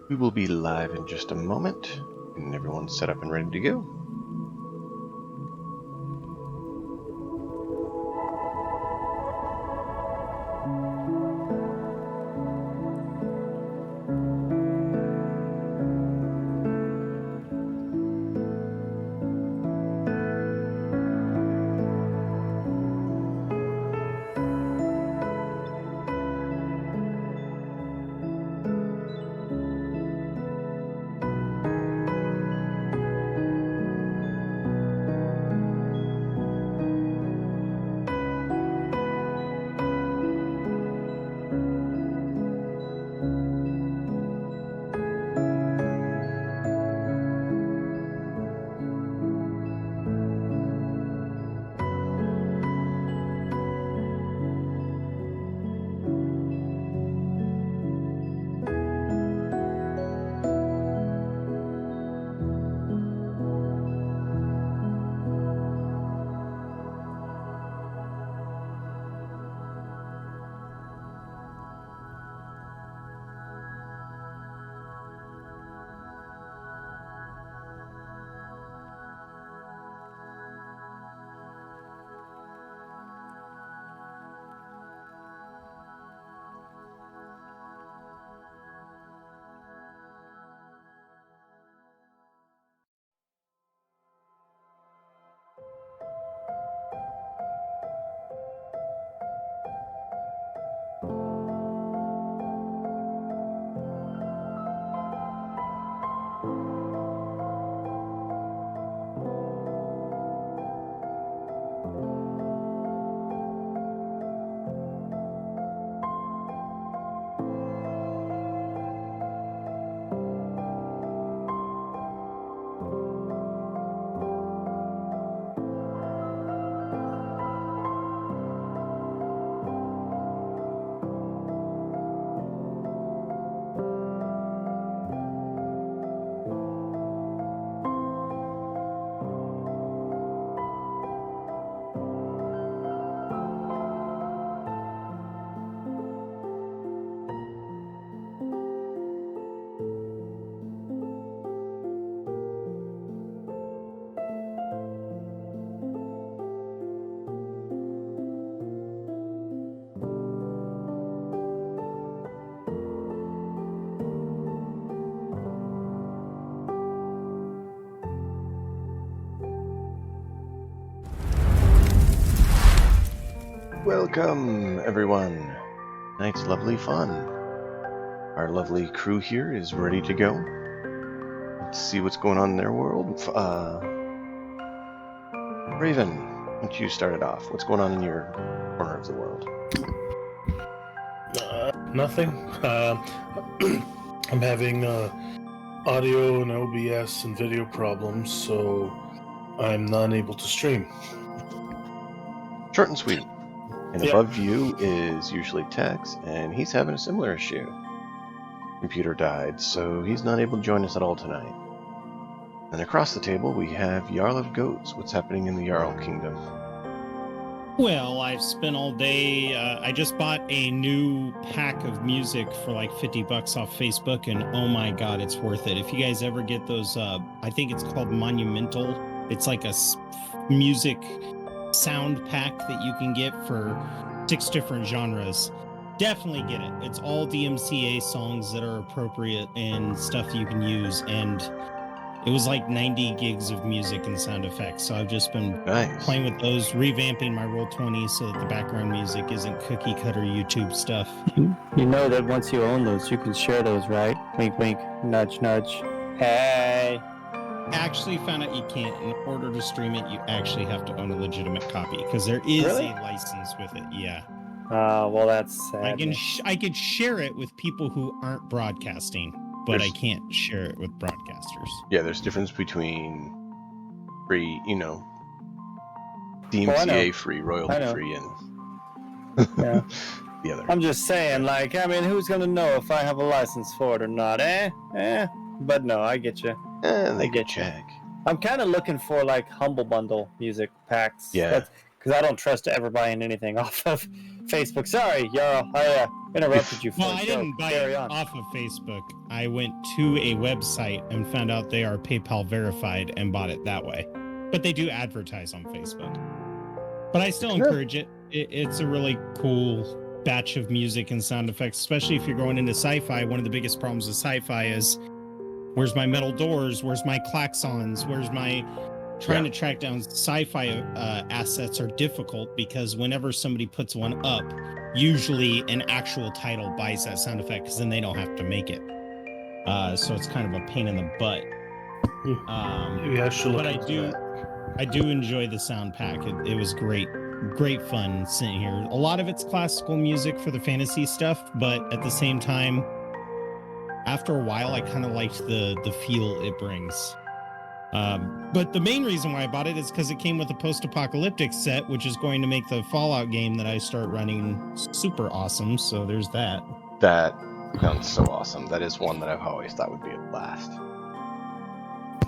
We will be live in just a moment, and everyone's set up and ready to go. Welcome, everyone. Tonight's lovely fun. Our lovely crew here is ready to go. Let's see what's going on in their world. Raven, why don't you start it off? What's going on in your corner of the world? Nothing. I'm having audio and OBS and video problems, so I'm not able to stream. Short and sweet. And above you is usually Tex, and he's having a similar issue. Computer died, so he's not able to join us at all tonight. And across the table we have Jarl of Goats. What's happening in the Jarl Kingdom? Well, I've spent all day. I just bought a new pack of music for like $50 off Facebook, and oh my god, it's worth it. If you guys ever get those, I think it's called Monumental. It's like a music sound pack that you can get for 6 different genres. Definitely get it. It's all DMCA songs that are appropriate and stuff that you can use, and it was like 90 gigs of music and sound effects. So I've just been playing with those, revamping my Roll20 so that the background music isn't cookie cutter YouTube stuff. You know that once you own those, you can share those, right? Wink, wink, nudge, nudge. Hey. Actually found out you can't. In order to stream it, you actually have to own a legitimate copy because there is a license with it. Yeah. Well, that's sad. I could share it with people who aren't broadcasting, but I can't share it with broadcasters. Yeah, there's a difference between free, DMCA free, royalty free, and the other. I'm just saying, who's gonna know if I have a license for it or not? But no, I get you. And they get check. I'm kind of looking for Humble Bundle music packs. Yeah. Because I don't trust ever buying anything off of Facebook. Sorry, Jarl. I interrupted you for Well, a I joke. didn't buy Carry it on. off of Facebook. I went to a website and found out they are PayPal verified and bought it that way. But they do advertise on Facebook. But I still encourage it. It's a really cool batch of music and sound effects, especially if you're going into sci-fi. One of the biggest problems with sci-fi is where's my metal doors? Where's my klaxons? Where's my... Trying to track down sci-fi assets are difficult because whenever somebody puts one up, usually an actual title buys that sound effect because then they don't have to make it. So it's kind of a pain in the butt. Maybe I should look But into that. I do enjoy the sound pack. It was great fun sitting here. A lot of it's classical music for the fantasy stuff, but at the same time, after a while, I kind of liked the feel it brings. But the main reason why I bought it is because it came with a post-apocalyptic set, which is going to make the Fallout game that I start running super awesome. So there's that. That sounds so awesome. That is one that I've always thought would be a blast.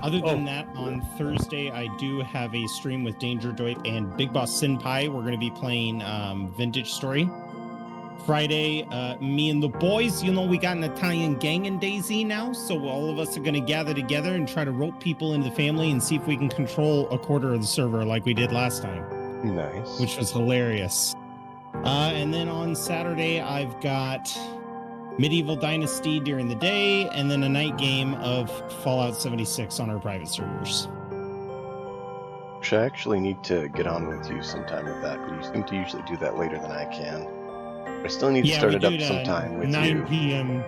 Other than that, on Thursday, I do have a stream with Danger Doit and Big Boss Senpai. We're going to be playing Vintage Story. Friday, me and the boys, we got an Italian gang in DayZ now, so all of us are going to gather together and try to rope people into the family and see if we can control a quarter of the server like we did last time. Nice. Which was hilarious. And then on Saturday, I've got Medieval Dynasty during the day, and then a night game of Fallout 76 on our private servers. Which I actually need to get on with you sometime with that, but you seem to usually do that later than I can. I still need to start it up sometime with 9 you. 9 p.m.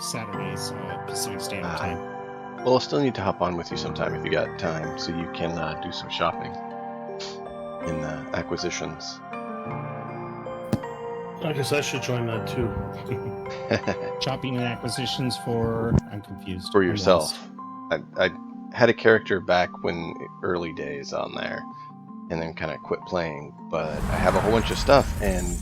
Saturdays, Pacific Standard Time. Well, I'll still need to hop on with you sometime if you got time, so you can do some shopping in acquisitions. I guess I should join that too. Shopping and acquisitions for... I'm confused. For yourself. I had a character back when early days on there, and then kind of quit playing, but I have a whole bunch of stuff, and...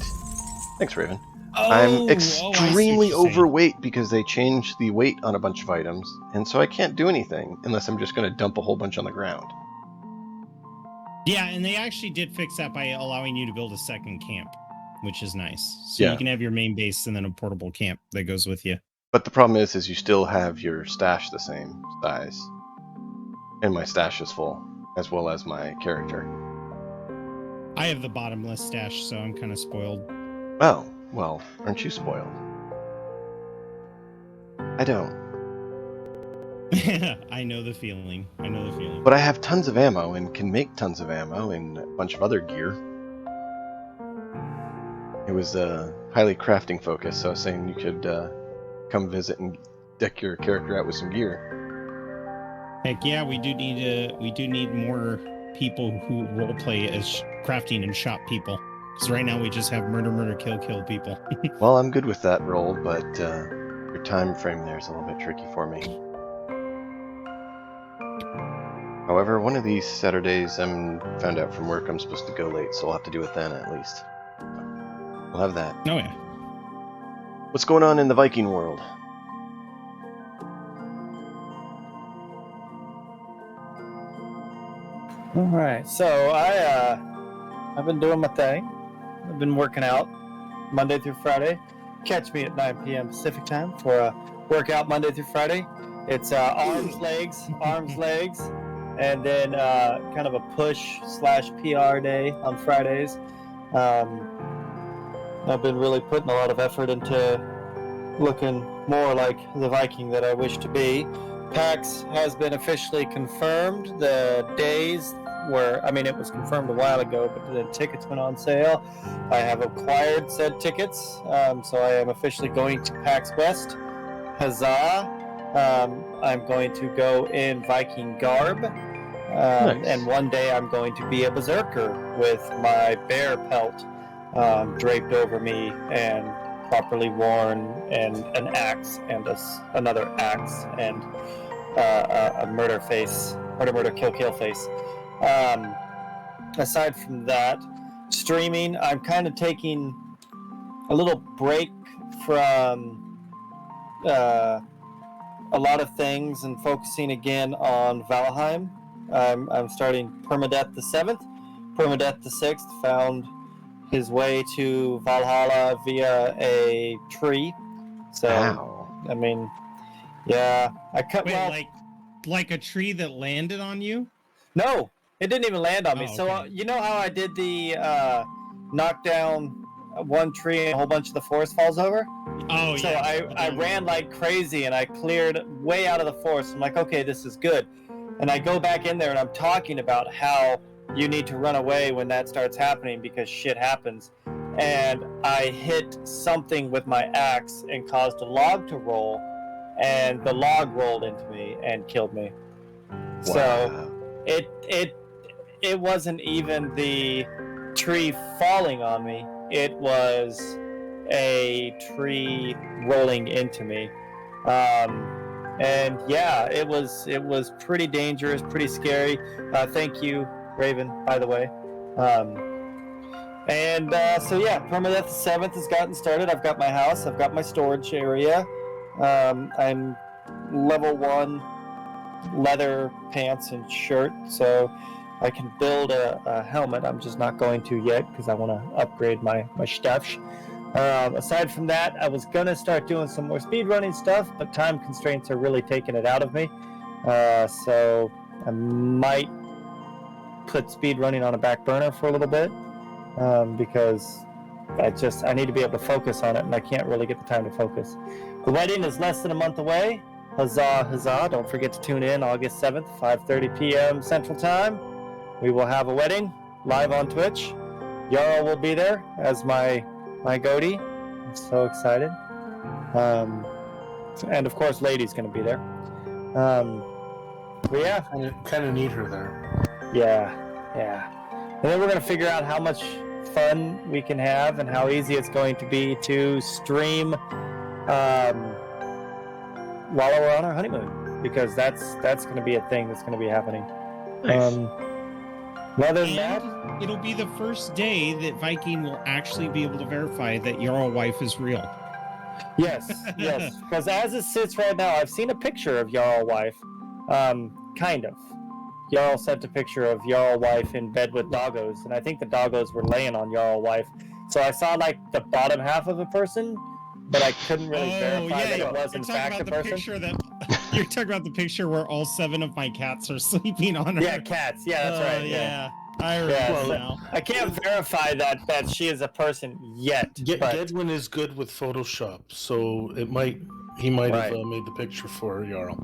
Thanks, Raven. I'm extremely overweight because they changed the weight on a bunch of items, and so I can't do anything unless I'm just going to dump a whole bunch on the ground. Yeah, and they actually did fix that by allowing you to build a second camp, which is nice. So you can have your main base and then a portable camp that goes with you. But the problem is you still have your stash the same size. And my stash is full, as well as my character. I have the bottomless stash, so I'm kind of spoiled. Oh, well, aren't you spoiled? I don't. I know the feeling. But I have tons of ammo and can make tons of ammo and a bunch of other gear. It was highly crafting focused, so I was saying you could come visit and deck your character out with some gear. Heck yeah, we do need more people who roleplay as crafting and shop people. Because right now we just have murder, kill people. Well, I'm good with that role, but your time frame there is a little bit tricky for me. However, one of these Saturdays I'm found out from work I'm supposed to go late, so I'll have to do it then at least. We'll have that. Oh yeah. What's going on in the Viking world? All right, so I've been doing my thing. I've been working out Monday through Friday. Catch me at 9 p.m. Pacific time for a workout Monday through Friday. It's arms, legs, and then kind of a push/PR day on Fridays. I've been really putting a lot of effort into looking more like the Viking that I wish to be. PAX has been officially confirmed. The days were, it was confirmed a while ago, but the tickets went on sale. I have acquired said tickets, so I am officially going to PAX West. Huzzah! I'm going to go in Viking garb, Nice. and one day I'm going to be a berserker with my bear pelt draped over me and properly worn, and an axe and another axe and a murder kill face. Aside from that, streaming, I'm kind of taking a little break from a lot of things and focusing again on Valheim. I'm starting Permadeath the 7th. Permadeath the 6th found his way to Valhalla via a tree. So, Wow. I mean, yeah, I cut. Wait, Well, like a tree that landed on you? no, it didn't even land on me. Oh, So okay. you know how I did the knock down one tree and a whole bunch of the forest falls over? Oh, So yeah. I ran like crazy and I cleared way out of the forest. I'm like, okay, this is good. And I go back in there and I'm talking about how you need to run away when that starts happening because shit happens. And I hit something with my axe and caused a log to roll, and the log rolled into me and killed me. So Wow. it wasn't even the tree falling on me. It was a tree rolling into me. And yeah, it was pretty dangerous, pretty scary. Thank you, Raven, by the way. So yeah, Permadeath 7th has gotten started. I've got my house, I've got my storage area. I'm level 1 leather pants and shirt, so I can build a helmet. I'm just not going to yet because I want to upgrade my stuff. Aside from that, I was going to start doing some more speedrunning stuff, but time constraints are really taking it out of me. So I might put speedrunning on a back burner for a little bit because I need to be able to focus on it, and I can't really get the time to focus. The wedding is less than a month away. Huzzah, huzzah. Don't forget to tune in August 7th, 5:30 p.m. Central Time. We will have a wedding live on Twitch. Yarrow will be there as my goatee. I'm so excited. And of course, Lady's going to be there. But yeah. Kind of need her there. Yeah. And then we're going to figure out how much fun we can have and how easy it's going to be to stream while we're on our honeymoon, because that's going to be a thing that's going to be happening. Nice. Other than that, It'll be the first day that Viking will actually be able to verify that your wife is real. yes, because as it sits right now, I've seen a picture of Jarl wife, kind of. Jarl sent a picture of Jarl wife in bed with doggos, and I think the doggos were laying on Jarl wife. So I saw like the bottom half of a person, but I couldn't really verify that it was in fact a person. You're talking about the picture where all 7 of my cats are sleeping on her. Yeah, cats. Yeah, that's right. Yeah. I remember now. I can't verify that she is a person yet. Gedwin is good with Photoshop, so he might have made the picture for Jarl.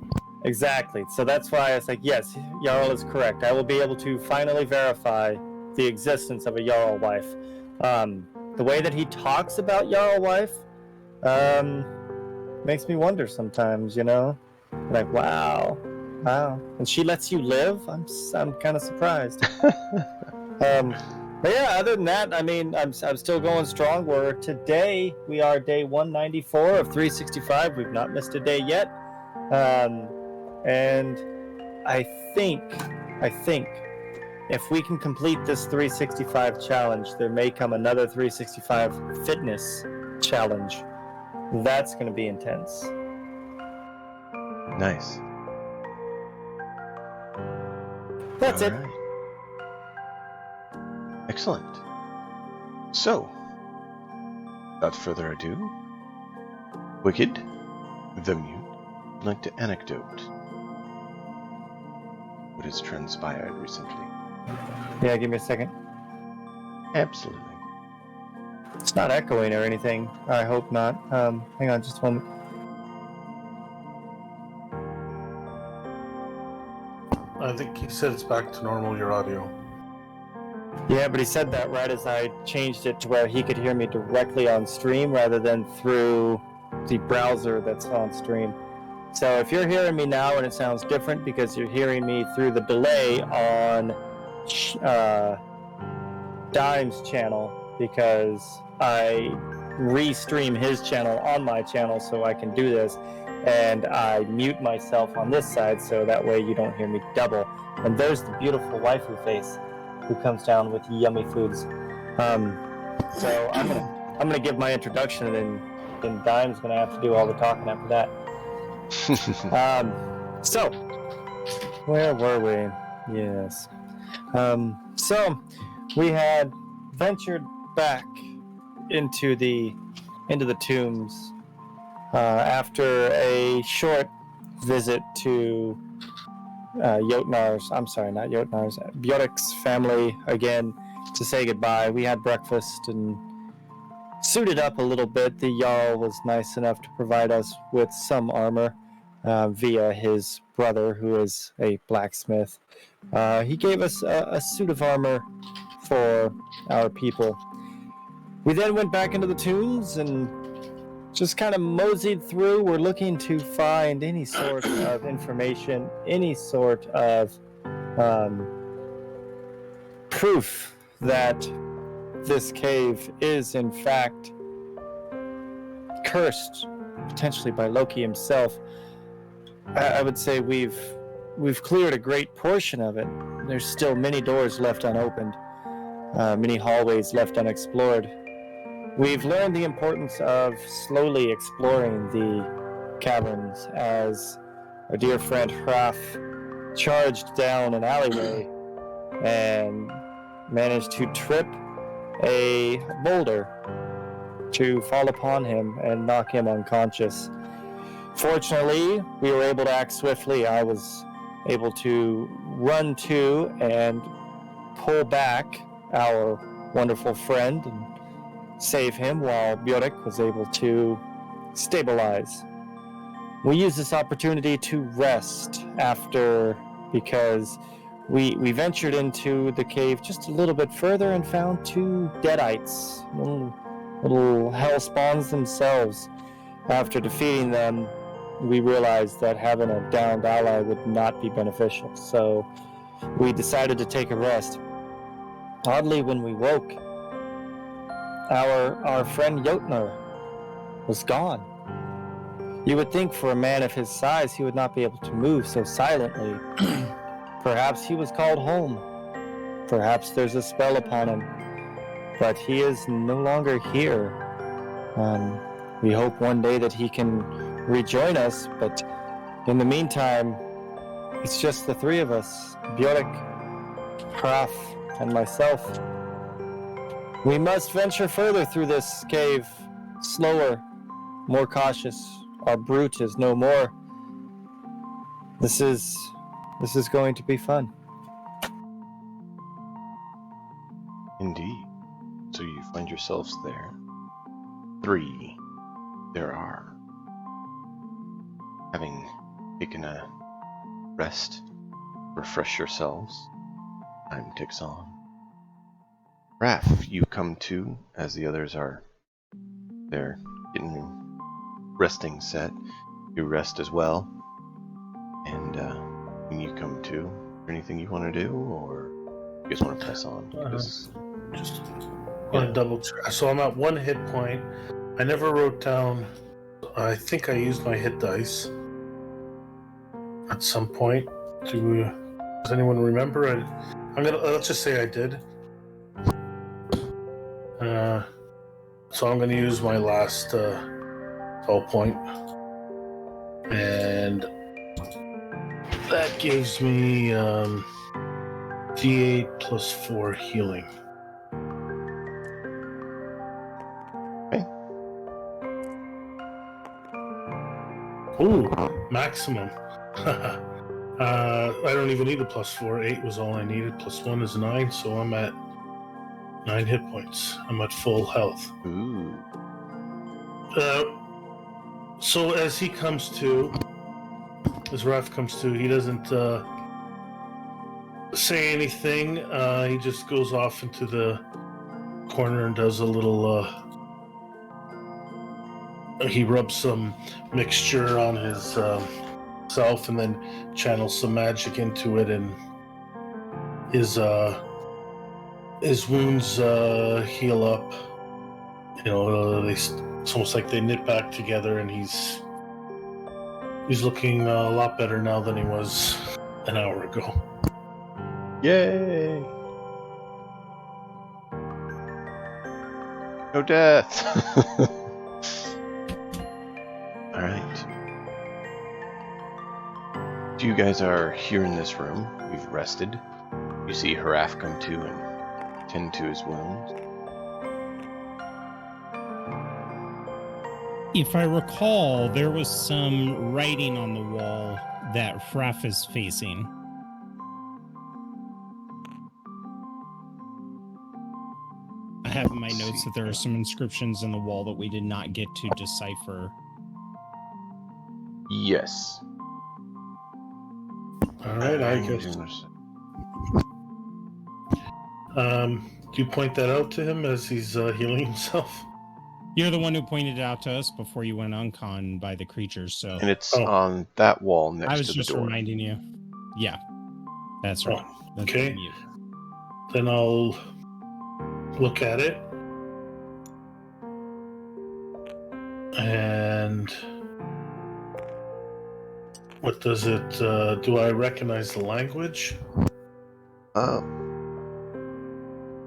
Exactly. So that's why I was like, yes, Jarl is correct. I will be able to finally verify the existence of a Jarl wife. The way that he talks about Jarl wife makes me wonder sometimes, like, wow. And she lets you live? I'm kind of surprised. But yeah, other than that, I mean, I'm still going strong. Today we are day 194 of 365. We've not missed a day yet. And I think if we can complete this 365 challenge, there may come another 365 fitness challenge. That's going to be intense. Nice. That's it. All right. Excellent. So, without further ado, Wicked, the Mute, would like to anecdote what has transpired recently. Yeah, give me a second. Absolutely. It's not echoing or anything. I hope not. Hang on just a moment. I think he said it's back to normal, your audio. Yeah, but he said that right as I changed it to where he could hear me directly on stream rather than through the browser that's on stream. So if you're hearing me now and it sounds different because you're hearing me through the delay on Dime's channel, because I restream his channel on my channel so I can do this, and I mute myself on this side so that way you don't hear me double. And there's the beautiful waifu face who comes down with yummy foods. So I'm gonna give my introduction, and then Dime's gonna have to do all the talking after that. So where were we? Yes. So we had ventured back into the tombs after a short visit to Bjork's family again to say goodbye. We had breakfast and suited up a little bit. The Jarl was nice enough to provide us with some armor via his brother, who is a blacksmith. He gave us a suit of armor for our people. We then went back into the tombs and just kind of moseyed through. We're looking to find any sort of information, any sort of proof that this cave is in fact cursed, potentially by Loki himself. I would say we've cleared a great portion of it. There's still many doors left unopened, many hallways left unexplored. We've learned the importance of slowly exploring the caverns as our dear friend Hraf charged down an alleyway and managed to trip a boulder to fall upon him and knock him unconscious. Fortunately, we were able to act swiftly. I was able to run to and pull back our wonderful friend and save him, while Bjork was able to stabilize. We used this opportunity to rest after, because we ventured into the cave just a little bit further and found two deadites, little hell spawns themselves. After defeating them, we realized that having a downed ally would not be beneficial, so we decided to take a rest. Oddly, when we woke, our friend Jotnar was gone. You would think for a man of his size he would not be able to move so silently. Perhaps he was called home. Perhaps there's a spell upon him. But he is no longer here. We hope one day that he can rejoin us, but in the meantime, it's just the three of us, Bjork, Hraf, and myself. We must venture further through this cave, slower, more cautious. Our brute is no more. This is going to be fun. Indeed. So you find yourselves there. 3 there are. Having taken a rest, refresh yourselves, time ticks on. Raph, you come to as the others are there getting resting set. You rest as well. And when you come to, anything you want to do, or you guys want to press on? Just want to double check. So I'm at 1 hit point. I never wrote down. I think I used my hit dice at some point. Does anyone remember? Let's just say I did. So I'm gonna use my last hull point, and that gives me D8 plus 4 healing. Okay. Ooh, maximum. I don't even need a plus 4. 8 was all I needed. Plus 1 is 9, so I'm at 9 hit points. I'm at full health. Ooh. So as he comes to, as Raph comes to, he doesn't say anything. He just goes off into the corner and does a little. He rubs some mixture on his self, and then channels some magic into it, and his wounds heal up. You know, it's almost like they knit back together, and he's looking a lot better now than he was an hour ago. Yay! No death! Alright. So you guys are here in this room. You've rested. You see Hraf come to and tend to his wounds. If I recall, there was some writing on the wall that Fraff is facing. I have in my notes that there are some inscriptions in the wall that we did not get to decipher. Yes. All right, I guess. Do you point that out to him as he's healing himself? You're the one who pointed it out to us before you went uncon by the creatures, so... And it's on that wall next to the door. I was just reminding you. Yeah, that's right. That's okay. Then I'll look at it. And what does it, do I recognize the language?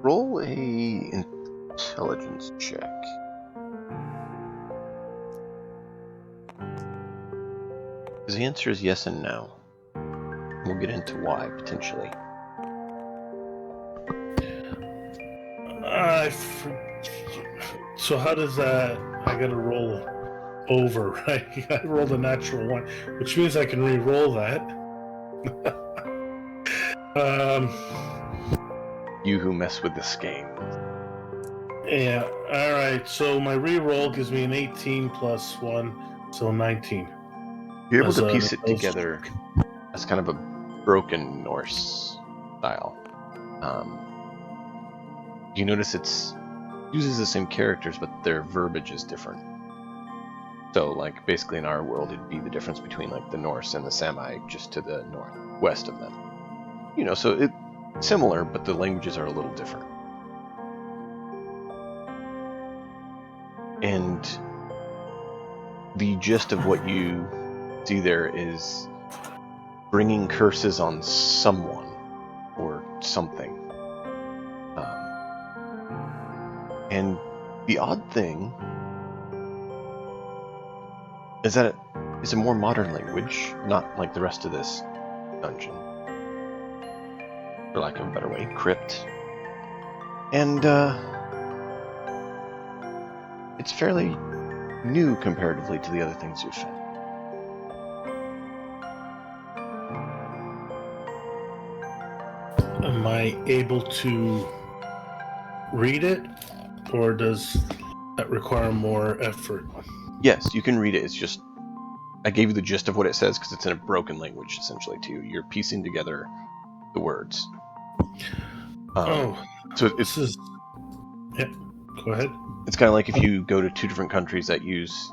Roll a intelligence check. The answer is yes and no. We'll get into why, potentially. So how does that... I gotta roll over, right? I rolled a natural 1, which means I can re-roll that. You who mess with this game. Yeah, alright, so my re-roll gives me an 18 plus 1, so 19. You're able to piece it together as kind of a broken Norse style. You notice it uses the same characters, but their verbiage is different. So, like, basically in our world, it'd be the difference between, like, the Norse and the Sami just to the northwest of them. You know, so it's similar, but the languages are a little different. And the gist of what you see there is bringing curses on someone or something. And the odd thing is that it is a more modern language, not like the rest of this dungeon. For lack of a better way, crypt. And it's fairly new comparatively to the other things you've found. Am I able to read it, or does that require more effort? Yes, you can read it. It's just, I gave you the gist of what it says because it's in a broken language, essentially, to you. You're piecing together the words. So this is... Yeah, go ahead. It's kind of like if you go to two different countries that use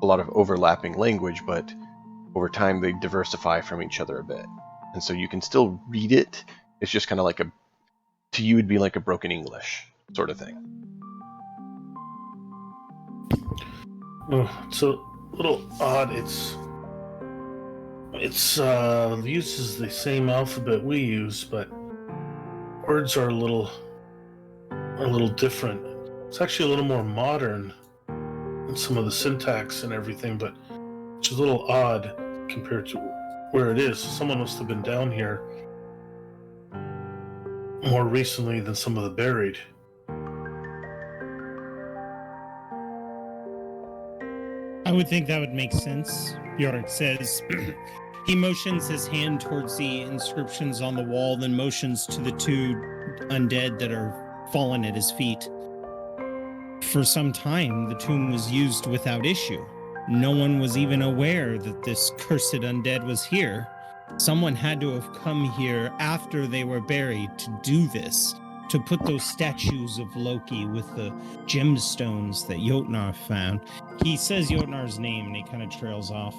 a lot of overlapping language, but over time they diversify from each other a bit. And so you can still read it. It's just kind of like to you it'd be like a broken English sort of thing. Oh, it's a little odd. It uses the same alphabet we use, but words are a little different. It's actually a little more modern in some of the syntax and everything, but it's a little odd compared to where it is. Someone must have been down here more recently than some of the buried. I would think that would make sense. Bjork says, he motions his hand towards the inscriptions on the wall, then motions to the two undead that are fallen at his feet. For some time, the tomb was used without issue. No one was even aware that this cursed undead was here. Someone had to have come here after they were buried to do this, to put those statues of Loki with the gemstones that Jotnar found. He says Jotnar's name and he kind of trails off.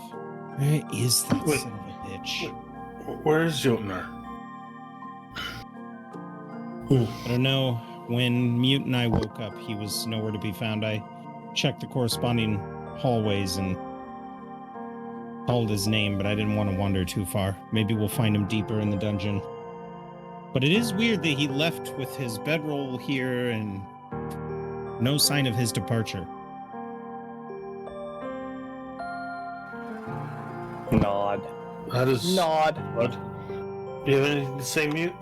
Where is that son of a bitch? Where is Jotnar? I don't know. When Mute and I woke up, he was nowhere to be found. I checked the corresponding hallways and called his name, but I didn't want to wander too far. Maybe we'll find him deeper in the dungeon. But it is weird that he left with his bedroll here and no sign of his departure. Nod. That is... Nod. What? Do you have anything to say, Mute?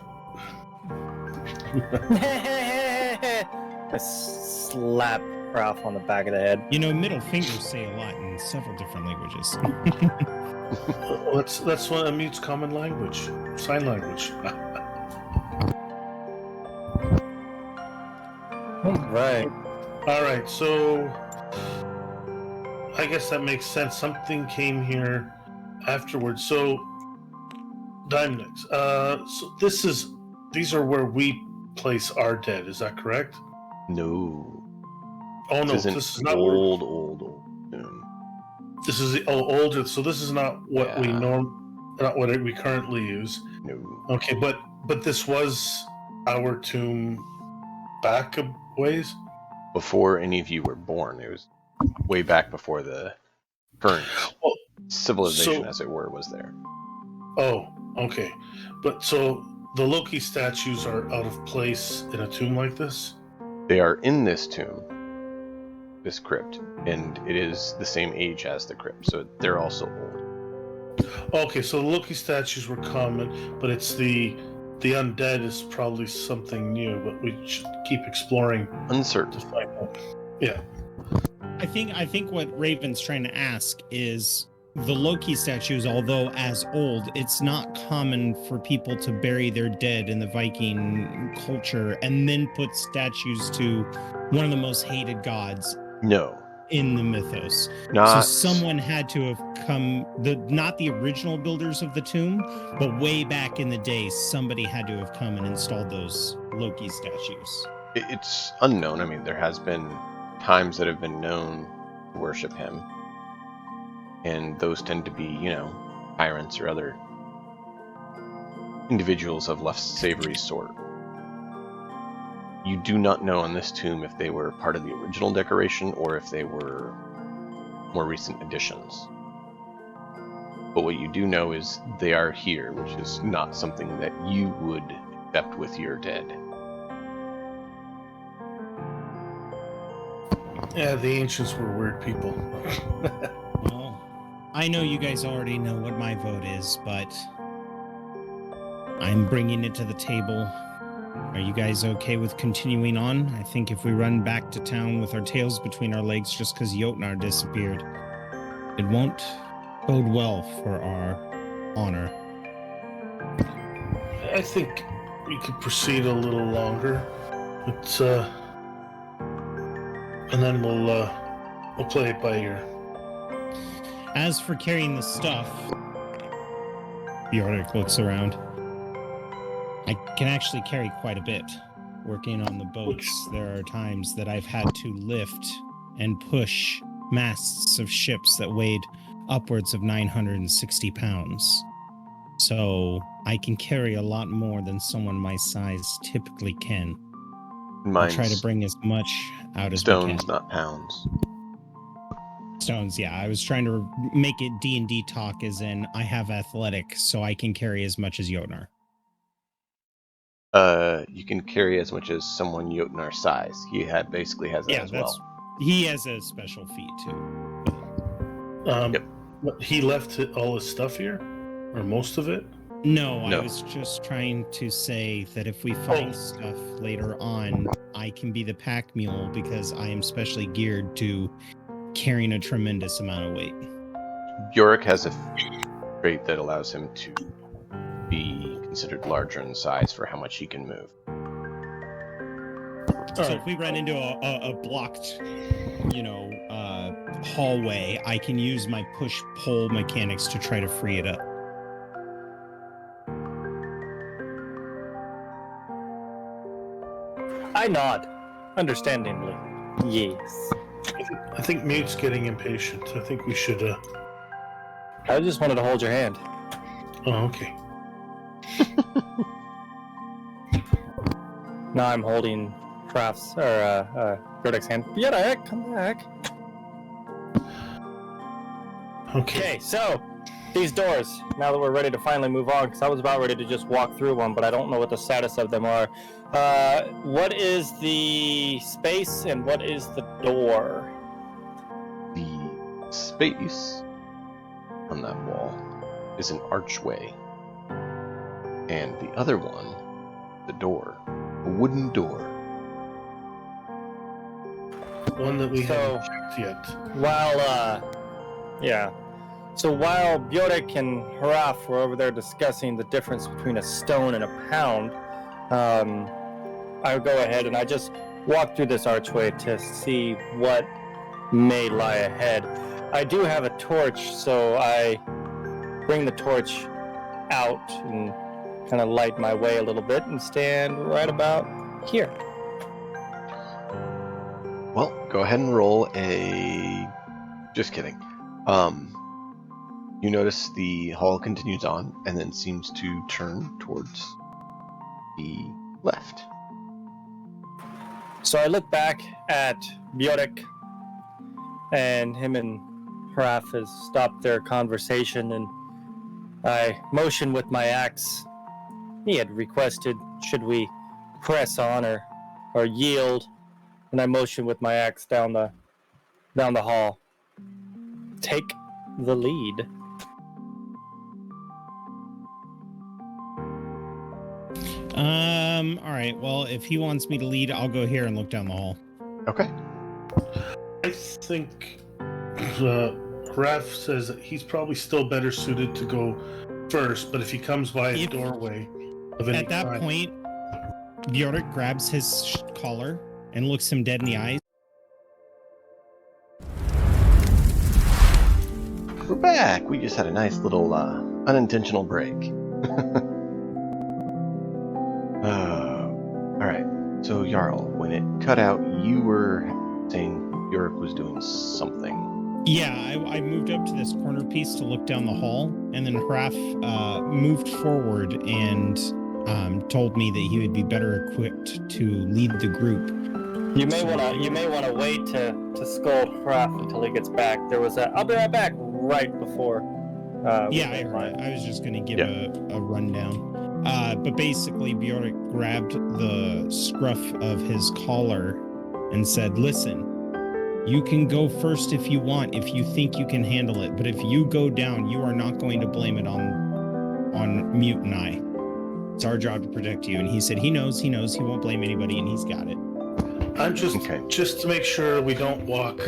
I slap Ralph on the back of the head. You know, middle fingers say a lot in several different languages. That's one of Mute's common language, sign language. Right. All right, so I guess that makes sense. Something came here afterwards. So, Diamondix. So these are where we place our dead. Is that correct? No. Oh no, This this is not old tomb. This is older. So this is not what Yeah. not what we currently use. No. Okay, but this was our tomb back a ways. Before any of you were born, it was way back before the current Well, civilization, so- as it were, was there. Oh, okay. But so the Loki statues are out of place in a tomb like this? They are in this tomb, this crypt, and it is the same age as the crypt, so they're also old. Okay, so the Loki statues were common, but it's the undead is probably something new, but we should keep exploring to Uncertain. find out. Yeah. I think what Raven's trying to ask is the Loki statues, although as old, it's not common for people to bury their dead in the Viking culture and then put statues to one of the most hated gods No. in the mythos. Not. So someone had to have come, not the original builders of the tomb, but way back in the day, somebody had to have come and installed those Loki statues. It's unknown. I mean, there has been times that have been known to worship him, and those tend to be, tyrants or other individuals of less savory sort. You do not know on this tomb if they were part of the original decoration or if they were more recent additions. But what you do know is they are here, which is not something that you would accept with your dead. Yeah, the ancients were weird people. Well, I know you guys already know what my vote is, but I'm bringing it to the table. Are you guys okay with continuing on? I think if we run back to town with our tails between our legs just because Jotnar disappeared, it won't bode well for our honor. I think we could proceed a little longer. It's and then we'll play it by ear. As for carrying the stuff, Bjork looks around. I can actually carry quite a bit. Working on the boats, there are times that I've had to lift and push masts of ships that weighed upwards of 960 pounds. So I can carry a lot more than someone my size typically can. I try to bring as much out as we can. Stones, not pounds. Stones, yeah. I was trying to make it D&D talk as in I have athletic, so I can carry as much as Jotnar. You can carry as much as someone Jotnar's size. He basically has that as well. He has a special feat too. Yep. But he left all his stuff here, or most of it. No, No. I was just trying to say that if we find stuff later on, I can be the pack mule because I am specially geared to carrying a tremendous amount of weight. Bjork has a trait that allows him to be considered larger in size for how much he can move. So if we run into a blocked, hallway, I can use my push-pull mechanics to try to free it up. I nod, understandingly. Yes. I think Mute's getting impatient. I think we should. I just wanted to hold your hand. Oh, okay. Now I'm holding Craft's Grodek's hand. Yeah, come back. Okay, so these doors. Now that we're ready to finally move on, because I was about ready to just walk through one, but I don't know what the status of them are. What is the space and what is the door? The space on that wall is an archway, and the other one, the door, a wooden door. One that we So- haven't checked yet. So while Bjork and Haraf were over there discussing the difference between a stone and a pound, I would go ahead and I just walk through this archway to see what may lie ahead. I do have a torch, so I bring the torch out and kind of light my way a little bit and stand right about here. Well, go ahead and roll a... Just kidding. You notice the hall continues on and then seems to turn towards the left. So I look back at Bjork, and him and Haraf has stopped their conversation, and I motion with my axe. He had requested, should we press on or yield, and I motion with my axe down the hall. Take the lead. All right. Well, if he wants me to lead, I'll go here and look down the hall. Okay. I think Raph says that he's probably still better suited to go first, but if he comes by a doorway of any At that kind, point, Bjork grabs his collar and looks him dead in the eyes. We're back. We just had a nice little unintentional break. Alright, so Jarl, when it cut out, you were saying Bjork was doing something. Yeah, I moved up to this corner piece to look down the hall, and then Hraf moved forward and told me that he would be better equipped to lead the group. You may want to wait to scold Haraf until he gets back. There was I'll be right back right before. Yeah, I heard it. I was just going to give a rundown. But basically, Bjork grabbed the scruff of his collar and said, listen, you can go first if you want, if you think you can handle it. But if you go down, you are not going to blame it on Mute and I. It's our job to protect you. And he said he knows, he won't blame anybody, and he's got it. I'm just to make sure we don't walk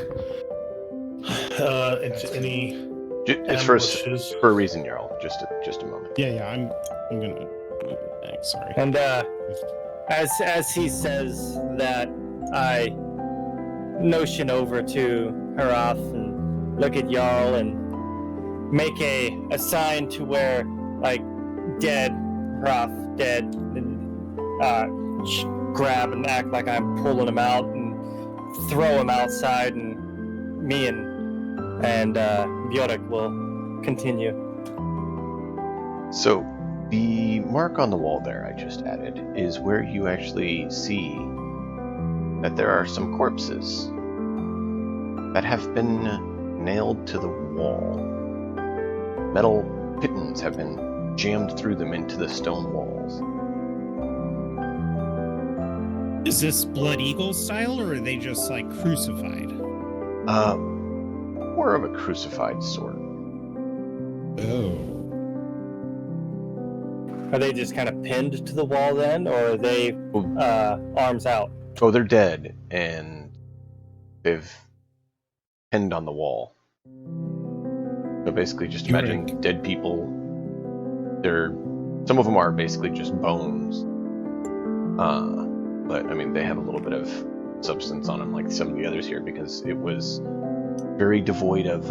into any It's ambushes. for a reason, Jarl. Just a moment. Yeah, I'm gonna move it back, sorry. And as he says that, I notion over to Haraf and look at Jarl and make a sign to where, like, dead, Haraf, dead, and grab and act like I'm pulling him out and throw him outside, and me and Bjork will continue. So, the mark on the wall there I just added is where you actually see that there are some corpses that have been nailed to the wall. Metal pitons have been jammed through them into the stone walls. Is this Blood Eagle style, or are they just, like, crucified? More of a crucified sort. Oh. Are they just kind of pinned to the wall then, or are they arms out? Oh, they're dead, and they've pinned on the wall. So basically, just imagine dead people. Some of them are basically just bones. But, I mean, they have a little bit of substance on them, like some of the others here, because it was very devoid of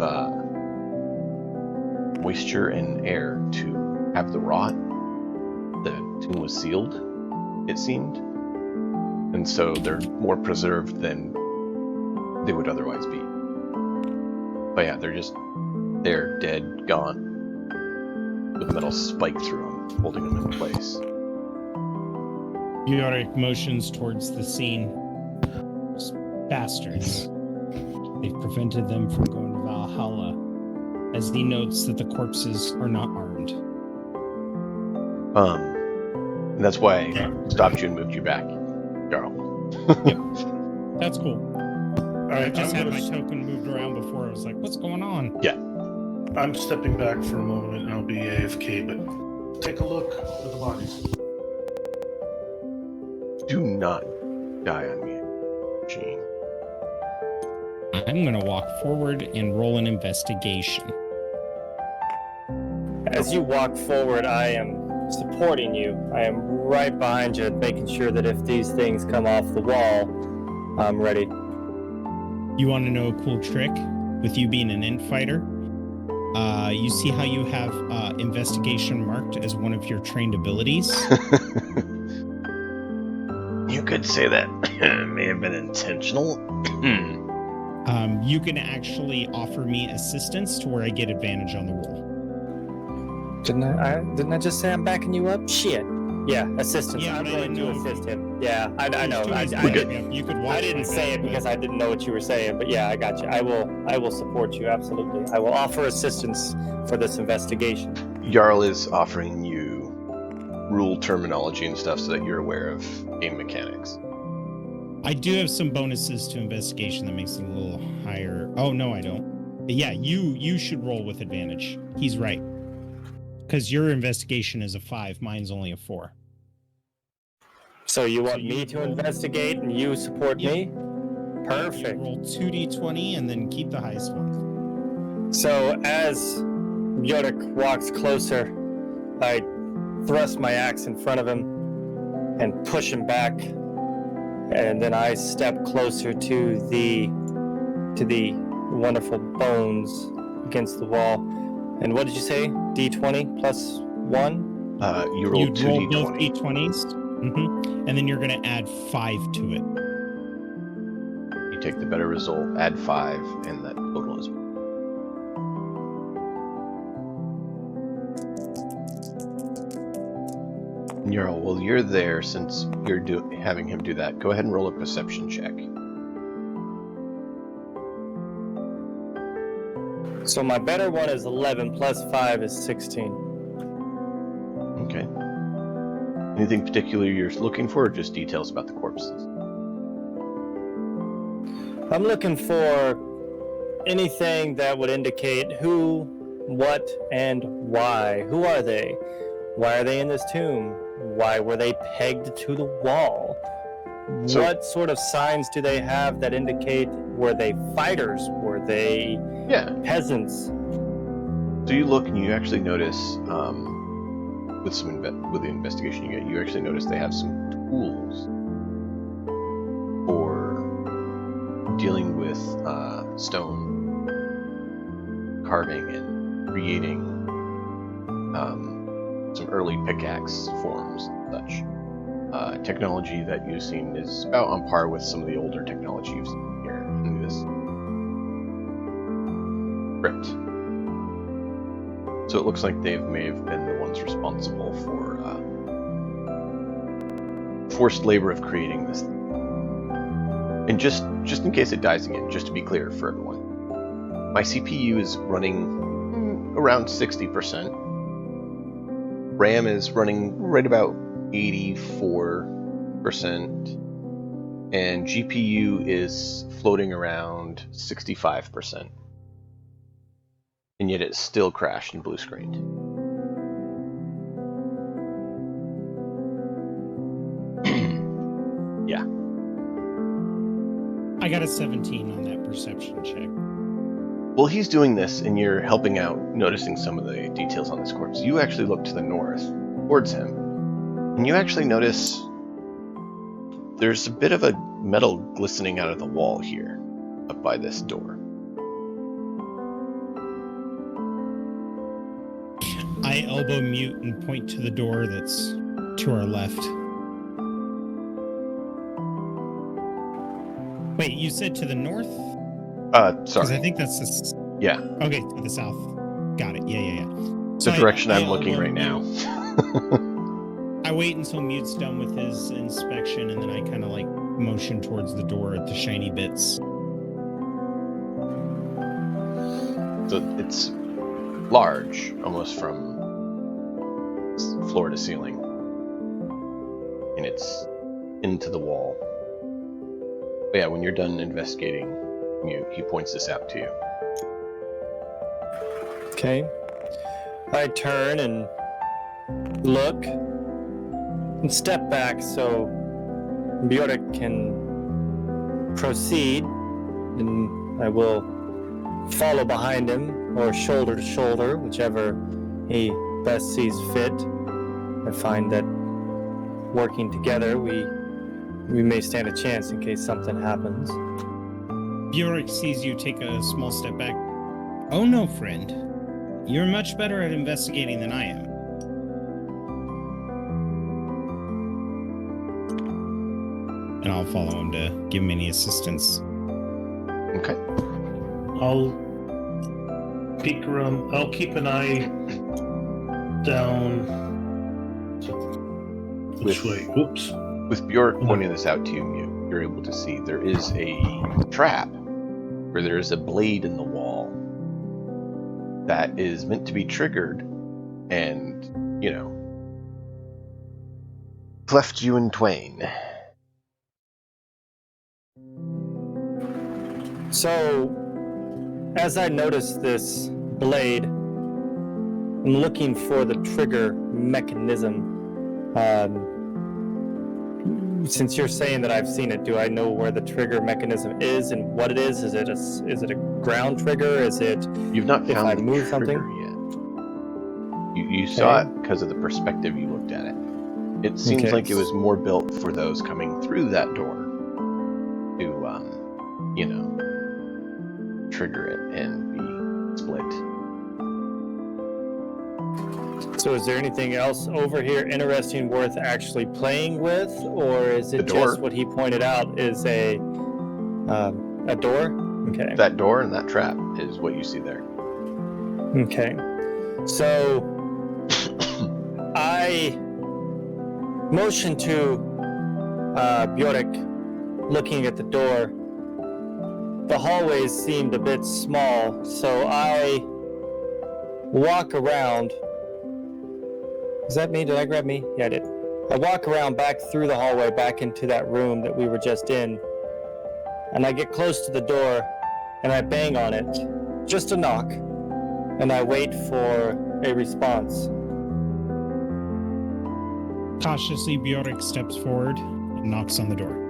moisture and air to have the rot. The tomb was sealed, it seemed. And so they're more preserved than they would otherwise be. But yeah, they're dead, gone, with a metal spike through them, holding them in place. Bjork motions towards the scene. Bastards. They've prevented them from going to Valhalla, as he notes that the corpses are not armed. And that's why I stopped you and moved you back, Jarl. Yep. That's cool. Alright, I just had my token moved around before. I was like, what's going on? Yeah. I'm stepping back for a moment and I'll be AFK, but take a look at the bodies. Do not die on me, Gene. I'm going to walk forward and roll an investigation. As you walk forward, I am supporting you. I am right behind you, making sure that if these things come off the wall, I'm ready. You want to know a cool trick with you being an int fighter? You see how you have investigation marked as one of your trained abilities? You could say that may have been intentional. You can actually offer me assistance to where I get advantage on the roll. Didn't I just say I'm backing you up? Shit. Yeah, assistance. Yeah, I'm but I going to didn't know assist him. Yeah, I know. You could watch I didn't my say back, it but- because I didn't know what you were saying, but yeah, I got you. I will support you, absolutely. I will offer assistance for this investigation. Jarl is offering you rule terminology and stuff so that you're aware of game mechanics. I do have some bonuses to investigation that makes it a little higher. Oh, no, I don't. But yeah, you should roll with advantage. He's right. Because your investigation is a 5, mine's only a 4. So you want So me you to roll- investigate and you support me? Perfect. You roll 2d20 and then keep the highest one. So as Yodik walks closer, I thrust my axe in front of him and push him back, and then I step closer to the wonderful bones against the wall. And what did you say? D20 plus 1? You roll You'd roll both 2d20. d20s, and then you're going to add 5 to it. You take the better result, add 5, and that total is. Jarl, well, you're there since you're having him do that. Go ahead and roll a perception check. So my better one is 11 plus 5 is 16. Okay. Anything particular you're looking for, or just details about the corpses? I'm looking for anything that would indicate who, what, and why. Who are they? Why are they in this tomb? Why were they pegged to the wall? So- What sort of signs do they have that indicate, were they fighters? Were they Yeah. peasants? So you look and you actually notice, with with the investigation you actually notice they have some tools for dealing with stone carving and creating some early pickaxe forms and such. Technology that you've seen is about on par with some of the older technology you've seen here in this crypt. So it looks like they may have been the ones responsible for forced labor of creating this thing. And just in case it dies again, just to be clear for everyone, my CPU is running around 60%. RAM is running right about 84%, and GPU is floating around 65%. And yet it still crashed and blue screened. Yeah. I got a 17 on that perception check. Well, he's doing this, and you're helping out, noticing some of the details on this corpse. You actually look to the north, towards him, and you actually notice there's a bit of a metal glistening out of the wall here, up by this door. I elbow mute and point to the door that's to our left. Wait, you said to the north? Because Sorry. I think that's the... Yeah. Okay, to the south. Got it. Yeah. The So direction I'm elbow looking right now. Mute. I wait until Mute's done with his inspection, and then I kind of like motion towards the door at the shiny bits. So it's large, almost from floor to ceiling. And it's into the wall. But yeah, when you're done investigating, he points this out to you. Okay. I turn and look and step back so Bjork can proceed. And I will follow behind him, or shoulder to shoulder, whichever he best sees fit. I find that working together, we may stand a chance in case something happens. Bjork sees you take a small step back. Oh no, friend. You're much better at investigating than I am. And I'll follow him to give him any assistance. Okay. I'll peek around. I'll keep an eye down. Which way? Oops. With Bjork pointing this out to you, Mute, you're able to see there is a trap where there is a blade in the wall that is meant to be triggered and, cleft you in twain. So, as I notice this blade, I'm looking for the trigger mechanism. Since you're saying that I've seen it, do I know where the trigger mechanism is and what it is? Is it a ground trigger? Is it You've not if found I the move trigger something? yet. You saw it because of the perspective you looked at it. It seems like it was more built for those coming through that door to, trigger it and be split. So is there anything else over here interesting worth actually playing with, or is it just what he pointed out is a door? Okay. That door and that trap is what you see there. Okay. So I motion to Bjork, looking at the door. The hallways seemed a bit small, so I walk around. Is that me? Did I grab me? Yeah, I did. I walk around back through the hallway, back into that room that we were just in, and I get close to the door, and I bang on it, just a knock, and I wait for a response. Cautiously, Bjork steps forward and knocks on the door.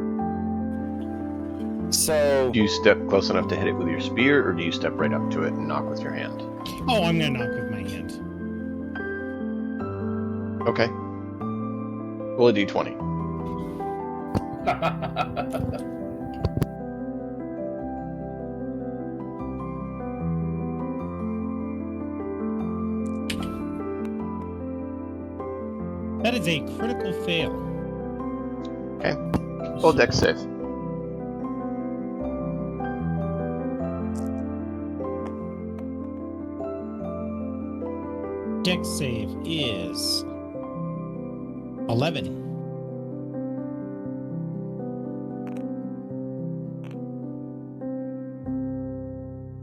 So... Do you step close enough to hit it with your spear, or do you step right up to it and knock with your hand? Oh, I'm going to knock with my hand. Okay. Roll a d20. That is a critical fail. Okay. Roll dex save. Dex save is 11.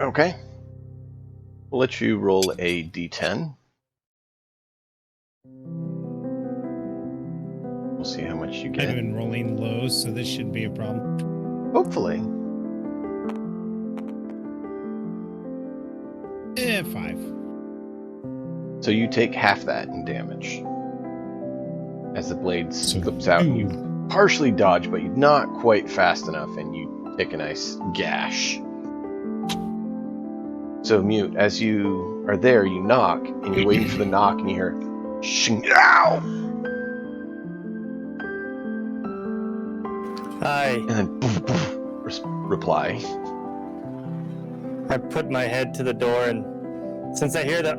Okay. We'll let you roll a d10. We'll see how much you get. I've been rolling low, so this shouldn't be a problem. Hopefully. 5. So you take half that in damage. As the blade slips out and you partially dodge, but you're not quite fast enough and you take a nice gash. So Mute, as you are there, you knock and you're waiting for the knock and you hear shing, ow! Hi. And then reply. I put my head to the door, and since I hear the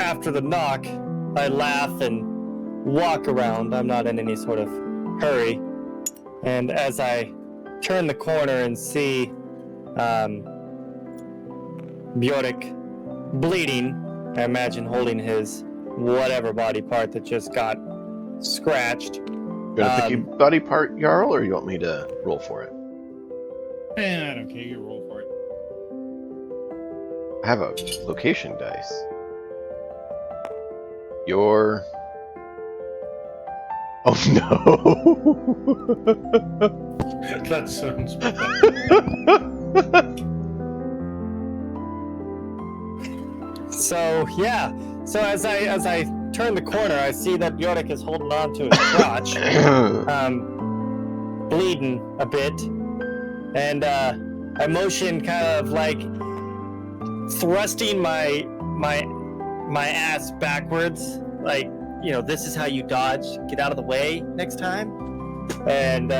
after the knock, I laugh and walk around. I'm not in any sort of hurry. And as I turn the corner and see Bjork bleeding, I imagine holding his whatever body part that just got scratched. You gonna pick your body part, Jarl, or you want me to roll for it? I don't care. You roll for it. I have a location dice. Your... Oh no! That sounds bad. So yeah. So as I turn the corner, I see that Bjork is holding on to his crotch, bleeding a bit, and I motion, kind of like thrusting my ass backwards, like, this is how you dodge. Get out of the way next time. And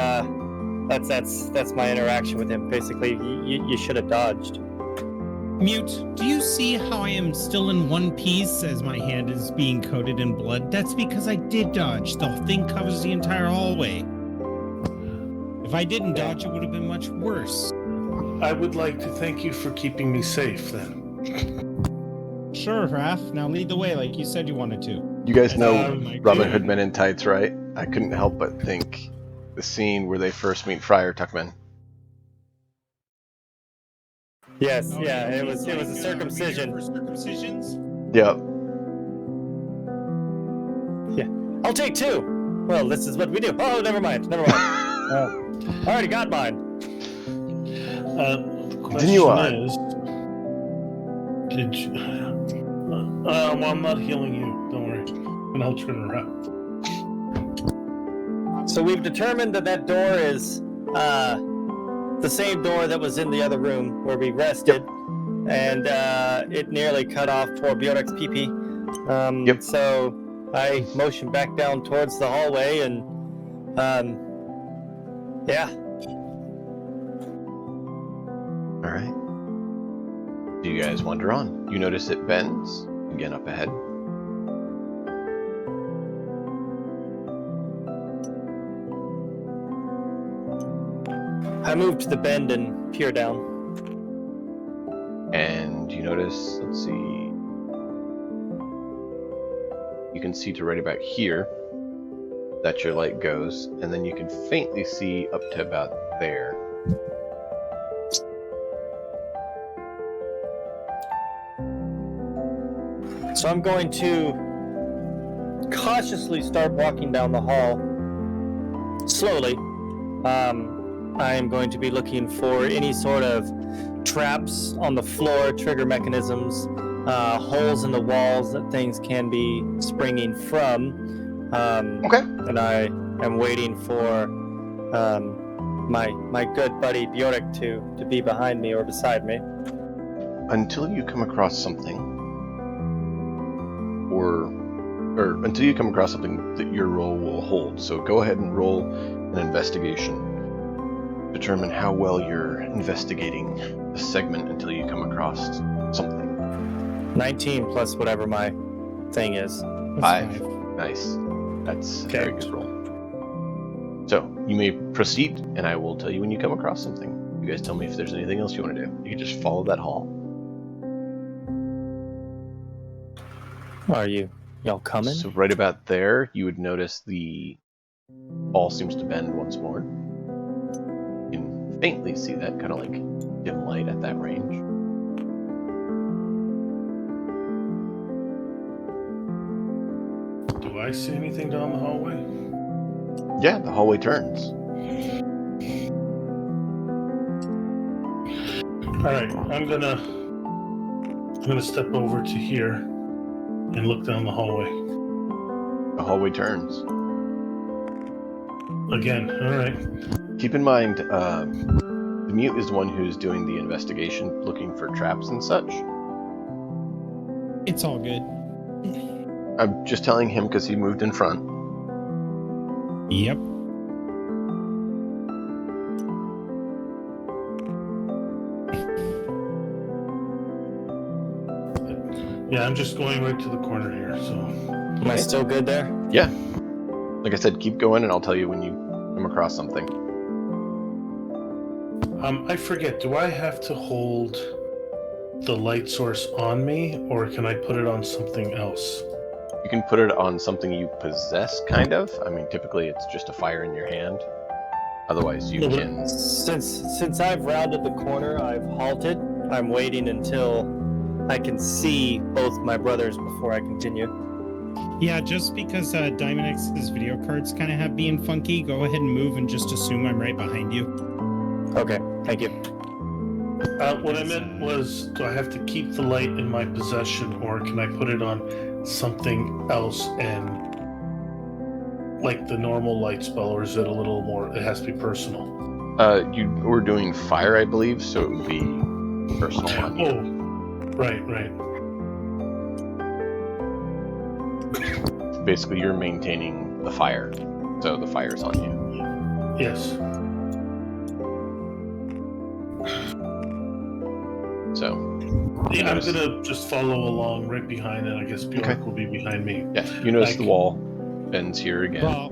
that's my interaction with him. Basically, you should have dodged. Mute, do you see how I am still in one piece as my hand is being coated in blood? That's because I did dodge. The thing covers the entire hallway. If I didn't dodge, it would have been much worse. I would like to thank you for keeping me safe, then. Sure, Raph. Now lead the way like you said you wanted to. You guys know Robin dude. Hood Men in Tights, right? I couldn't help but think the scene where they first meet Friar Tuckman. Yes, Oh, yeah, it was like, a circumcision. For circumcisions? Yep. I'll take 2. Well, this is what we do. Oh, never mind. I already got mine. The question Continue on. is, did you... well, I'm not healing you. Don't worry. And I'll turn around. So we've determined that door is the same door that was in the other room where we rested, and it nearly cut off poor Bjork's pee-pee. Yep. So I motioned back down towards the hallway, and yeah. All right. Do you guys wander on? You notice it bends again up ahead. I moved to the bend and peer down. And you notice, let's see, you can see to right about here that your light goes, and then you can faintly see up to about there. So I'm going to cautiously start walking down the hall. Slowly. I am going to be looking for any sort of traps on the floor, trigger mechanisms, holes in the walls that things can be springing from. Okay. And I am waiting for my good buddy Bjork to be behind me or beside me. Until you come across something, or until you come across something that your roll will hold. So go ahead and roll an investigation. Determine how well you're investigating the segment until you come across something. 19 plus whatever my thing is. 5. Nice. That's a very good roll. So you may proceed, and I will tell you when you come across something. You guys tell me if there's anything else you want to do. You can just follow that hall. Are y'all coming? So right about there, you would notice the hall seems to bend once more. You can faintly see that, kind of like dim light at that range. Do I see anything down the hallway? Yeah, the hallway turns. Alright, I'm gonna step over to here and look down the hallway. The hallway turns. Again, alright. Keep in mind, the mute is the one who's doing the investigation, looking for traps and such. It's all good. I'm just telling him because he moved in front. Yep. Yeah, I'm just going right to the corner here, so... Am I still good there? Yeah. Like I said, keep going and I'll tell you when you come across something. I forget, do I have to hold the light source on me, or can I put it on something else? You can put it on something you possess, kind of. I mean, typically it's just a fire in your hand. Otherwise, you can... Since I've rounded the corner, I've halted. I'm waiting until I can see both my brothers before I continue. Yeah, just because Diamond X's video cards kind of have being funky, go ahead and move and just assume I'm right behind you. Okay, thank you. What I meant was, do I have to keep the light in my possession, or can I put it on something else and like the normal light spell, or is it a little more, it has to be personal? You were doing fire, I believe, so it would be personal on you. Oh, right. Basically, you're maintaining the fire, so the fire's on you. Yes. So. Yeah, I'm gonna just follow along right behind, and I guess Bjork will be behind me. Yeah, you notice the wall bends here again. Well,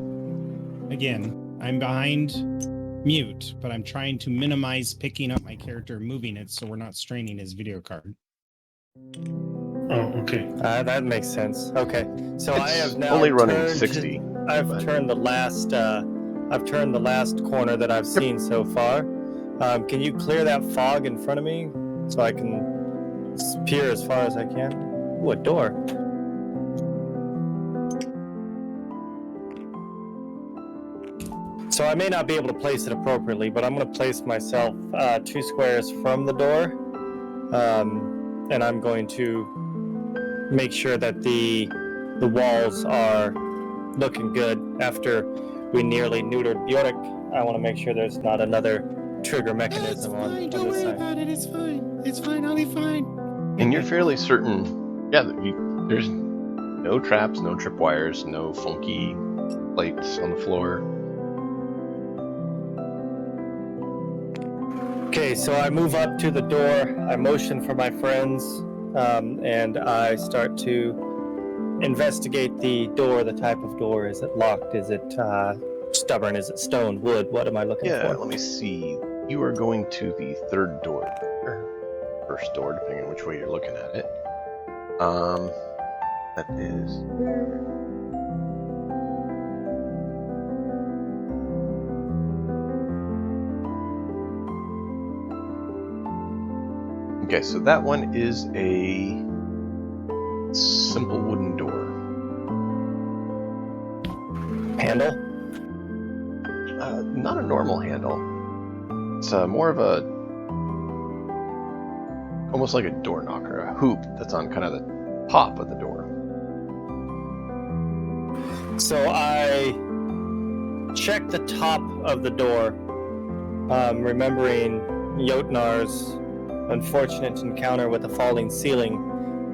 again, I'm behind mute, but I'm trying to minimize picking up my character and moving it so we're not straining his video card. Oh, okay. That makes sense. Okay, so I have now only running 60. I've turned the last. I've turned the last corner that I've seen so far. Can you clear that fog in front of me so I can peer as far as I can? Ooh, a door. So I may not be able to place it appropriately, but I'm going to place myself 2 squares from the door, and I'm going to make sure that the walls are looking good. After we nearly neutered Bjork, I want to make sure there's not another trigger mechanism on this side. Don't worry about it. It's fine. It's fine. I'll be fine. And you're fairly certain, there's no traps, no tripwires, no funky lights on the floor. Okay, so I move up to the door, I motion for my friends, and I start to investigate the door, the type of door. Is it locked? Is it stubborn? Is it stone, wood? What am I looking for? Yeah, let me see. You are going to the third door, or first door, depending on which way you're looking at it. That is there. Okay, so that one is a simple wooden door. Handle? Not a normal handle. It's more of a, almost like a door knocker, a hoop that's on kind of the top of the door. So I check the top of the door, remembering Jotnar's unfortunate encounter with a falling ceiling.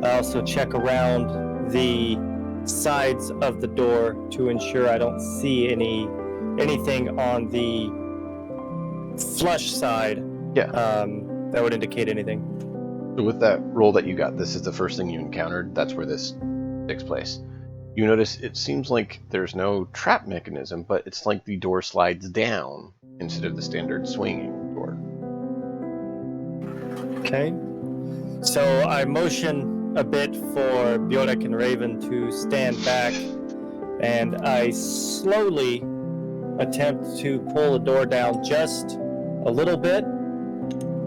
I also check around the sides of the door to ensure I don't see anything on the flush side that would indicate anything. So with that roll that you got, this is the first thing you encountered. That's where this takes place. You notice it seems like there's no trap mechanism, but it's like the door slides down instead of the standard swinging door. Okay. So I motion a bit for Bjork and Raven to stand back, and I slowly attempt to pull the door down just a little bit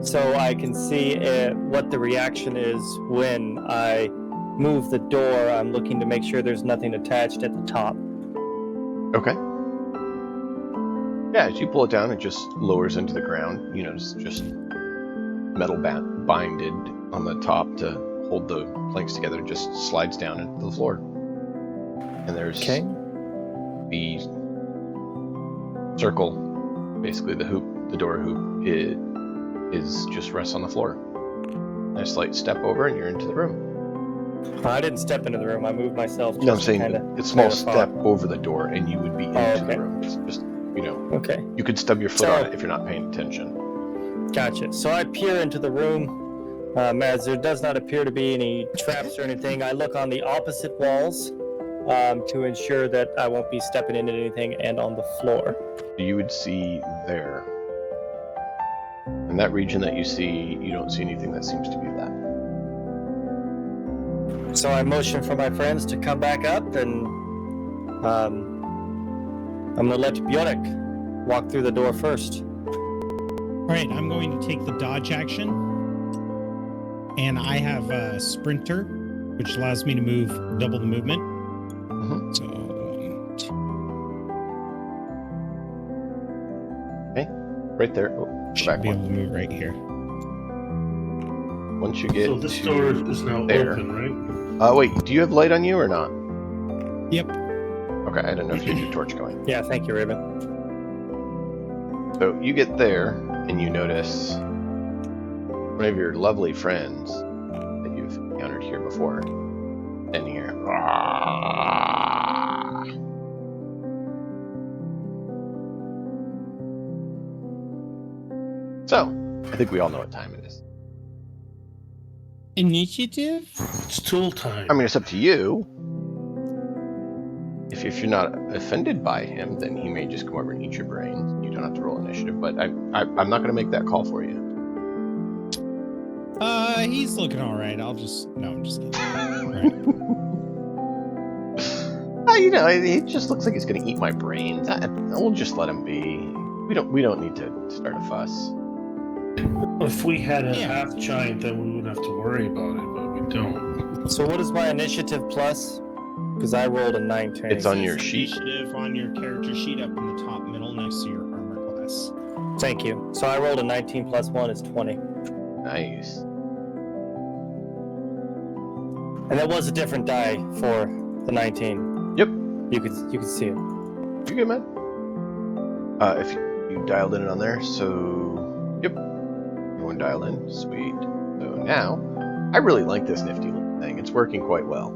so I can see what the reaction is when I move the door. I'm looking to make sure there's nothing attached at the top. Okay. Yeah, as you pull it down, it just lowers into the ground. You notice just metal binded on the top to hold the planks together. It just slides down into the floor. And there's the circle, basically the hoop, the door hoop, it is just rests on the floor. A slight step over and you're into the room. I didn't step into the room. I moved myself. No, I'm saying it's a small step over the door and you would be into the room. It's just, okay. You could stub your foot on it if you're not paying attention. Gotcha. So I peer into the room. As there does not appear to be any traps or anything, I look on the opposite walls to ensure that I won't be stepping into anything, and on the floor. You would see there. In that region that you see, you don't see anything that seems to be that. So I motion for my friends to come back up, and I'm going to let Bjork walk through the door first. All right, I'm going to take the dodge action, and I have a sprinter, which allows me to move double the movement. Mm-hmm. So, okay, right there. Oh, should be able to move right here. Once you get so this door is now there. open, right? Wait, do you have light on you or not? Yep. Okay, I don't know if you had your torch going. Yeah, thank you, Raven. So you get there, and you notice one of your lovely friends that you've encountered here before, and here. So, I think we all know what time it is. Initiative? It's tool time. I mean, it's up to you. If you're not offended by him, then he may just come over and eat your brains. You don't have to roll initiative, but I'm not going to make that call for you. He's looking all right. No, I'm just kidding. Right. You know, he just looks like he's going to eat my brains. We'll just let him be. We don't need to start a fuss. If we had a half giant, then we wouldn't have to worry about it, but we don't. So what is my initiative plus? Because I rolled a 19. It's on your sheet. Initiative on your character sheet up in the top middle next to your armor class. Thank you. So I rolled a 19 plus 1 is 20. Nice. And that was a different die for the 19. Yep. You could see it. You good, man? If you dialed in on there, so yep. Everyone dial in. Sweet. So now, I really like this nifty little thing. It's working quite well.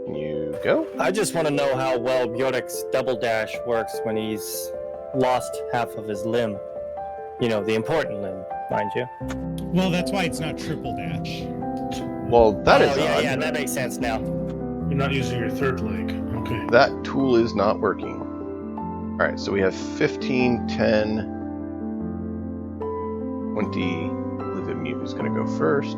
Can you go? I just want to know how well Bjork's double dash works when he's lost half of his limb. You know, the important limb, mind you. Well, that's why it's not triple dash. Well, that is yeah, odd. yeah, that makes sense now. You're not using your third leg. Okay. That tool is not working. Alright, so we have 15, 10, 20. Livid Mute is going to go first.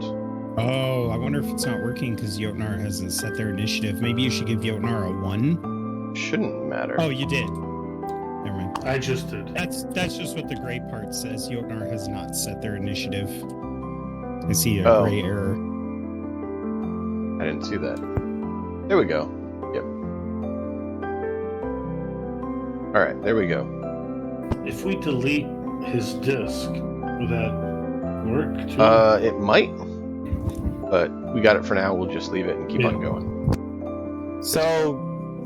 Oh, I wonder if it's not working because Jotnar hasn't set their initiative. Maybe you should give Jotnar a 1. Shouldn't matter. Oh, you did. Never mind. I just did. That's just what the gray part says. Jotnar has not set their initiative. I see a gray error. I didn't see that. There we go. Yep. Alright, there we go. If we delete his disc, would that work too? It might. But we got it for now. We'll just leave it and keep on going. So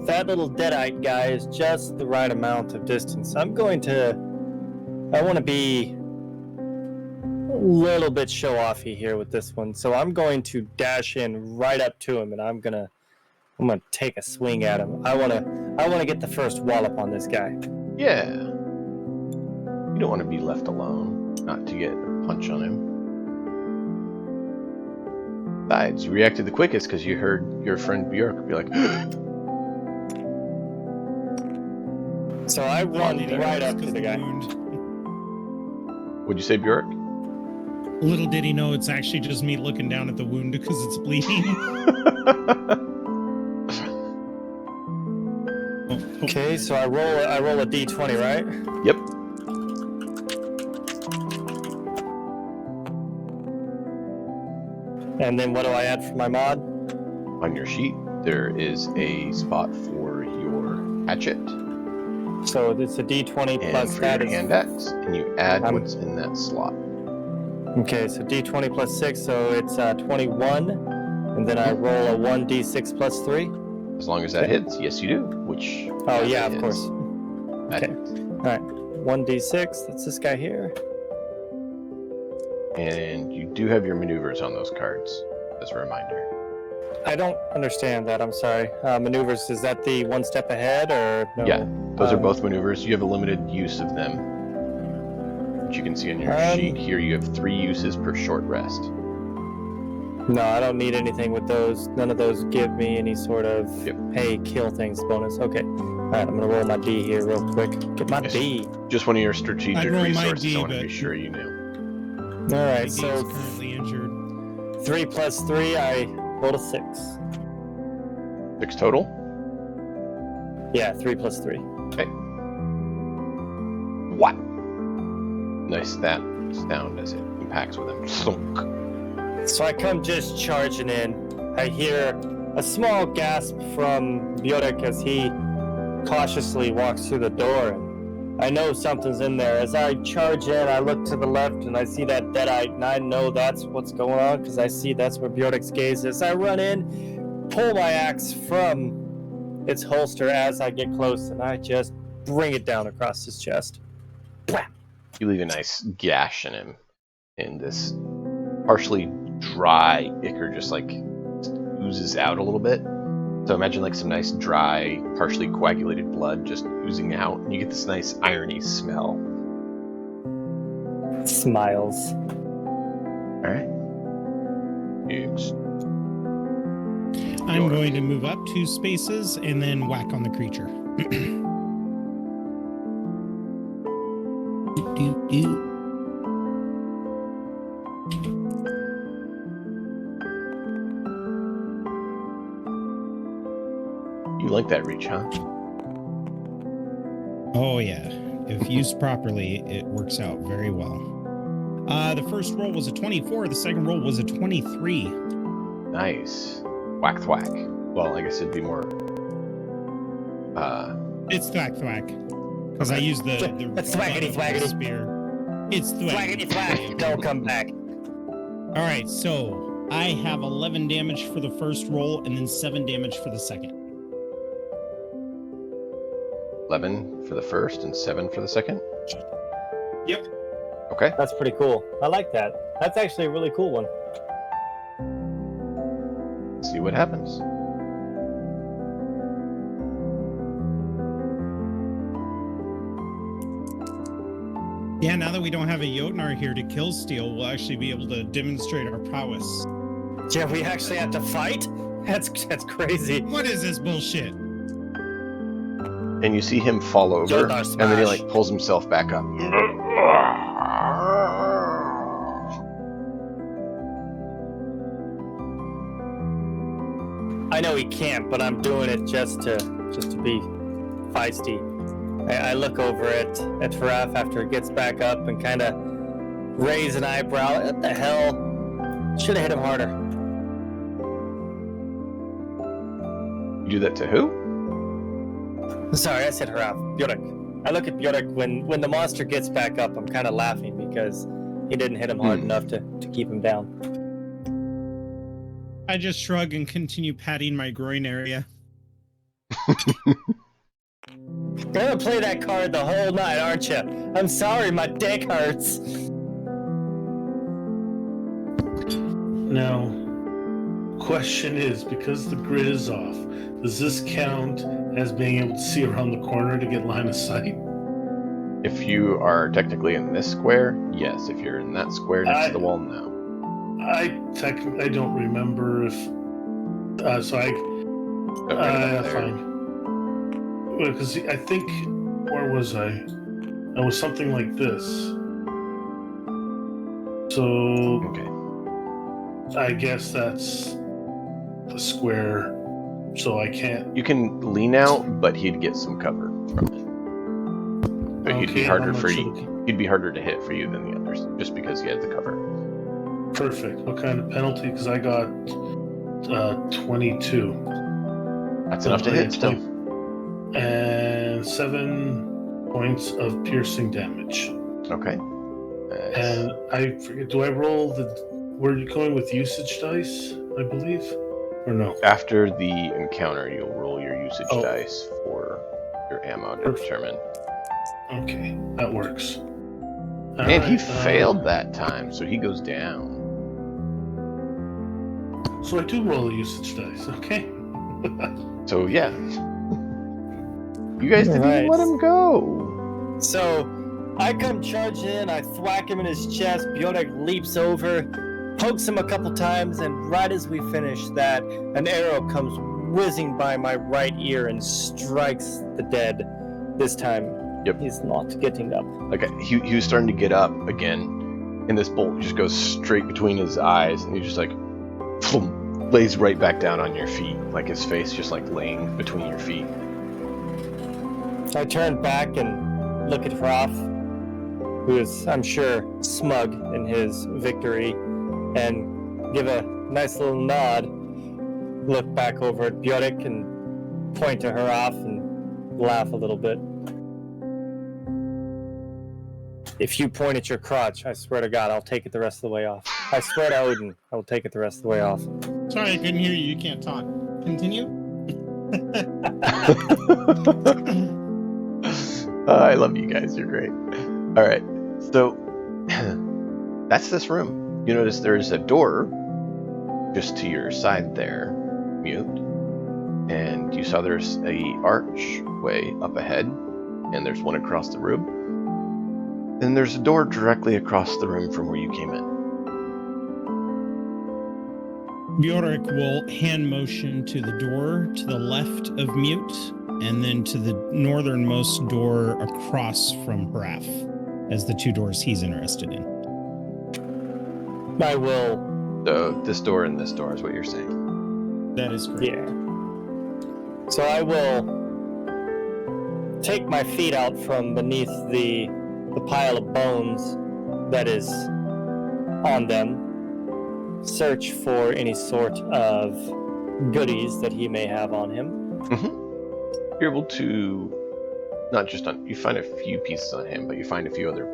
that little deadite guy is just the right amount of distance. I want to be a little bit show-offy here with this one. So I'm going to dash in right up to him, and I'm gonna take a swing at him. I want to get the first wallop on this guy. Yeah. You don't want to be left alone, not to get a punch on him. Besides, you reacted the quickest because you heard your friend Bjork be like, So I run right up to the guy. What'd you say, Bjork? Little did he know it's actually just me looking down at the wound because it's bleeding. Okay, so I roll a d20, right? Yep. And then what do I add for my mod? On your sheet, there is a spot for your hatchet So it's a d20 and plus for that your is... hand axe, and you add what's in that slot. Okay, so d20 plus 6, so it's 21. And then I roll a 1d6 plus 3. As long as that hits, yes you do. Which Oh, yeah, of course. That Okay. hits. Alright, 1d6, that's this guy here. And you do have your maneuvers on those cards, as a reminder. I don't understand that, I'm sorry. Maneuvers, is that the one step ahead, or no? Yeah, those are both maneuvers. You have a limited use of them. Which you can see on your sheet here, you have 3 uses per short rest. No, I don't need anything with those. None of those give me any sort of, hey, kill things bonus. Okay. Alright, I'm going to roll my D here real quick. Get my D. Just one of your strategic I'd roll my resources, D, I want to but- be sure you knew. Alright, He's so currently injured. 3 plus 3, I rolled a 6. 6 total? Yeah, 3 plus 3. Okay. What? Nice sound as it impacts with him. Thunk. So I come just charging in. I hear a small gasp from Bjork as he cautiously walks through the door. And I know something's in there. As I charge in, I look to the left and I see that deadite, and I know that's what's going on because I see that's where Bjork's gaze is. I run in, pull my axe from its holster as I get close, and I just bring it down across his chest. Blam! You leave a nice gash in him, and this partially dry ichor just like oozes out a little bit. So imagine like some nice dry, partially coagulated blood just oozing out, and you get this nice irony smell. Smiles. All right. I'm going to move up 2 spaces and then whack on the creature. You like that reach, huh? Oh yeah. If used properly, it works out very well. The first roll was a 24. The second roll was a 23. Nice. Whack thwack. Well, I guess it'd be more. It's thwack thwack. Because I used the It's thwackety thwackety spear. It's thwackety thwack. Don't come back. All right, so I have 11 damage for the first roll and then 7 damage for the second. 11 for the first and 7 for the second? Yep. Okay. That's pretty cool. I like that. That's actually a really cool one. Let's see what happens. Yeah, now that we don't have a Jotnar here to kill Steel, we'll actually be able to demonstrate our prowess. Yeah, we actually have to fight? That's crazy. What is this bullshit? And you see him fall over, Jotnar and then he smash. like pulls himself back up. I know he can't, but I'm doing it just to be feisty. I look over at Faraf after it gets back up and kind of raise an eyebrow. What the hell? Should have hit him harder. You do that to who? Sorry, I said Faraf. Bjork. I look at Bjork when the monster gets back up. I'm kind of laughing because he didn't hit him hard enough to keep him down. I just shrug and continue patting my groin area. You're gonna play that card the whole night, aren't you? I'm sorry, my dick hurts. Now, question is, because the grid is off, does this count as being able to see around the corner to get line of sight? If you are technically in this square, yes. If you're in that square next to the wall, no. I don't remember if fine. Because I think, where was I? I was something like this. So Okay. I guess that's the square. So I can't. You can lean out, but he'd get some cover from it. But he'd be Okay, harder how for much you. of He'd be harder to hit for you than the others, just because he had the cover. Perfect. What kind of penalty? Because I got 22. That's enough to hit still. And 7 points of piercing damage. Okay. And I forget, do I roll were you going with usage dice, I believe? Or no? After the encounter, you'll roll your usage Oh. dice for your ammo to Perfect. determine. Okay, that works. And he Alright, failed that time, so he goes down. So I do roll a usage dice, okay? So yeah. You guys didn't even let him go. So I come charging in, I thwack him in his chest, Bjork leaps over, pokes him a couple times, and right as we finish that, an arrow comes whizzing by my right ear and strikes the dead. This time, Yep. he's not getting up. Like he was starting to get up again, and this bolt just goes straight between his eyes, and he just like lays right back down on your feet, like his face just like laying between your feet. I turn back and look at Hroth, who is, I'm sure, smug in his victory, and give a nice little nod, look back over at Bjork and point to Hroth and laugh a little bit. If you point at your crotch, I swear to God, I'll take it the rest of the way off. I swear to Odin, I will take it the rest of the way off. Sorry, I couldn't hear you. You can't talk. continue? I love you guys. You're great. All right. So that's this room. You notice there's a door just to your side there, Mute. And you saw there's a archway up ahead, and there's one across the room. And there's a door directly across the room from where you came in. Bjork will hand motion to the door to the left of Mute, and then to the northernmost door across from Hraf, as the two doors he's interested in. I will. So this door and this door is what you're saying. That is correct. Yeah. So I will take my feet out from beneath the pile of bones that is on them, search for any sort of goodies that he may have on him. Mm-hmm. You're able to not just on you find a few pieces on him, but you find a few other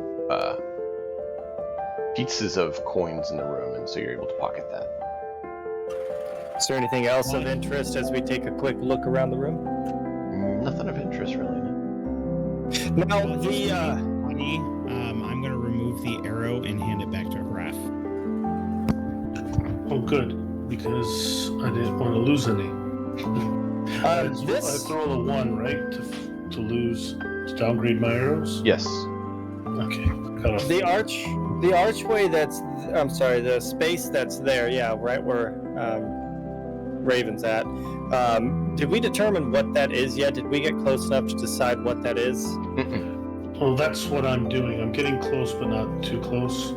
pieces of coins in the room, and so you're able to pocket that. Is there anything else of interest as we take a quick look around the room? Nothing of interest, really. No. Now, I'm going to remove the arrow and hand it back to Hraf. Oh, good, because I didn't want to lose any. I throw the 1, right, to lose, to downgrade my arrows? Yes. Okay. The archway the space that's there, yeah, right where Raven's at. Did we determine what that is yet? Did we get close enough to decide what that is? Mm-mm. Well, that's what I'm doing. I'm getting close, but not too close.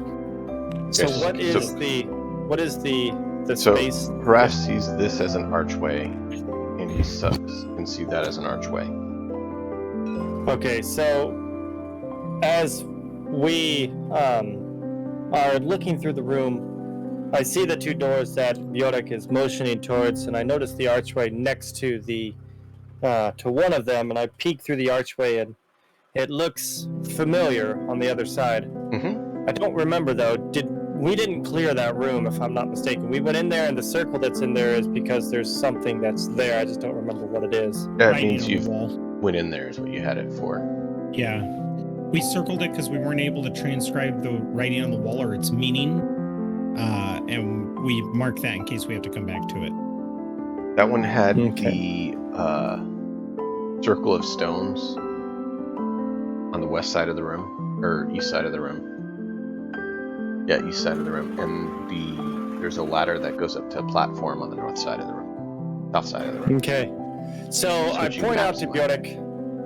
So Yes. what is the So space? Hraf sees this as an archway, and he can see that as an archway. Okay, so as we are looking through the room, I see the two doors that Bjork is motioning towards, and I notice the archway next to to one of them, and I peek through the archway, and it looks familiar on the other side. Mm-hmm. I don't remember though. We didn't clear that room, if I'm not mistaken. We went in there, and the circle that's in there is because there's something that's there. I just don't remember what it is. That Writing means on the you wall. went in there is what you had it for. Yeah. We circled it because we weren't able to transcribe the writing on the wall or its meaning. And we marked that in case we have to come back to it. That one had Okay. the circle of stones on the west side of the room, or east side of the room. Yeah, east side of the room, and there's a ladder that goes up to a platform on the north side of the room, south side of the room. Okay. So I Switching point out maps to in my Bjork.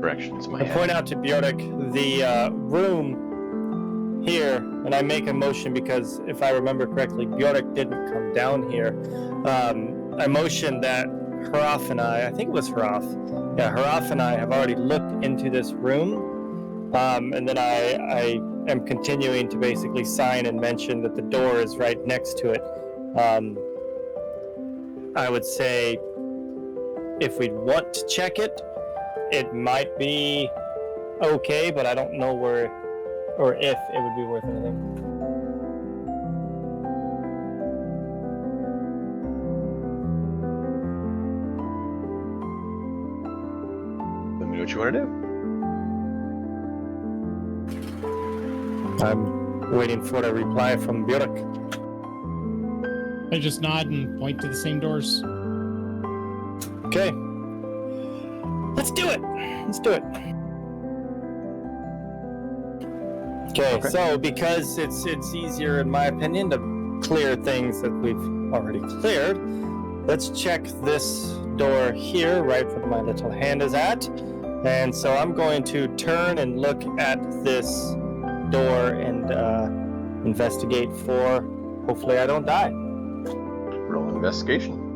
Directions in my I head. point out to Bjork the room here, and I make a motion because if I remember correctly, Bjork didn't come down here. I motion that Hraf and I think it was Hraf. Yeah, Hraf and I have already looked into this room, and then I am continuing to basically sign and mention that the door is right next to it. I would say if we want to check it, it might be okay, but I don't know where or if it would be worth anything. Let me know what you want to do. I'm waiting for a reply from Bjork. I just nod and point to the same doors. Okay. Let's do it. Okay, so because it's easier, in my opinion, to clear things that we've already cleared, let's check this door here, right where my little hand is at. And so I'm going to turn and look at this door and investigate for, hopefully I don't die. Roll investigation.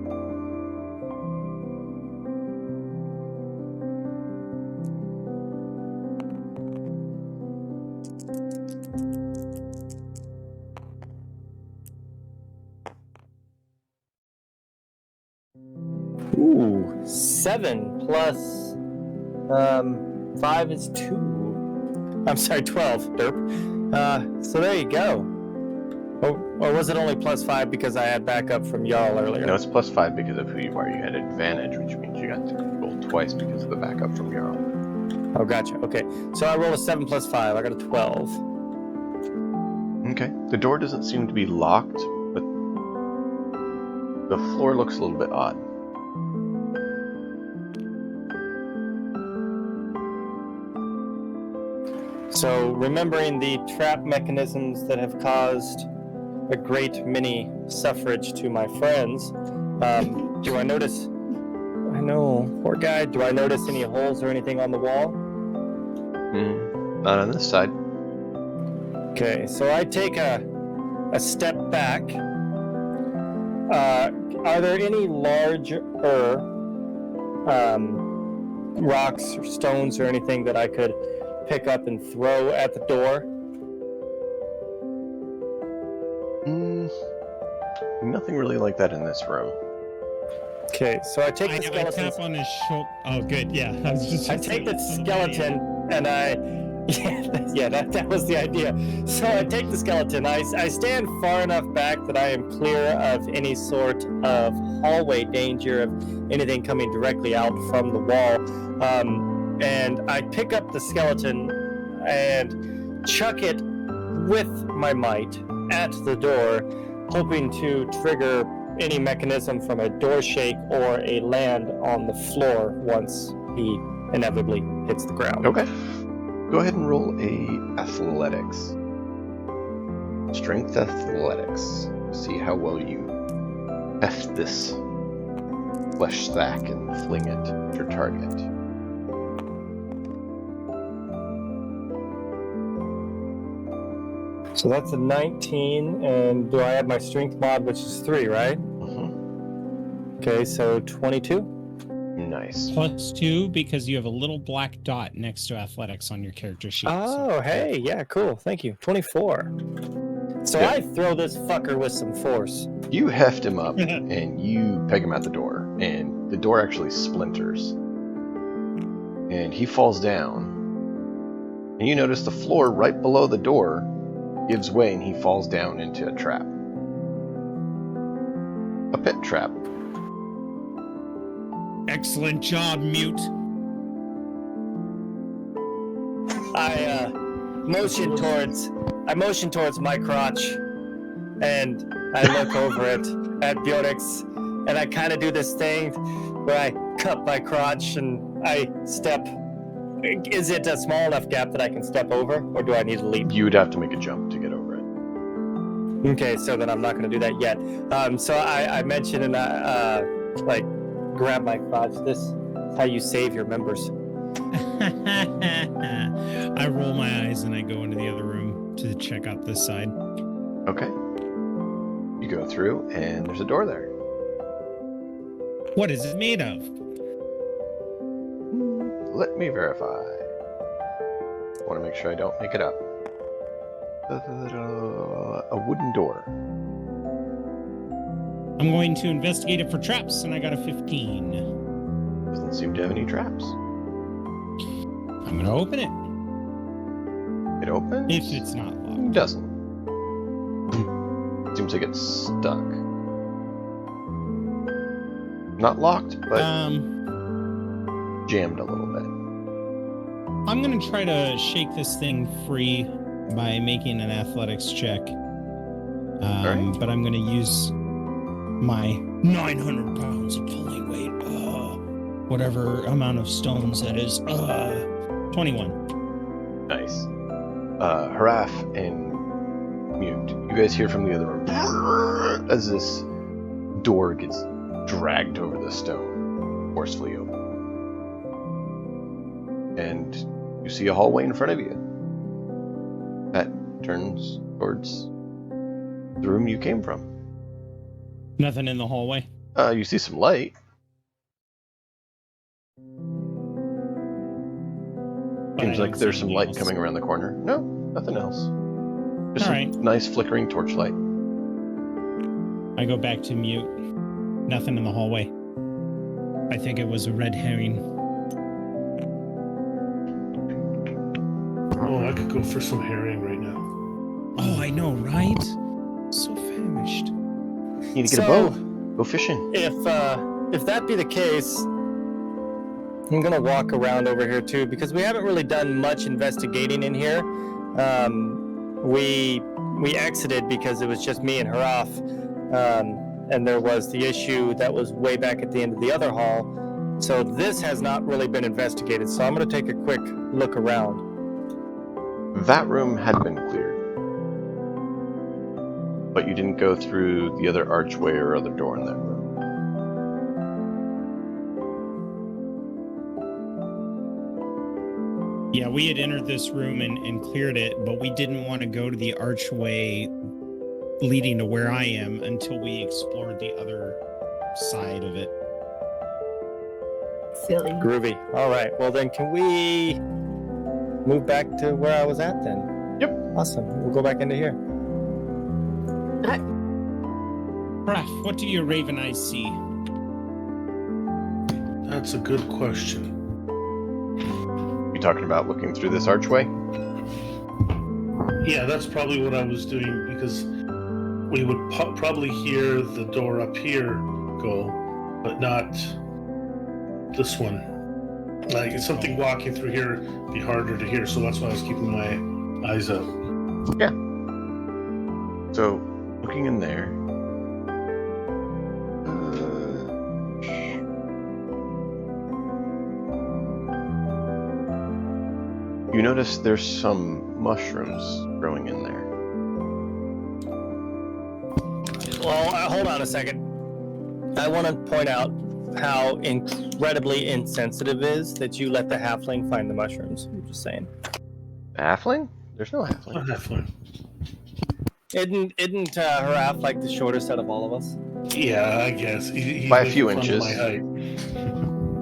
Ooh, 7 plus 5 is 2. I'm sorry, 12, derp. So there you go. Or was it only +5 because I had backup from Jarl earlier? No, it's +5 because of who you are. You had advantage, which means you got to roll twice because of the backup from Jarl. Oh, gotcha. Okay. So I roll a 7 + 5. I got a 12. Okay. The door doesn't seem to be locked, but the floor looks a little bit odd. So, remembering the trap mechanisms that have caused a great many suffrage to my friends, do I notice... I know, poor guy. Do I notice any holes or anything on the wall? Not on this side. Okay, so I take a step back. Are there any larger rocks or stones or anything that I could pick up and throw at the door? Nothing really like that in this room. Okay, so I take the I skeleton. tap on his shoulder. Oh, good. Yeah, I take the skeleton and I. Yeah, that was the idea. So I take the skeleton. I stand far enough back that I am clear of any sort of hallway danger of anything coming directly out from the wall. And I pick up the skeleton and chuck it with my might at the door, hoping to trigger any mechanism from a door shake or a land on the floor once he inevitably hits the ground. Okay. Go ahead and roll a athletics. Strength athletics. See how well you heft this flesh sack and fling it at your target. So that's a 19, and do I add my strength mod, which is 3, right? Okay, so 22. Nice. +2 because you have a little black dot next to athletics on your character sheet. Oh, hey, yeah, cool. Thank you. 24. So Yeah. I throw this fucker with some force. You heft him up and you peg him at the door, and the door actually splinters. And he falls down. And you notice the floor right below the door gives way and he falls down into a trap. A pit trap. Excellent job, Mute. I motion towards my crotch, and I look over it at Bjornix, and I kind of do this thing where I cup my crotch and I step. Is it a small enough gap that I can step over, or do I need to leap? You would have to make a jump to get over it. Okay, so then I'm not going to do that yet. So I mentioned and like grab my crotch. This is how you save your members. I roll my eyes and I go into the other room to check out this side. Okay. You go through and there's a door there. What is it made of? Let me verify. I want to make sure I don't make it up. A wooden door. I'm going to investigate it for traps, and I got a 15. Doesn't seem to have any traps. I'm going to open it. It opens? If it's not locked. It doesn't. Seems like it's stuck. Not locked, but jammed a little bit. I'm going to try to shake this thing free by making an athletics check. Right. But I'm going to use my 900 pounds of pulling weight. Whatever amount of stones that is. 21. Nice. Haraf and Mute, you guys hear from the other room as this door gets dragged over the stone, forcefully open. And you see a hallway in front of you that turns towards the room you came from. Nothing in the hallway. You see some light. Seems like there's some light coming around the corner. No, nothing else. Just some nice flickering torchlight. I go back to Mute. Nothing in the hallway. I think it was a red herring. Oh, I could go for some herring right now. Oh, I know, right? You need to get a boat. Go fishing. If that be the case, I'm gonna walk around over here too, because we haven't really done much investigating in here. We exited because it was just me and Haraf, and there was the issue that was way back at the end of the other hall. So this has not really been investigated. So I'm gonna take a quick look around. That room had been cleared, but you didn't go through the other archway or other door in that room. Yeah, we had entered this room and cleared it, but we didn't want to go to the archway leading to where I am until we explored the other side of it. Silly. Groovy. All right. Well, then can we move back to where I was at then? Yep. Awesome. We'll go back into here. Raph, what do your raven eyes see? That's a good question. You talking about looking through this archway? Yeah, that's probably what I was doing, because we would probably hear the door up here go, but not this one. Like, something walking through here would be harder to hear, so that's why I was keeping my eyes out. Yeah. So, looking in there. You notice there's some mushrooms growing in there. Well, hold on a second. I want to point out how incredibly insensitive it is that you let the halfling find the mushrooms. I'm just saying. Halfling? There's no halfling. Halfling. Isn't Haraf like the shortest out of all of us? Yeah, I guess. He's By a few making fun of inches. my height.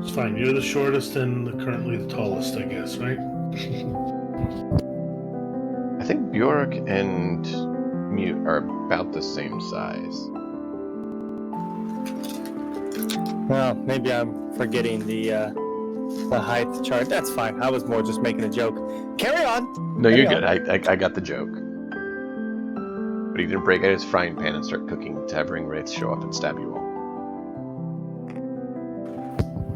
It's fine. You're the shortest and currently the tallest, I guess, right? I think Bjork and Mute are about the same size. Well, maybe I'm forgetting the height chart. That's fine. I was more just making a joke. Carry on. No, you're Carry good. I got the joke. But he didn't break out his frying pan and start cooking to have ring wraiths show up and stab you all.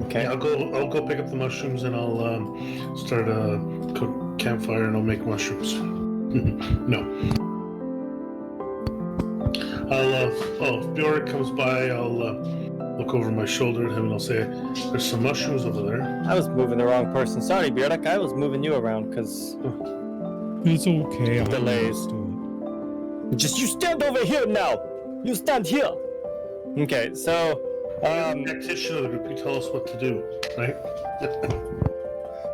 Okay. Yeah, I'll go pick up the mushrooms and I'll start a cook campfire and I'll make mushrooms. No. If Bjork comes by, I'll look over my shoulder at him and I'll say, "There's some mushrooms over there." I was moving the wrong person. Sorry, Bjork. I was moving you around because It's okay. Delays. Just you stand over here now. You stand here. Okay, so You're the practitioner of the group. You tell us what to do, right?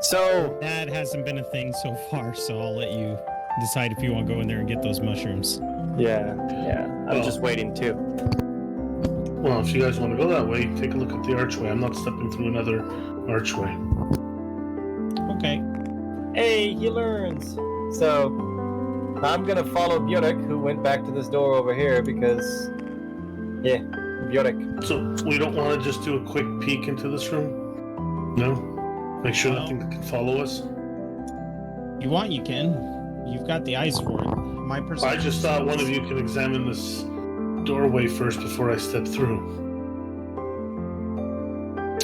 so That hasn't been a thing so far, so I'll let you decide if you want to go in there and get those mushrooms. yeah. I'm Well- just waiting too. Well, if you guys want to go that way, take a look at the archway. I'm not stepping through another archway. Okay. Hey, he learns. So I'm gonna follow Bjork, who went back to this door over here because, yeah, Bjork. So we don't want to just do a quick peek into this room? No? Make sure nothing can follow us? You want, you can. You've got the eyes for it. My I perception. just thought one of you could examine this doorway first before I step through.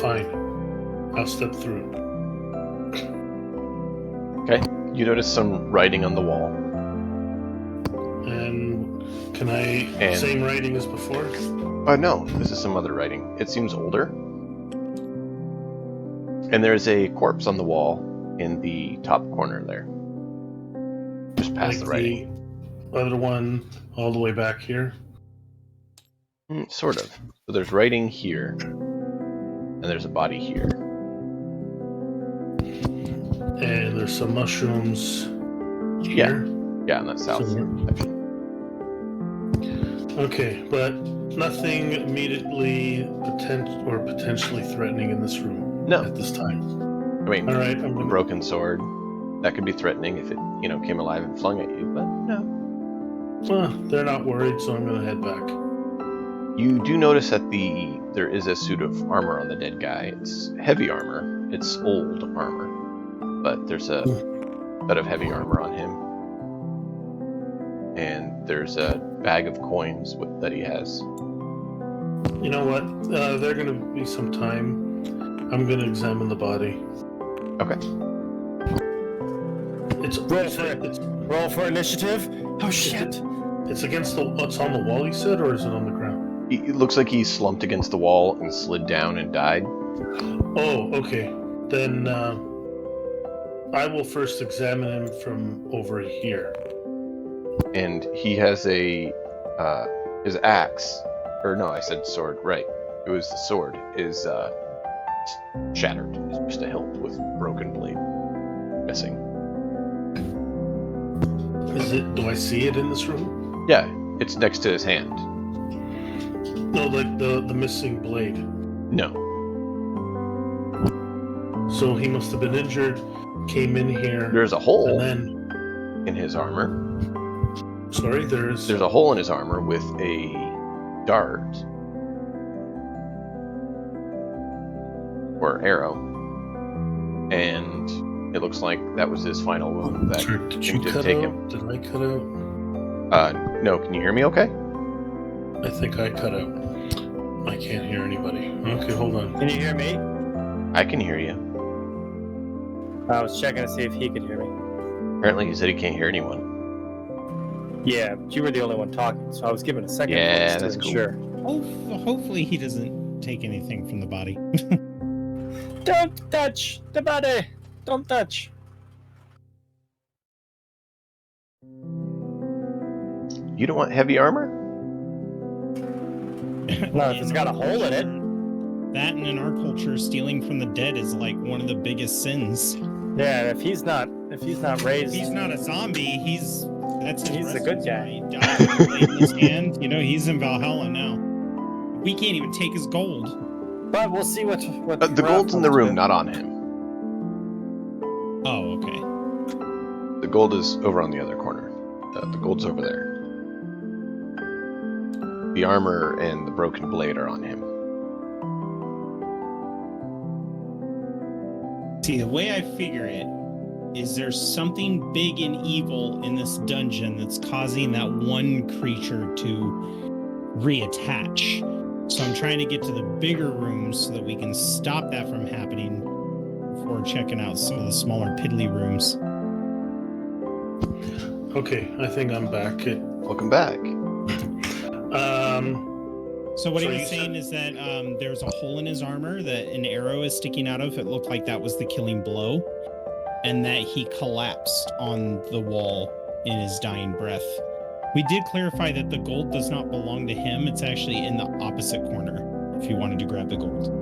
Fine. I'll step through. Okay. You notice some writing on the wall. And can I... And- Same writing as before? No, this is some other writing. It seems older. And there's a corpse on the wall in the top corner there. Just past Like the writing. the other one all the way back here? Sort of. So there's writing here. And there's a body here. And there's some mushrooms Yeah. here? Yeah, on that south So- section. Okay, but nothing immediately potentially threatening in this room No. at this time. I mean, All right, I'm a gonna... broken sword. That could be threatening if it, came alive and flung at you, but no. They're not worried, so I'm gonna head back. You do notice that there is a suit of armor on the dead guy. It's heavy armor. It's old armor. But there's a bit of heavy armor on him. there's a bag of coins that he has. You know what? There's going to be some time. I'm going to examine the body. Okay. Roll for initiative. Oh shit! It's against it's on the wall, you said, or is it on the ground? It looks like he slumped against the wall and slid down and died. Oh, okay. Then I will first examine him from over here. And he has his axe, or no, I said sword, right. It was the sword, is shattered. It's just a hilt with broken blade missing. Do I see it in this room? Yeah, it's next to his hand. No, like the missing blade. No. So he must have been injured, came in here. There's a hole and then in his armor. Sorry, there's a hole in his armor with a dart or arrow, and it looks like that was his final wound. That Did you did cut take out? him. Did I cut out? No. Can you hear me? Okay. I think I cut out. I can't hear anybody. Okay, hold on. Can you hear me? I can hear you. I was checking to see if he could hear me. Apparently, he said he can't hear anyone. Yeah, but you were the only one talking, so I was given a second. Yeah, voice to that's cool. ensure. Hopefully he doesn't take anything from the body. Don't touch the body. Don't touch. You don't want heavy armor? No, if it's got a hole in it. That, and in our culture, stealing from the dead is like one of the biggest sins. Yeah, if he's not raised, If he's not a zombie, he's a good guy. He died with a blade in his hand. You know, he's in Valhalla now. We can't even take his gold. But we'll see what The gold's in the room, not on him. Oh, okay. The gold is over on the other corner. The gold's over there. The armor and the broken blade are on him. See, the way I figure it is there's something big and evil in this dungeon that's causing that one creature to reattach. So I'm trying to get to the bigger rooms so that we can stop that from happening before checking out some of the smaller piddly rooms. Okay, I think I'm back. Welcome back. So what he was saying is that there's a hole in his armor that an arrow is sticking out of. It looked like that was the killing blow, and that he collapsed on the wall in his dying breath. We did clarify that the gold does not belong to him. It's actually in the opposite corner, if you wanted to grab the gold.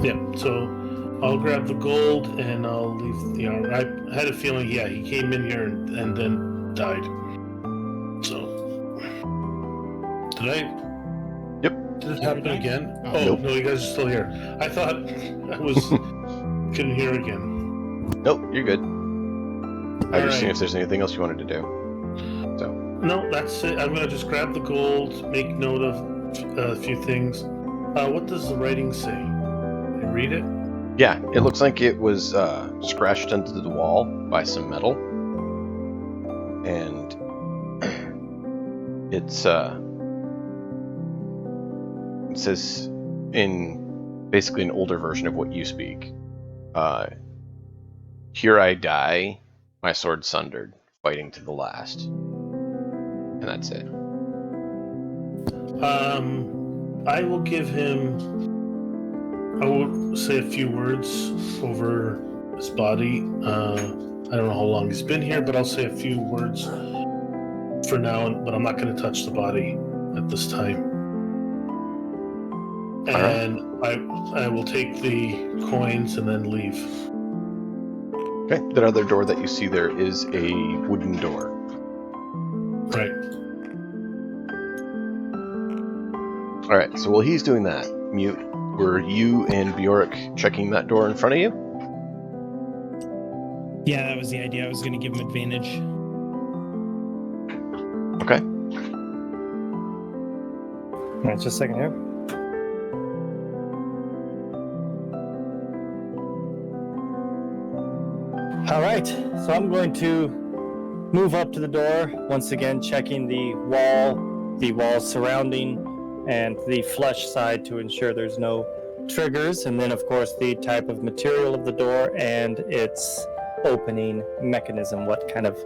Yeah, so I'll grab the gold and I'll leave the armor. I had a feeling, yeah, he came in here and then died. So, did I? Yep. Did it happen again? Oh, Oh, nope. no, you guys are still here. I thought I was couldn't hear again. Nope, you're good. I just right. seen if there's anything else you wanted to do. So. No, that's it. I'm gonna just grab the gold, make note of a few things. What does the writing say? Can you read it? Yeah, it looks like it was scratched into the wall by some metal. And it's it says in basically an older version of what you speak. Here I die, my sword sundered, fighting to the last. And that's it. I will give him. I will say a few words over his body. I don't know how long he's been here, but I'll say a few words for now. But I'm not going to touch the body at this time. And I will take the coins and then leave. Okay, that other door that you see there is a wooden door. Right. Alright, so while he's doing that, Mute, were you and Bjork checking that door in front of you? Yeah, that was the idea. I was going to give him advantage. Okay. Just a second here. All right, so I'm going to move up to the door, once again checking the walls surrounding, and the flush side to ensure there's no triggers, and then of course the type of material of the door and its opening mechanism, what kind of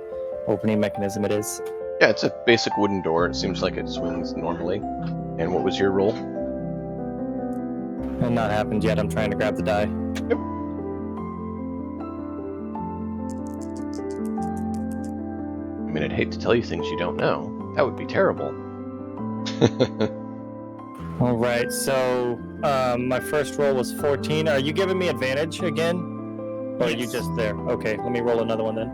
opening mechanism it is. Yeah, it's a basic wooden door. It seems like it swings normally. And what was your roll? And not happened yet. I'm trying to grab the die. Yep. I mean, I'd hate to tell you things you don't know. That would be terrible. All right, so my first roll was 14. Are you giving me advantage again? Or are you Yes. just there? Okay, let me roll another one then.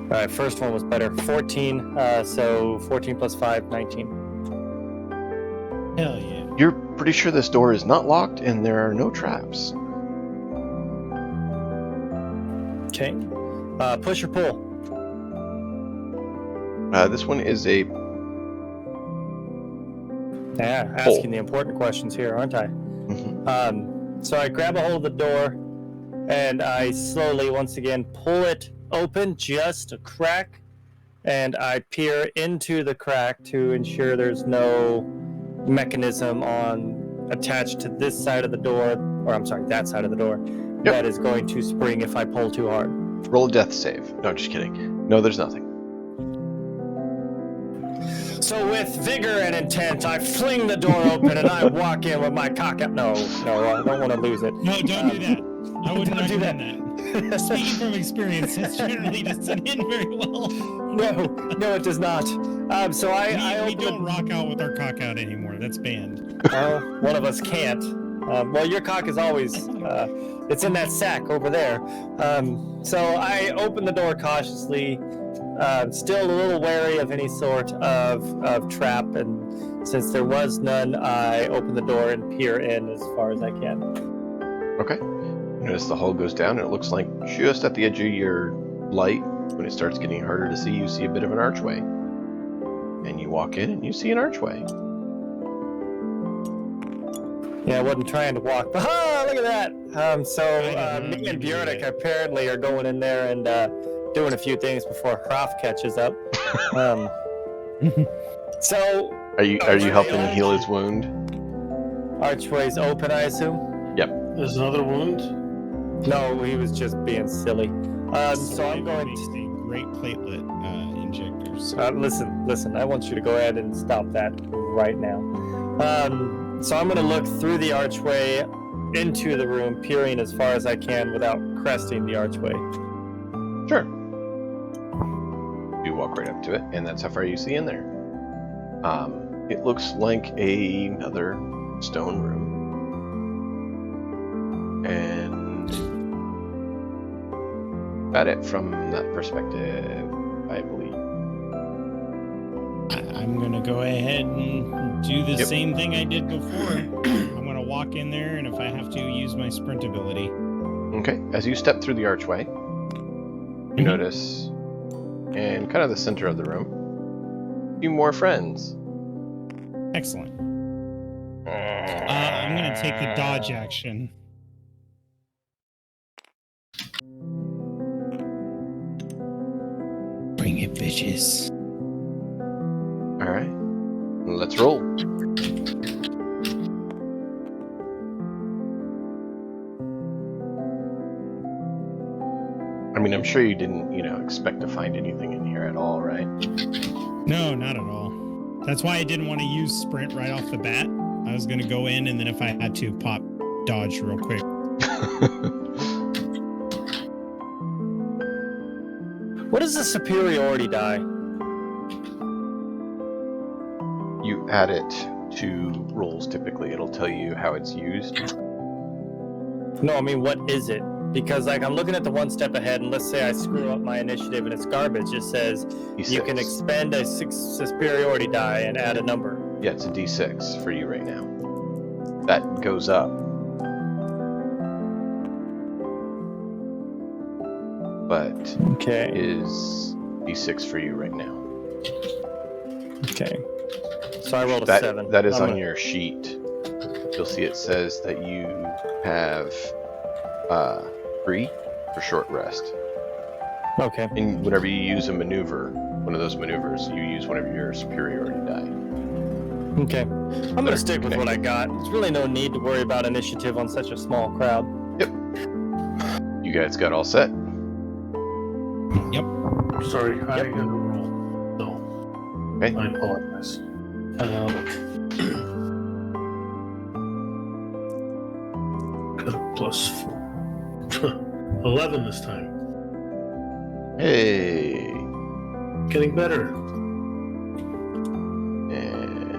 All right, first one was better. 14, so 14 plus 5, 19. Hell yeah. You're pretty sure this door is not locked and there are no traps. Okay. Push or pull? This one is a Yeah, asking the important questions here, aren't I? So I grab a hold of the door, and I slowly, once again, pull it open, just a crack, and I peer into the crack to ensure there's no mechanism attached to this side of the door, or I'm sorry, that side of the door, that is going to spring if I pull too hard. roll a death save. No, just kidding. No, there's nothing. So with vigor and intent, I fling the door open and I walk in with my cock out. No, I don't want to lose it. No, don't do that. I wouldn't Don't do recommend that. Speaking from experience, it generally doesn't end very well. No, it does not. So I We open don't rock out with our cock out anymore. That's banned. Well, one of us can't. Well, your cock is always, it's in that sack over there. So I open the door cautiously, still a little wary of any sort of trap, and since there was none, I open the door and peer in as far as I can. Okay. You notice the hull goes down, and it looks like just at the edge of your light, when it starts getting harder to see, you see a bit of an archway. And you walk in, and you see an archway. Yeah, I wasn't trying to walk, but look at that! Me and Bjornik apparently are going in there and doing a few things before Hraf catches up. So Are you helping him heal his wound? archway's open, I assume? There's another wound. No, he was just being silly. So I'm going Makes a great platelet injectors. to listen. I want you to go ahead and stop that right now. So I'm going to look through the archway into the room, peering as far as I can without cresting the archway. Sure. You walk right up to it, and that's how far you see in there. It looks like another stone room. And about it from that perspective, I believe. I'm going to go ahead and do the same thing I did before. I'm going to walk in there, and if I have to, use my sprint ability. Okay, as you step through the archway, you notice, in kind of the center of the room, a few more friends. Excellent. I'm going to take the dodge action. Bring it, bitches. Alright, let's roll. I mean, I'm sure you didn't, expect to find anything in here at all, right? No, not at all. That's why I didn't want to use sprint right off the bat. I was going to go in, and then if I had to, pop dodge real quick. What is the superiority die? You add it to rolls typically. It'll tell you how it's used. No, I mean, what is it? Because, I'm looking at the one step ahead, and let's say I screw up my initiative and it's garbage. It says D6. you can expend a superiority die and add a number. Yeah, it's a D6 for you right now. That goes up. But is D6 for you right now. Okay. So I rolled a 7. That is on your sheet. you'll see it says that you have 3 for short rest. Okay. And whenever you use a maneuver, one of those maneuvers, you use one of your superiority die. Okay. I'm going to stick with what I got. There's really no need to worry about initiative on such a small crowd. Yep. You guys got all set? Yep. Sorry, I got to roll. So, Okay. I apologize. +4. 11 this time. Hey. Getting better. And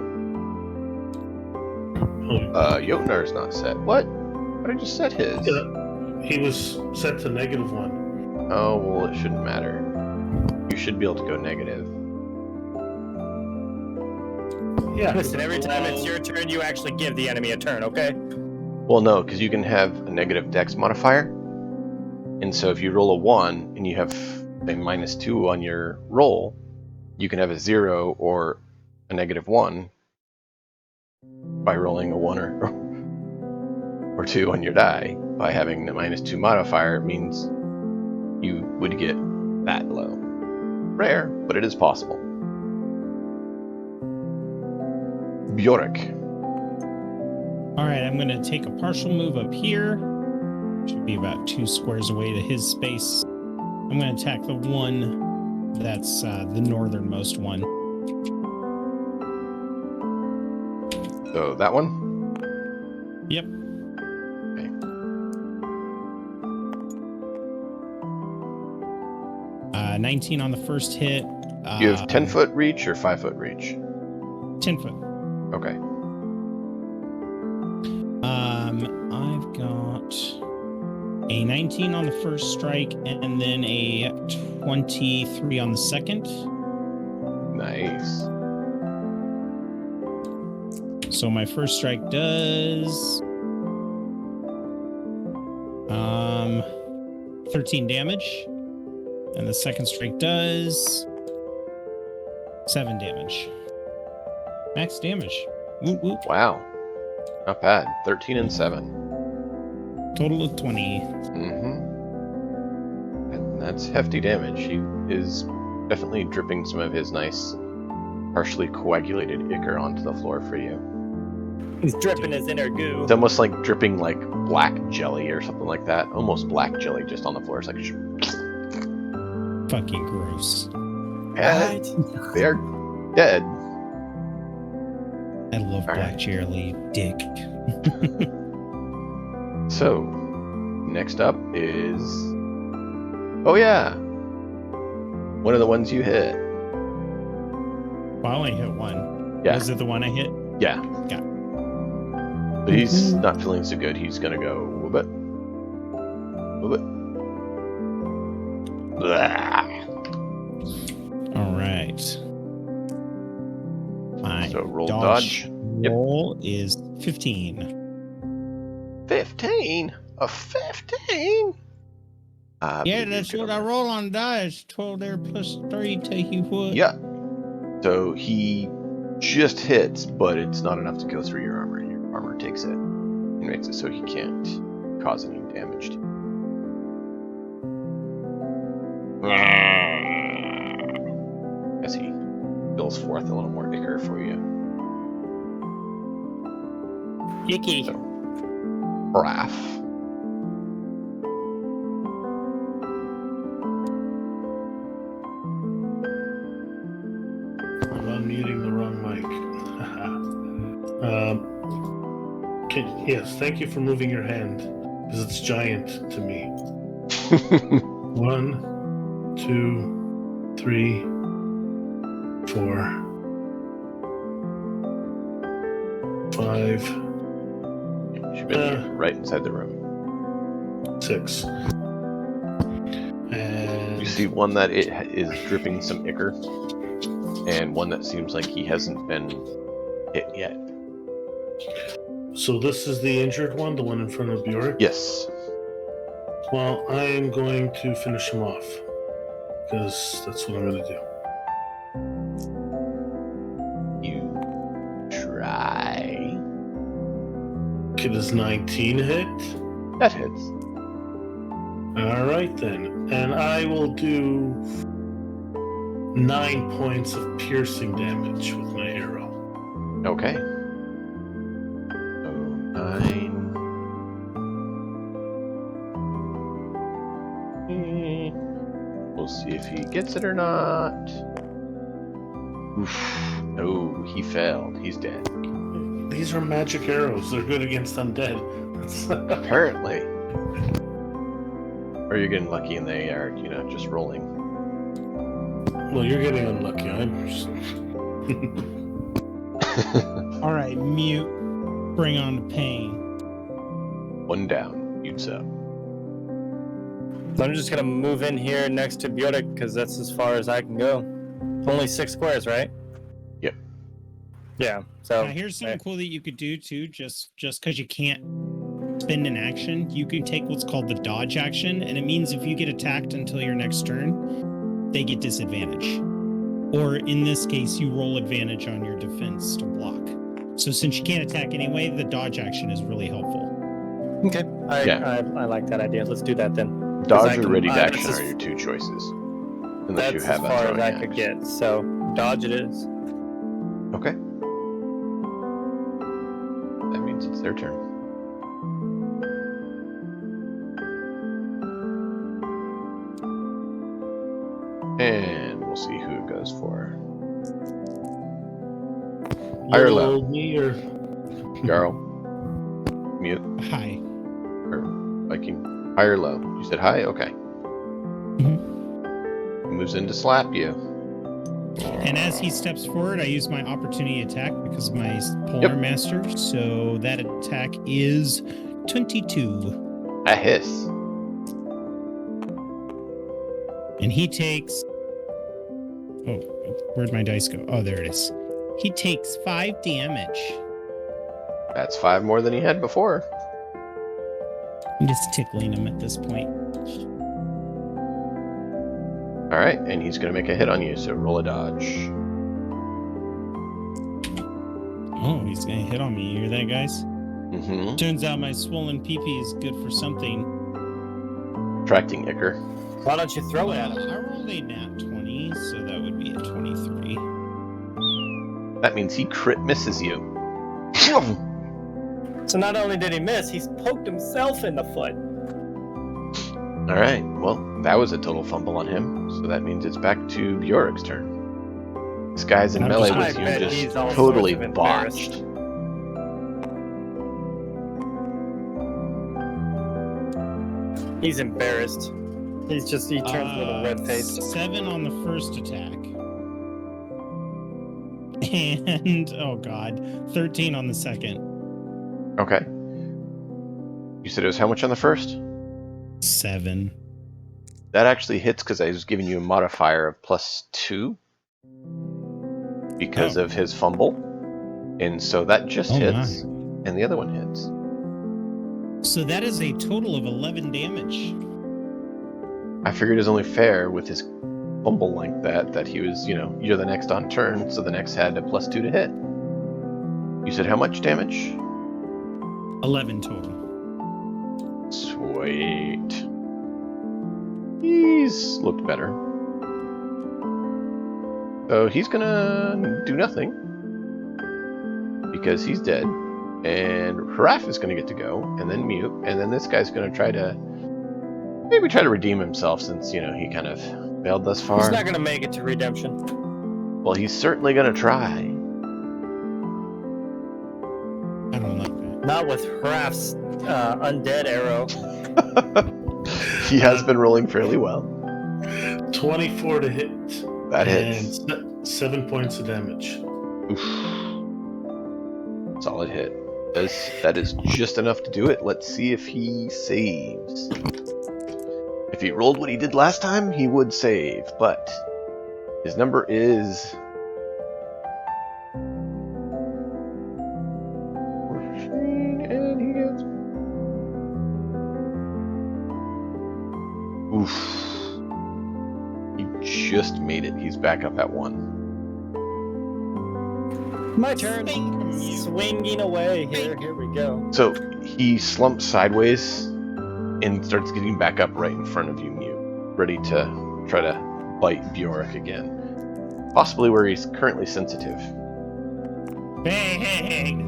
Oh, Jotnar's not set. What? But I just set his. he was set to -1. Oh, well, it shouldn't matter. You should be able to go negative. Yeah. Listen, every time it's your turn, you actually give the enemy a turn, okay? Well, no, because you can have a negative dex modifier. And so if you roll a 1 and you have a -2 on your roll, you can have a 0 or a -1 by rolling a 1 or 2 on your die. By having the -2 modifier, it means you would get that low. Rare, but it is possible. Bjork. All right, I'm going to take a partial move up here. Should be about 2 squares away to his space. I'm going to attack the one that's the northernmost one. So that one? Yep. Okay. 19 on the first hit. You have 10-foot reach or 5-foot reach? 10 foot. Okay. I've got a 19 on the first strike and then a 23 on the second. Nice. So my first strike does 13 damage, and the second strike does 7 damage. Max damage. Whoop, whoop. Wow. Not bad. 13 and 7. Total of 20. Mm-hmm. And that's hefty damage. He is definitely dripping some of his nice, partially coagulated ichor onto the floor for you. He's dripping his inner goo. It's almost like dripping like black jelly or something like that. Almost black jelly just on the floor. It's like... Fucking gross. Yeah, Right? they are dead. I love black jelly, dick. So, next up is... Oh yeah! One of the ones you hit. Well, I only hit one. Yeah. Was it the one I hit? Yeah. Got it. But he's not feeling so good. He's gonna go whoop it. Whoop it. Blah. All right. My So roll dodge. Yep. roll is 15. 15? A 15? Yeah, that's what I roll on dice. 12 there plus 3, tell you what. Yeah. So he just hits, but it's not enough to go through your armor. Your armor takes it and makes it so he can't cause any damage to you. As he fills forth a little more ichor for you. Icky. So, Raph. I'm unmuting the wrong mic. Yes, thank you for moving your hand, because it's giant to me. 1, 2, 3, 4, 5, You should be right inside the room. 6. And You see one that it is dripping some ichor, and one that seems like he hasn't been hit yet. so this is the injured one, the one in front of Bjork? Yes. Well, I am going to finish him off, because that's what I'm going to do. You try. Okay, does 19 hit? That hits. Alright then. And I will do 9 points of piercing damage with my arrow. Okay. So 9. We'll see if he gets it or not. Oof. No, he failed. He's dead. These are magic arrows. They're good against undead. Apparently. Or you're getting lucky and they are, just rolling. Well, you're getting unlucky. I'm just... All right, mute. Bring on the pain. 1 down. Mutes up. So I'm just gonna move in here next to Bjork because that's as far as I can go. Only 6 squares, right? Yep. Yeah. So Now, here's something cool that you could do too. Just because you can't spend an action, you can take what's called the dodge action, and it means if you get attacked until your next turn, they get disadvantage. Or in this case, you roll advantage on your defense to block. So since you can't attack anyway, the dodge action is really helpful. Okay. I like that idea. Let's do that then. Dodge or ready to action are your 2 choices. Unless you That's have as far as I could get. So dodge it is. Okay. That means it's their turn. And we'll see who it goes for. High or low? Me or... Jarl. Mute. Hi. Or Viking. High or low? You said high? Okay. Moves in to slap you. And as he steps forward, I use my opportunity attack because of my Polar Master. So that attack is 22. A hiss. And he takes... Oh, where'd my dice go? Oh, there it is. He takes 5 damage. That's 5 more than he had before. I'm just tickling him at this point. Alright, and he's going to make a hit on you, so roll a dodge. Oh, he's going to hit on me. You hear that, guys? Mm-hmm. Turns out my swollen pee-pee is good for something. Attracting Ichor. Why don't you throw it at him? I rolled a nat 20, so that would be a 23. That means he crit misses you. So not only did he miss, he's poked himself in the foot. Alright, well, that was a total fumble on him, so that means it's back to Bjork's turn. This guy's in melee with you, just totally botched. He's embarrassed. He turns a little red-faced. 7 on the first attack. And, oh god, 13 on the second. Okay. You said it was how much on the first? 7. That actually hits because I was giving you a modifier of +2 because of his fumble. And so that just hits, and the other one hits. So that is a total of 11 damage. I figured it was only fair with his fumble like that he was, you're the next on turn, so the next had a +2 to hit. You said how much damage? 11 total. Sweet. He's looked better. So he's gonna do nothing because he's dead. And Haraf is gonna get to go, and then Mute, and then this guy's gonna try to redeem himself since, he kind of failed thus far. He's not gonna make it to redemption. Well, he's certainly gonna try. I don't like that. Not with Hraf's undead arrow. He has been rolling fairly well. 24 to hit. That hits. And 7 points of damage. Oof. Solid hit. That is just enough to do it. Let's see if he saves. If he rolled what he did last time, he would save, but his number is 14, and he gets... Oof. He just made it. He's back up at 1. My turn. Bing. swinging away. Here we go. So he slumps sideways and starts getting back up right in front of you, Mute, ready to try to bite Bjork again. Possibly where he's currently sensitive. Bang!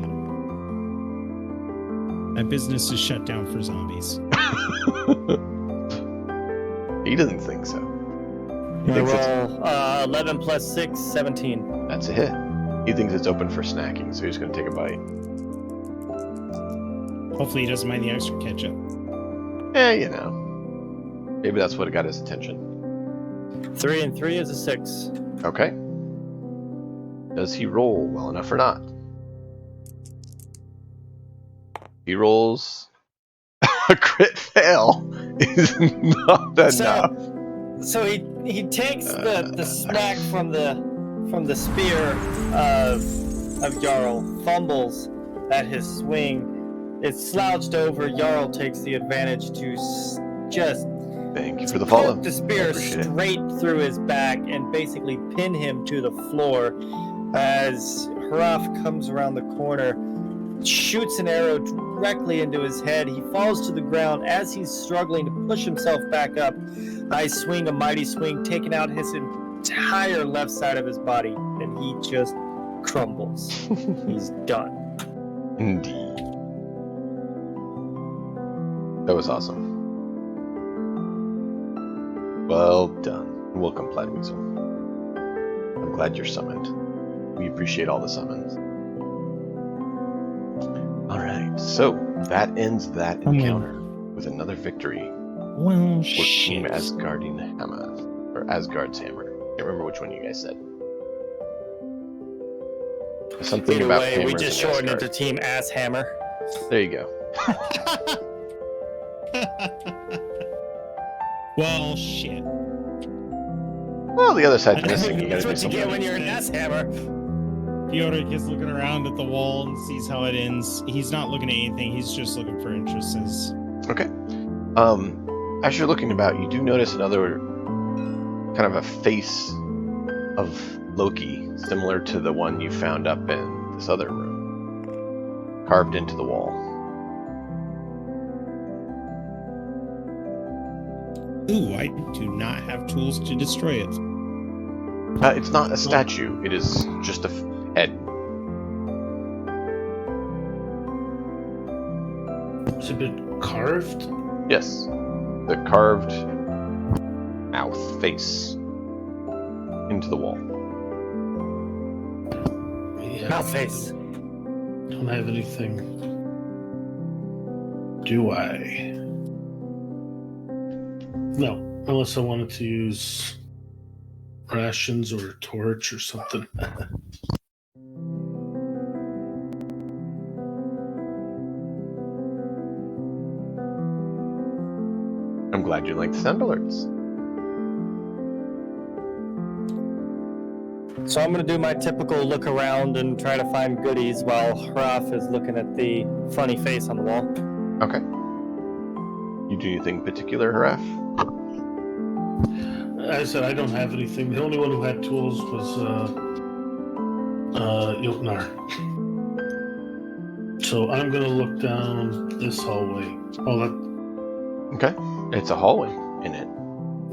My business is shut down for zombies. He doesn't think so. He I thinks it's, roll 11 plus 6, 17. that's a hit. He thinks it's open for snacking, so he's going to take a bite. Hopefully he doesn't mind the extra ketchup. You know. Maybe that's what got his attention. 3 and 3 is a 6. Okay. Does he roll well enough or not? He rolls a crit fail. Is not enough. So he takes the snack from the spear of Jarl, fumbles at his swing. It's slouched over. Jarl takes the advantage to just Thank you for the follow. put the spear straight through his back and basically pin him to the floor as Haraf comes around the corner, shoots an arrow directly into his head. He falls to the ground. As he's struggling to push himself back up, I swing a mighty swing, taking out his entire left side of his body, and he just crumbles. He's done. Indeed. That was awesome. Well done. Welcome, Platyweasel. I'm glad you're summoned. We appreciate all the summons. Alright, so that ends that encounter with another victory Well, for Team shit. Asgardian Hammer. Or Asgard's Hammer. Can't remember which one you guys said. Something Either about way, we hammers just and shortened it Asgard. to Team Ass Hammer. There you go. Well, shit. Well, the other side's missing. You That's gotta do what you get something. when you're an Ass Hammer. Bjork is looking around at the wall and sees how it ends. He's not looking at anything. He's just looking for interests. Okay. As you're looking about, you do notice another kind of a face of Loki, similar to the one you found up in this other room, carved into the wall. Ooh, I do not have tools to destroy it. It's not a statue. It is just a head. It's a bit carved. Yes. The carved mouth, face, into the wall. Yeah. Mouth face. Don't have anything. Do I? No, unless I wanted to use rations or a torch or something. I'm glad you like the sound alerts. So I'm going to do my typical look around and try to find goodies while Hraf is looking at the funny face on the wall. Okay. You do anything particular, Haraf? As I said, I don't have anything. The only one who had tools was Yoknar. So I'm gonna look down this hallway. Oh, that. Okay. It's a hallway in it.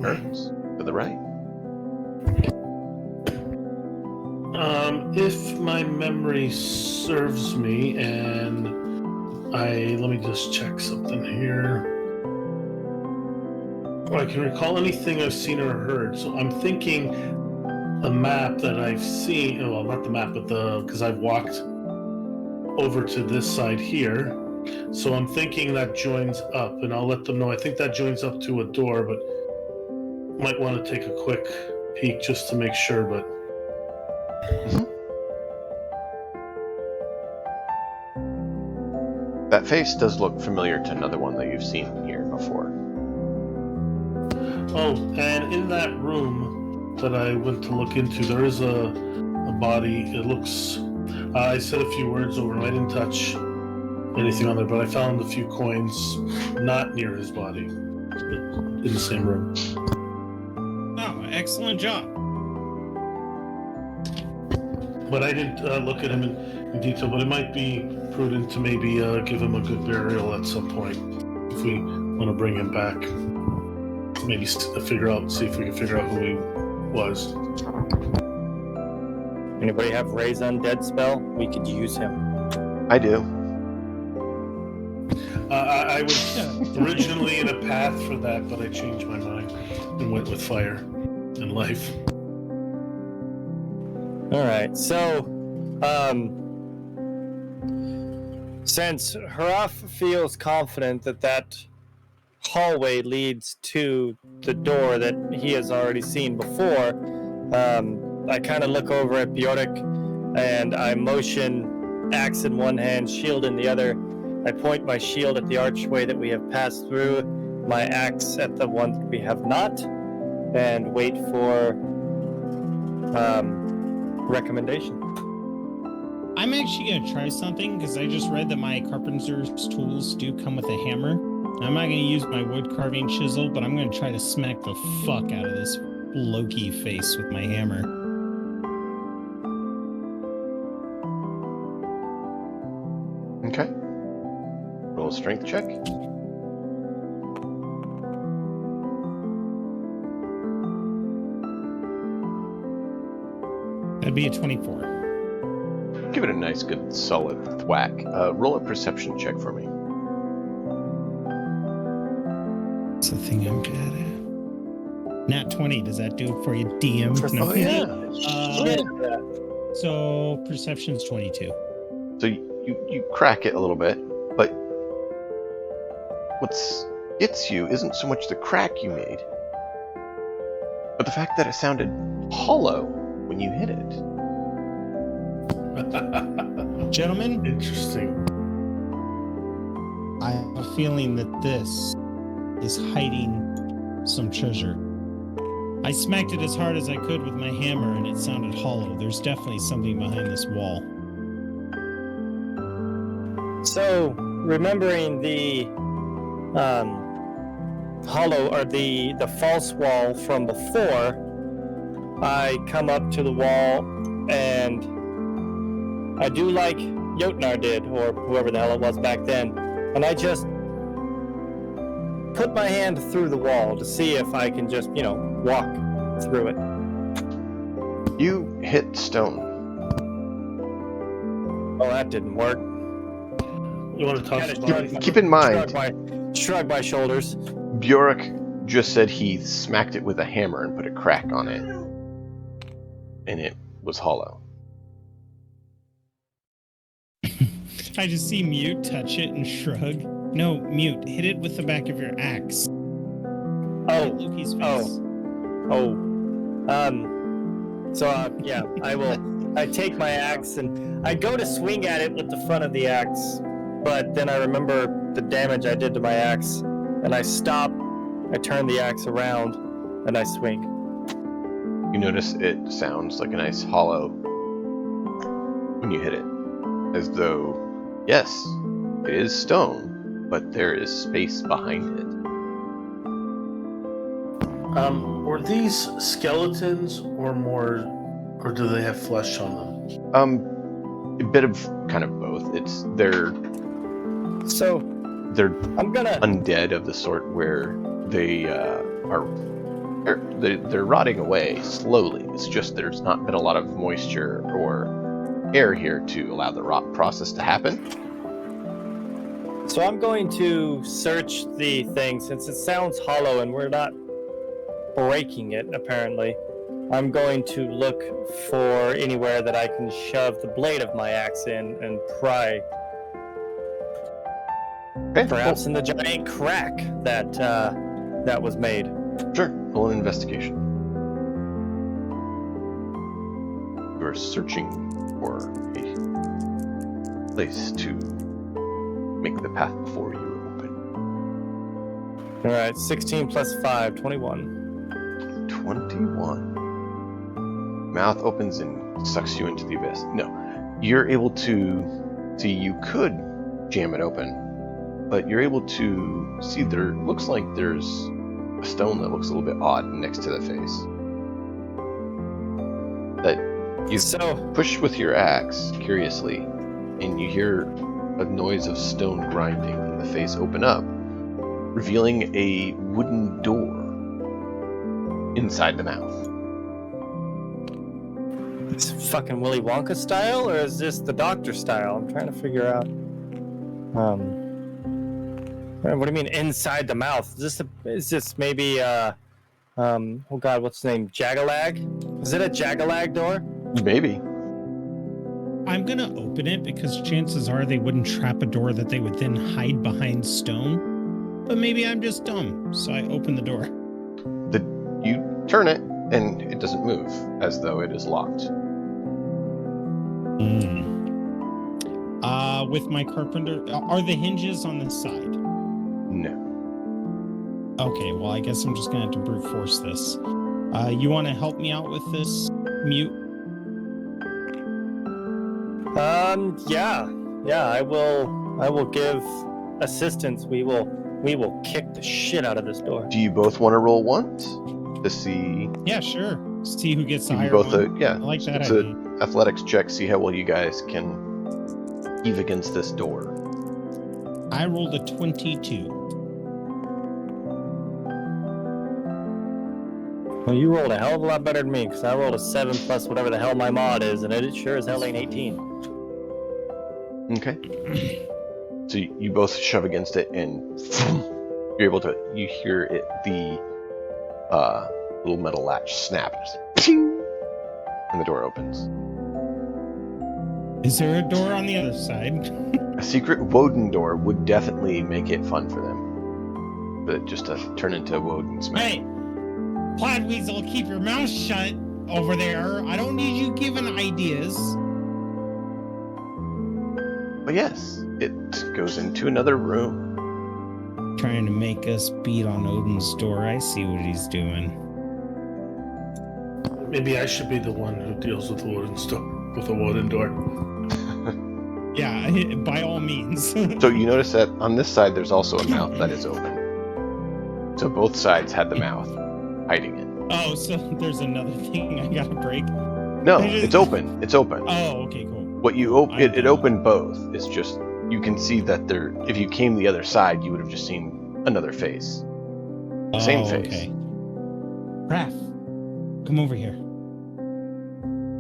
Turns to the right. If my memory serves me, and let me just check something here. Oh, I can recall anything I've seen or heard. So I'm thinking the map that I've seen. Well, not the map, but because I've walked over to this side here. So I'm thinking that joins up, and I'll let them know. I think that joins up to a door, but might want to take a quick peek just to make sure. But That face does look familiar to another one that you've seen here before. oh, and in that room that I went to look into, there is a body. It looks. I said a few words over him. I didn't touch anything on there, but I found a few coins not near his body, but in the same room. Oh, excellent job. but I didn't look at him in detail. But it might be prudent to maybe give him a good burial at some point if we want to bring him back. Maybe see if we can figure out who he was. Anybody have Raise Undead spell? We could use him. I do. I was originally in a path for that, but I changed my mind and went with fire and life. All right, so since Haraf feels confident that hallway leads to the door that he has already seen before, I kind of look over at Bjork and I motion axe in one hand, shield in the other. I point my shield at the archway that we have passed through, my axe at the one that we have not, and wait for recommendation. I'm actually going to try something because I just read that my carpenter's tools do come with a hammer. I'm not going to use my wood carving chisel, but I'm going to try to smack the fuck out of this Loki face with my hammer. Okay. Roll a strength check. That'd be a 24. Give it a nice, good, solid thwack. Roll a perception check for me. That's the thing I'm good at. Nat 20, does that do it for you, DM? Oh, yeah. So perception's 22. So you crack it a little bit, but what gets you isn't so much the crack you made, but the fact that it sounded hollow when you hit it. Gentlemen, Interesting. I have a feeling that this is hiding some treasure. I smacked it as hard as I could with my hammer and it sounded hollow. There's definitely something behind this wall. So, remembering the hollow or the false wall from before, I come up to the wall and I do like Jotnar did, or whoever the hell it was back then, and I just put my hand through the wall to see if I can just, walk through it. You hit stone. Well, that didn't work. You want to toss the body? Keep in mind, Shrug my shoulders. Bjork just said he smacked it with a hammer and put a crack on it, and it was hollow. I just see Mute touch it and shrug. No, Mute, hit it with the back of your axe. Oh, Loki's face. Yeah, I will. I take my axe and I go to swing at it with the front of the axe, but then I remember the damage I did to my axe, and I stop. I turn the axe around, and I swing. You notice it sounds like a nice hollow when you hit it, as though, yes, it is stone, but there is space behind it. Were these skeletons or do they have flesh on them? A bit of kind of both. They're I'm gonna undead of the sort where they're rotting away slowly. It's just there's not been a lot of moisture or air here to allow the rot process to happen. So I'm going to search the thing since it sounds hollow and we're not breaking it, apparently. I'm going to look for anywhere that I can shove the blade of my axe in and pry. Okay, Perhaps in the giant crack that was made. Sure, roll an investigation. You are searching for a place to make the path before you open. Alright, 16 plus 5, 21. 21. Mouth opens and sucks you into the abyss. No, you're able to see you could jam it open, but you're able to see there looks like there's a stone that looks a little bit odd next to the face. That You So, push with your axe, curiously, and you hear a noise of stone grinding, and the face open up, revealing a wooden door inside the mouth. it's fucking Willy Wonka style, or is this the Doctor style? I'm trying to figure out. What do you mean inside the mouth? Is this maybe oh god, what's the name? Jagalag? Is it a Jagalag door? Maybe. I'm gonna open it because chances are they wouldn't trap a door that they would then hide behind stone. But maybe I'm just dumb, so I open the door. You turn it, and it doesn't move, as though it is locked. With my carpenter, are the hinges on this side? No. Okay, well, I guess I'm just gonna have to brute force this. You want to help me out with this, Mute? Yeah, I will give assistance. We will kick the shit out of this door. Do you both want to roll once to see? Yeah, sure. See who gets the Give you higher both one. yeah. I like that It's idea. an athletics check. See how well you guys can heave against this door. I rolled a 22. Well, you rolled a hell of a lot better than me, because I rolled a 7 plus whatever the hell my mod is, and it sure as hell ain't 18. Okay. So you both shove against it, and you're able to. You hear it. The little metal latch snap, and the door opens. Is there a door on the other side? A secret Woden door would definitely make it fun for them. But just to turn into Woden's mouth. Hey, Plaid Weasel, keep your mouth shut over there. I don't need you giving ideas. But yes, it goes into another room. Trying to make us beat on Odin's door. I see what he's doing. Maybe I should be the one who deals with the wooden door. Yeah, by all means. So you notice that on this side there's also a mouth that is open. So both sides had the mouth hiding it. Oh, so there's another thing I gotta break? No, it's open. It's open. Oh, okay, cool. What you it opened both. It's just you can see that there. If you came the other side, you would have just seen another face. Same face. Okay. Raph, come over here.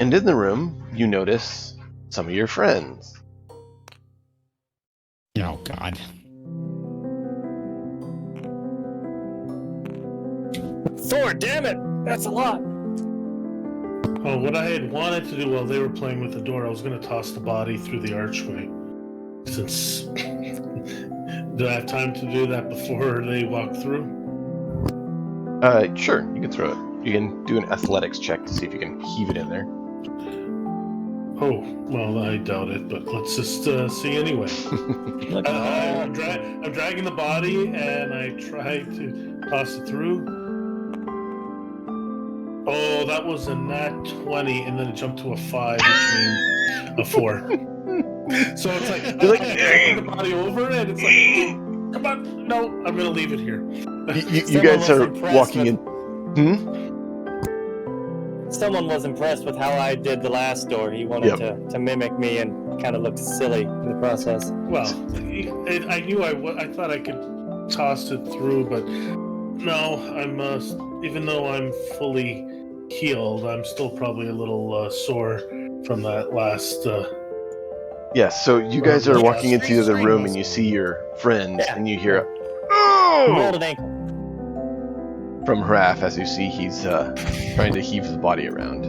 And in the room, you notice some of your friends. Oh, God. Thor, damn it! That's a lot! Oh, what I had wanted to do while they were playing with the door, I was going to toss the body through the archway. Since... Do I have time to do that before they walk through? Sure, you can throw it. You can do an athletics check to see if you can heave it in there. Oh, well, I doubt it, but let's just see anyway. I'm dragging the body, and I try to toss it through. Oh, that was a nat 20, and then it jumped to a 5, which means a 4. So it's like, I turn the body over, and it's like, come on, no, I'm going to leave it here. You guys are walking in... Someone was impressed with how I did the last door. He wanted to mimic me and kind of looked silly in the process. Well, I knew I thought I could toss it through, but no, I'm even though I'm fully healed, I'm still probably a little sore from that last. Yes, so you guys are walking into the other room and you see your friends and you hear Rolled an ankle. from Hraf as you see he's trying to heave his body around.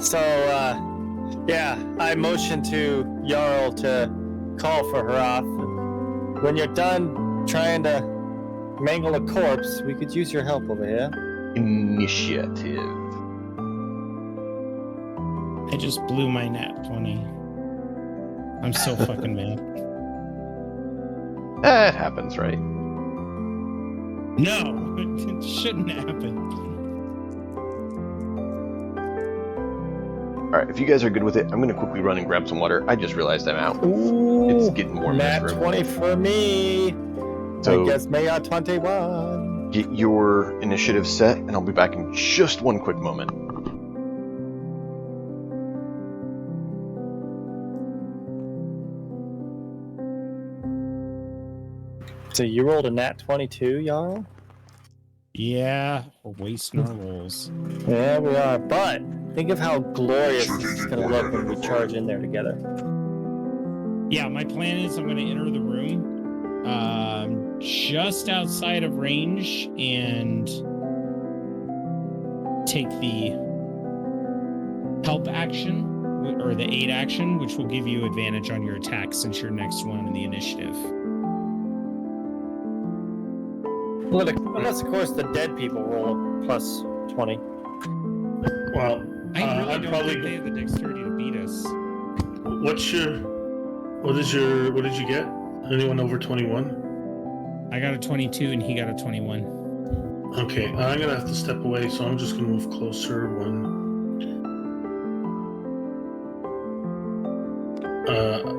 So, I motioned to Jarl to call for Hraf. When you're done trying to mangle a corpse, we could use your help over here. Initiative. I just blew my nat 20. I'm so fucking mad. That happens, right? No, it shouldn't happen. Alright, if you guys are good with it, I'm going to quickly run and grab some water. I just realized I'm out. Ooh, It's getting warm in nat this room. 20 for me. So I guess may I 21. get your initiative set, and I'll be back in just one quick moment. So you rolled a nat 22, Jarl? Yeah, we're wasting our rolls. Yeah, we are. But think of how glorious this is going to look when we charge in there together. Yeah, my plan is I'm going to enter the room just outside of range and take the help action or the aid action, which will give you advantage on your attack since you're next one in the initiative. Unless, of course, the dead people roll a plus 20. Well, I really I'm don't probably. think they have the dexterity to beat us. What did you get? Anyone over 21? I got a 22 and he got a 21. Okay, I'm gonna have to step away, so I'm just gonna move closer.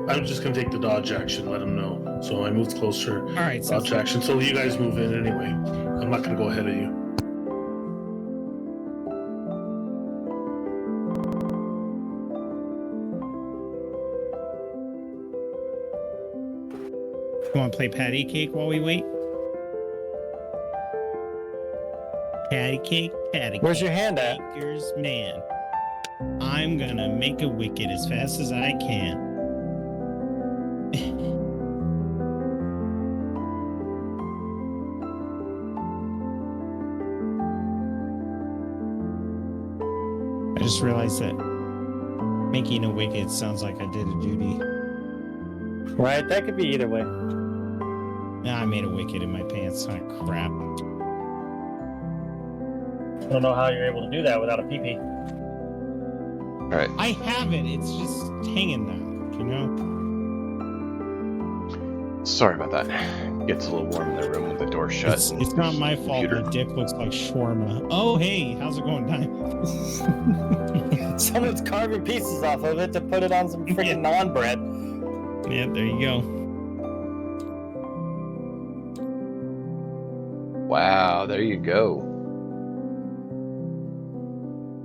I'm just gonna take the dodge action, let him know. So I moved closer. All right, Dodge action. So you guys move in anyway. I'm not gonna go ahead of you. You want to play patty cake while we wait? Patty cake, patty cake. Where's your hand at? Baker's man. I'm gonna make a wicket as fast as I can. I just realized that making a wicket sounds like I did a duty. Right, that could be either way. Nah, I made a wicket in my pants. Oh, crap. I don't know how you're able to do that without a pee-pee. Alright. I have it. It's just hanging now, you know? Sorry about that. Gets a little warm in the room with the door shut. It's not my fault. Computer. My dick looks like shawarma. Oh, hey, how's it going, Dime? Someone's carving pieces off of it to put it on some freaking naan bread. Yeah, there you go. Wow, there you go.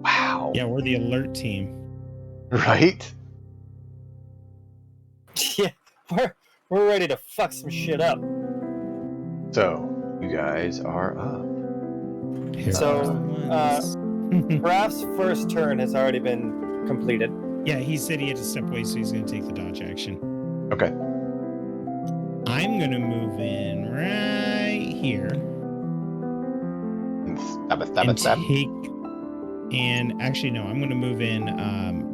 Wow. Yeah, we're the alert team. Right? Yeah, we're ready to fuck some shit up. So, you guys are up. So, Raph's first turn has already been completed. Yeah, he said he had to step away, so he's going to take the dodge action. Okay. I'm going to move in right here. And actually, no, I'm going to move in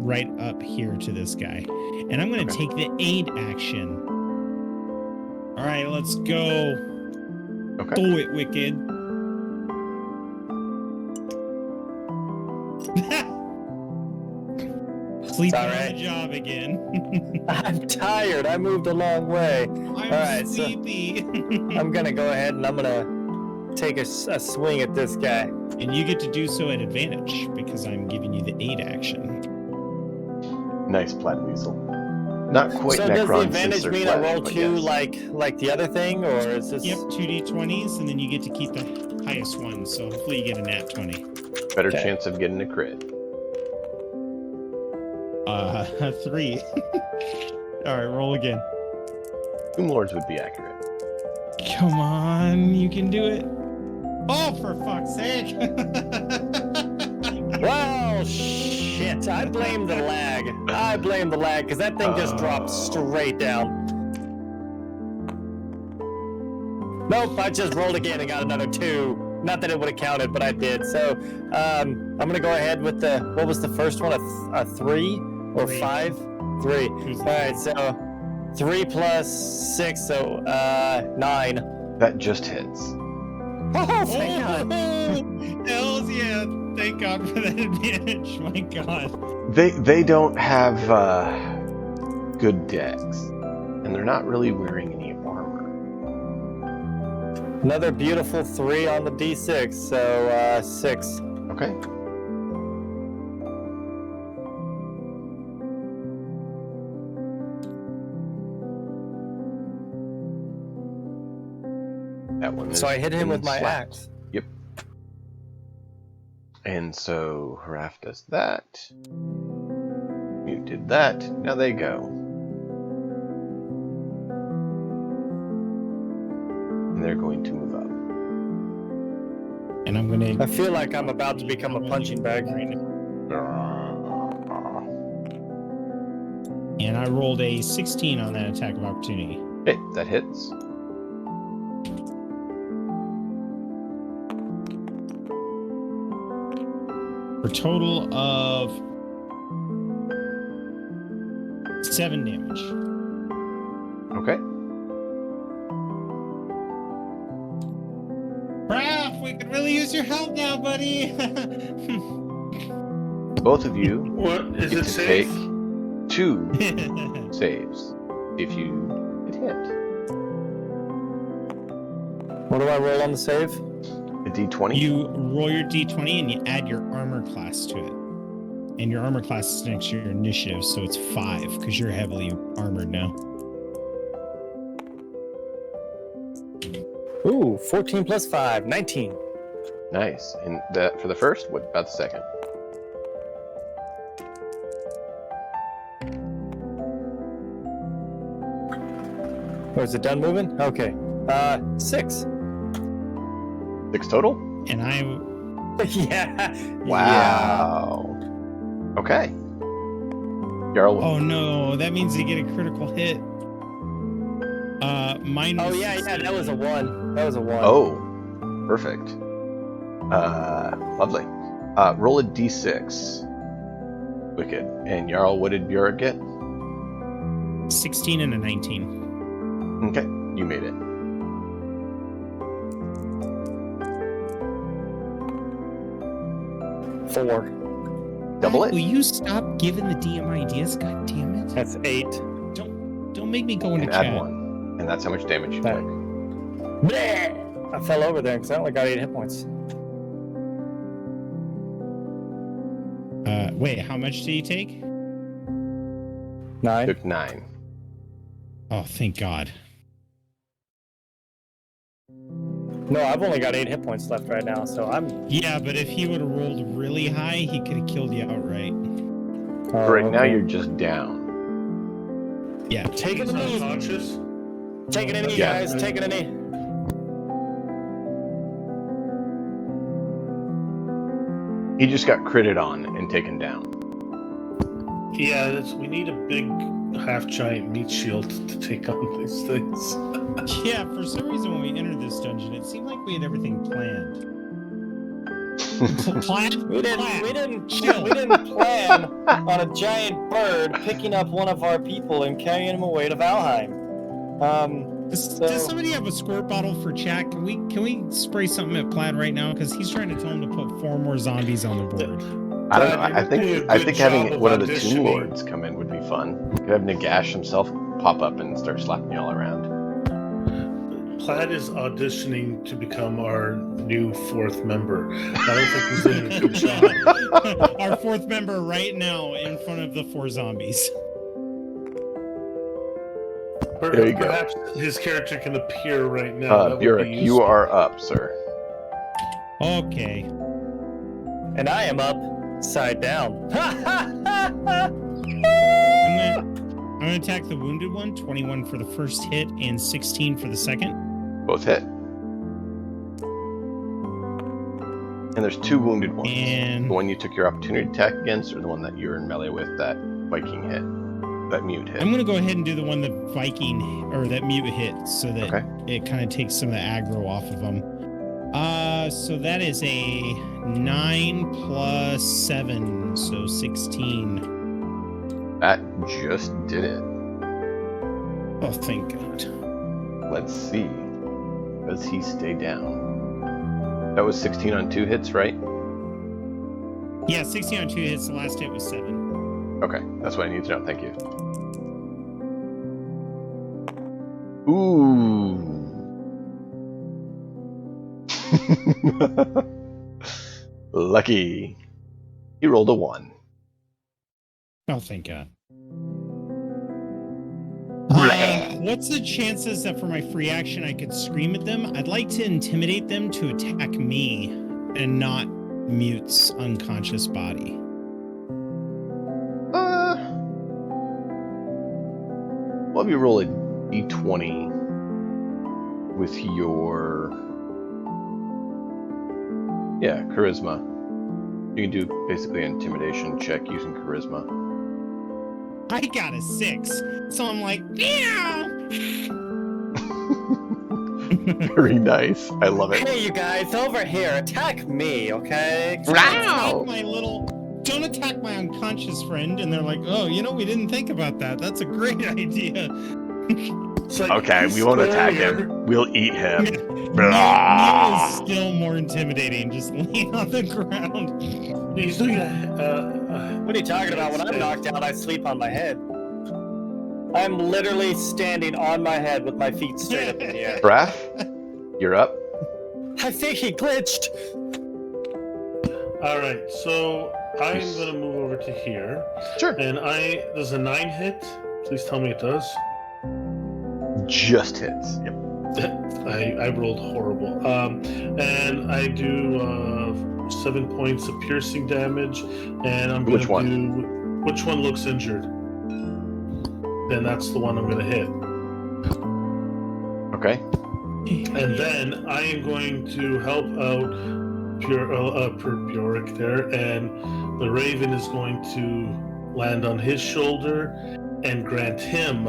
right up here to this guy. And I'm going to take the aid action. All right, let's go. Okay. Do it, Wicked. Sleeping on the job again. I'm tired. I moved a long way. I'm sleepy. So I'm going to go ahead and I'm going to take a swing at this guy. And you get to do so at advantage because I'm giving you the aid action. Nice, Plaid Weasel. Not quite so Necron. Does the advantage mean flesh, I roll 2 yes. like the other thing, or is this? Yep, 2d20s, and then you get to keep the highest one. So hopefully you get a nat 20. Better chance of getting a crit. 3. All right, roll again. Doom Lords would be accurate. Come on, you can do it. Oh, for fuck's sake! Well, shit. I blame the lag. Because that thing just dropped straight down. Nope, I just rolled again and got another 2. Not that it would have counted, but I did. So I'm going to go ahead with what was the first one? A 3 or 5? 3. All right, so 3 plus 6, so 9. That just hits. Oh, thank God. Hells yeah. Thank God for that advantage. My God. They don't have good decks, and they're not really wearing any armor. Another beautiful 3 on the D6, so 6. Okay. That one So I hit him with my slapped. axe. Yep. And so Haraf does that. Mute did that. Now they go. And they're going to move up. And I'm gonna. I feel like I'm about to become a punching bag. And I rolled a 16 on that attack of opportunity. Hey, that hits. For a total of 7 damage. Okay. Raph, we could really use your help now, buddy. Both of you What is get it to safe? take 2 saves if you hit. What do I roll on the save? A d20. You roll your d20 and you add your armor class to it. And your armor class is next to your initiative, so it's 5 because you're heavily armored now. Ooh, 14 plus 5, 19. Nice. And that for the first, what about the second? Oh, is it done moving? Okay. 6. 6 total? And I Yeah. Wow. Okay. Jarl. Oh no, that means you get a critical hit. Mine Oh was yeah, 16. that was a 1. That was a 1. Oh, perfect. Lovely. Roll a d6. Wicked. And Jarl, what did Björn get? 16 and a 19. Okay, you made it. Four. Double it. Will you stop giving the DM ideas? God damn it. That's 8. Don't make me go into And chat. add 1. And that's how much damage you That- took. Bleh! I fell over there because I only got 8 hit points. Wait, how much did you take? 9. Took 9. Oh, thank God. No, I've only got 8 hit points left right now, so I'm. Yeah, but if he would have rolled really high, he could have killed you outright. Oh, Right now okay. you're just down. Yeah. Taking He's a knee. unconscious. Taking a knee, Yeah. guys. Taking a knee. He just got critted on and taken down. Yeah, we need a big half-giant meat shield to take on these things. Yeah, for some reason when we entered this dungeon, it seemed like we had everything planned. Planned? We didn't. Planned. We didn't. Chill. We didn't plan on a giant bird picking up one of our people and carrying him away to Valheim. Does somebody have a squirt bottle for chat? Can we spray something at Plaid right now? Because he's trying to tell him to put 4 more zombies on the board. I don't know. Glad I you're doing think a I good think job having of one of the Tomb auditioning. Lords come in would be fun. Could have Nagash himself pop up and start slapping you all around. Plaid is auditioning to become our new 4th member. I don't think he's doing a good job. Our 4th member right now in front of the 4 zombies. There you go. Perhaps his character can appear right now. That would be Burek, you useful. are up, sir. Okay. And I am upside down. I'm gonna attack the wounded one. 21 for the first hit and 16 for the second. Both hit. And there's 2 wounded ones. And The one you took your opportunity attack against, or the one that you're in melee with, that Viking hit. That mute hit. I'm gonna go ahead and do the one that Viking or that mute hit, so that Okay. it kind of takes some of the aggro off of them. So that is a 9 plus 7, so 16. That just did it. Oh, thank God. Let's see. Does he stay down? That was 16 on 2 hits, right? Yeah, 16 on 2 hits. The last hit was 7. Okay, that's what I need to know. Thank you. Ooh. Lucky. He rolled a 1. Oh, thank God. What's the chances that for my free action I could scream at them? I'd like to intimidate them to attack me and not Mute's unconscious body. We'll have you roll a d20 with your charisma. You can do basically an intimidation check using charisma. I got a 6, so I'm like, meow. Very nice. I love it. Hey, you guys, over here, attack me, okay? Wow. Don't attack my unconscious friend. And they're like, oh, we didn't think about that. That's a great idea. Okay, we won't attack him. We'll eat him. Mew is still more intimidating. Just laying on the ground. He's doing What are you talking about? When I'm knocked out, I sleep on my head. I'm literally standing on my head with my feet straight up in the air. Braff, you're up. I think he glitched. All right, so I'm gonna move over to here. Sure. And does a 9 hit? Please tell me it does. Just hits. Yep. I rolled horrible. And I do 7 points of piercing damage, and I'm gonna Which one? do which one looks injured. Then that's the one I'm gonna hit. Okay. And then I am going to help out Bjork there, and the Raven is going to land on his shoulder and grant him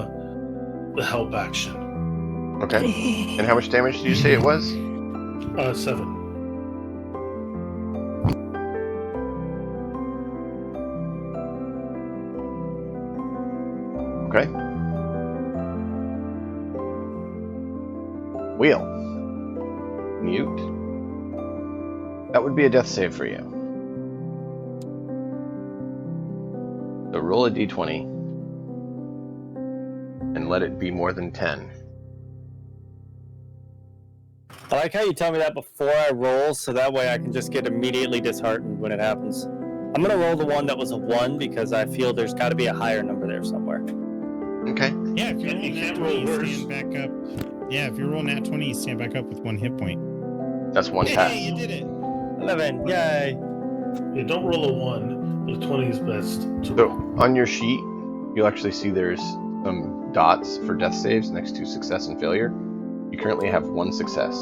the help action. Okay. And how much damage did you say it was? 7. Okay. Wheel. Mute. That would be a death save for you. So roll a d20 and let it be more than 10. I like how you tell me that before I roll, so that way I can just get immediately disheartened when it happens. I'm going to roll the one that was a 1 because I feel there's got to be a higher number there somewhere. Okay. Yeah, if you're rolling You nat can't 20, roll you worse. stand back up. Yeah, if you're rolling nat 20, you stand back up with 1 hit point. That's one pass. Hey, you did it. 11, yay. Yeah, don't roll a 1, but a 20 is best. So on your sheet, you'll actually see there's some dots for death saves next to success and failure. You currently have 1 success.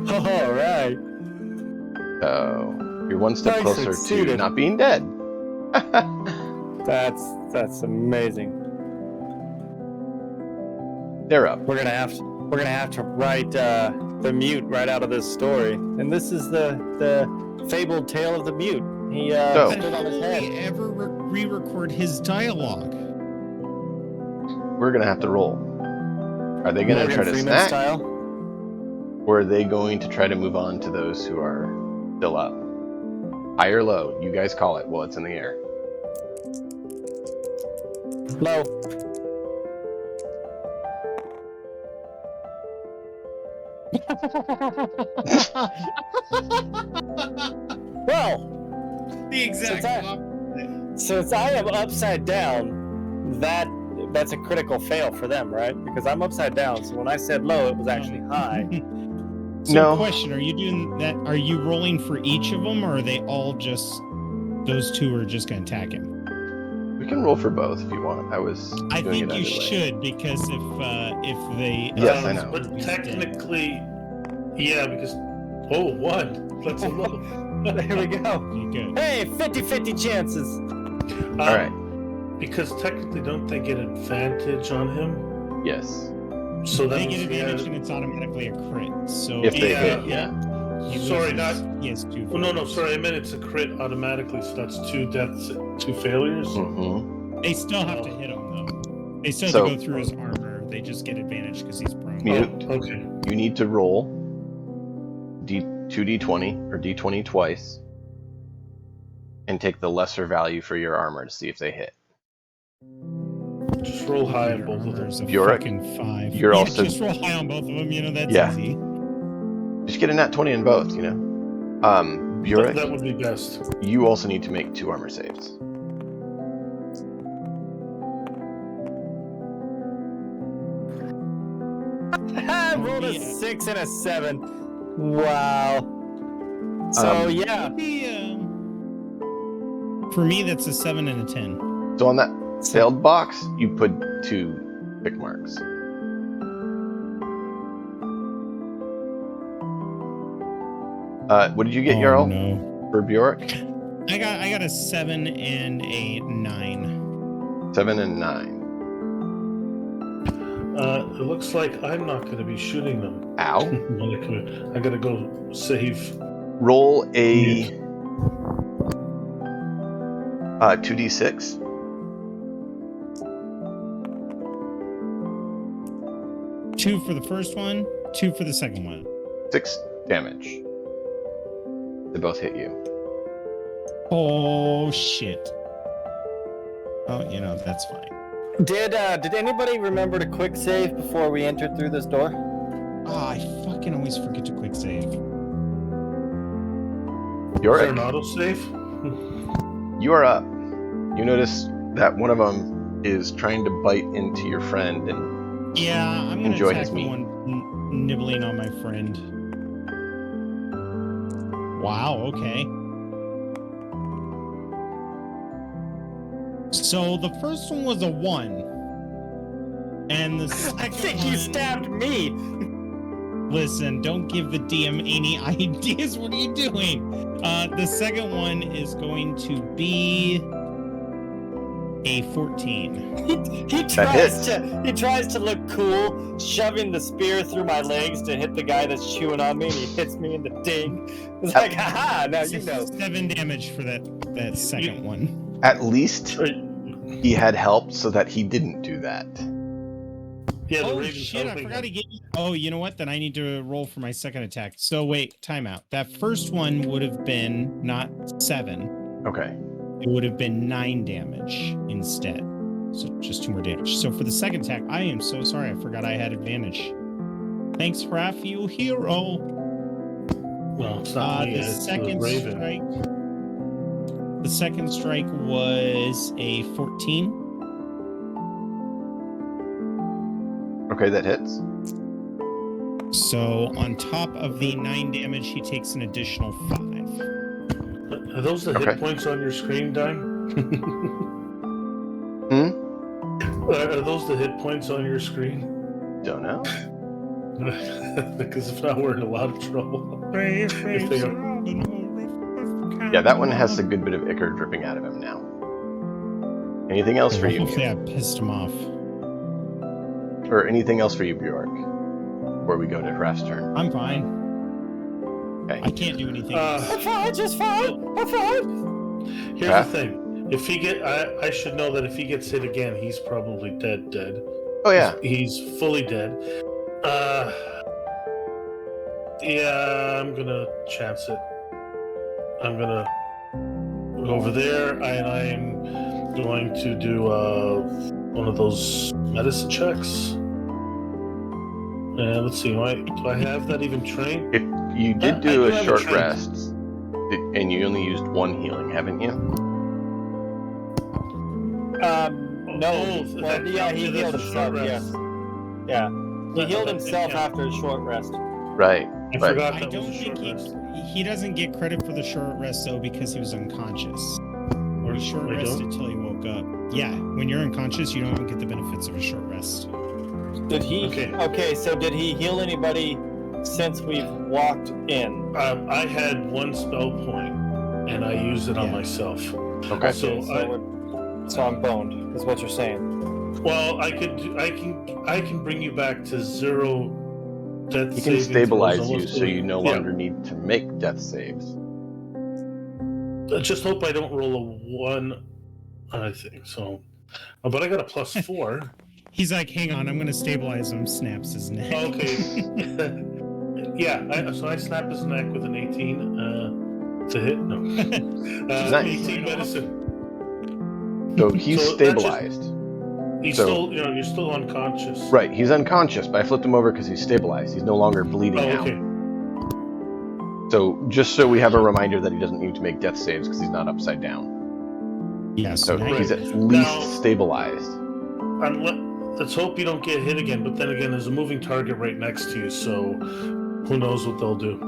All right. So you're 1 step I closer to succeeded. not being dead. That's amazing. They're up. We're gonna have to write the mute right out of this story, and this is the fabled tale of the mute. He So- stood on his Will head. we ever re-record his dialogue? We're gonna have to roll. Are they gonna Morgan try to Freeman snack? style. Or are they going to try to move on to those who are still up? High or low? You guys call it. Well, it's in the air. Low. Well, The exact Since I- opposite. since I am upside down, that's a critical fail for them, right? Because I'm upside down, so when I said low, it was actually high. So, No. question: are you doing that? Are you rolling for each of them, or are they all just those two are just going to attack him? We can roll for both if you want. I was I doing think it you either way. should, because if they Yes, I know. But technically, yeah, because 1. That's a low. There we go. you good. Hey, 50-50 chances. All right. Because technically, don't they get advantage on him? Yes. So that They get means he advantage, has- and it's automatically a crit. So If they Yeah. hit, yeah. he Sorry, loses- He has 2. Oh, no, sorry, I meant it's a crit automatically, so that's 2 deaths, 2 failures. Mm-hmm. They still have to hit him though. They still have So- to go through his armor. They just get advantage because he's prone. Mute. Oh, okay. You need to roll 2d20 or d20 twice, and take the lesser value for your armor to see if they hit. Just roll high on Your both of armor them. is a Bjork, fucking 5. you're Yeah, also- just roll high on both of them. That's Yeah. easy. Just get a nat 20 in both, Bjork, That would be best. you also need to make 2 armor saves. rolled a 6 and a 7. Wow. So yeah. For me, that's a 7 and a 10. So on that failed box, you put 2 pick marks. What did you get, Jarl? No. For Bjork? I got a 7 and a 9. 7 and 9. It looks like I'm not going to be shooting them. Ow. I gotta go save. Roll a 2d6. 2 for the first one, 2 for the second one. 6 damage. They both hit you. Oh shit. Oh, that's fine. Did anybody remember to quick save before we entered through this door? Oh, I fucking always forget to quick save. Is You're there an autosave? You are up. You notice that one of them is trying to bite into your friend and Yeah, I'm gonna enjoy attack his the meat. one nibbling on my friend. Wow, okay. So the first one was a 1. And the second I think you stabbed me. Listen, don't give the DM any ideas. What are you doing? The second one is going to be a 14. He tries to look cool, shoving the spear through my legs to hit the guy that's chewing on me, and he hits me in the ding. It's like, haha, now you know. 7 damage for that second one. At least he had help so that he didn't do that. Yeah, the Oh Raven's shit, I helping forgot him. to get you. Oh, you know what? Then I need to roll for my second attack. So wait, timeout. That first one would have been not 7. Okay. It would have been 9 damage instead. So just 2 more damage. So for the second attack, I am so sorry. I forgot I had advantage. Thanks, Raph, you hero. Well, it's not me, The it's the second Raven. strike. The second strike was a 14. Okay, that hits. So on top of the 9 damage, he takes an additional 5. Are those the Okay. hit points on your screen, Dime? Are those the hit points on your screen? Don't know. Because if not, we're in a lot of trouble. If they are... Yeah, that one has a good bit of ichor dripping out of him now. Anything else for you? Hopefully I pissed him off. Or anything else for you, Bjork? Before we go to Raph's turn. I'm fine. Okay. I can't do anything. I'm fine, just fine. I'm fine. Here's Raph? the thing. If he I should know that if he gets hit again, he's probably dead. Oh yeah. He's fully dead. Yeah, I'm gonna chance it. I'm gonna go over there, and I'm going to do one of those medicine checks. And let's see, do I have that even trained? If you I did do do a have a short train. rest, and you only used 1 healing, haven't you? No. Oh, Well, yeah, he that's healed a short himself. rest. Yes. Yeah. He healed himself Yeah. after a short rest. Right. I But forgot I that don't was a think short rest. he doesn't get credit for the short rest though because he was unconscious. Or He short I rested don't? till he woke up. Yeah, when you're unconscious, you don't get the benefits of a short rest. Did he? Okay. So did he heal anybody since we've walked in? I had 1 spell point, and I used it on Yeah. myself. okay. So So I'm boned, is what you're saying. Well, I can bring you back to 0 death He can saving stabilize throws you almost so you no yeah. longer need to make death saves. I just hope I don't roll a 1. I think so. But I got a +4. He's like, hang on, I'm gonna stabilize him, snaps his neck. Okay. Yeah, so I snap his neck with an 18 to hit. No. Nice. 18 medicine. So he's So that just- stabilized. He's So- still, you're still unconscious. Right, he's unconscious, but I flipped him over because he's stabilized. He's no longer bleeding Oh, out. okay. So just so we have a reminder that he doesn't need to make death saves because he's not upside down. Yeah, So now he's you- at least Now- stabilized. let's hope you don't get hit again. But then again, there's a moving target right next to you, so who knows what they'll do.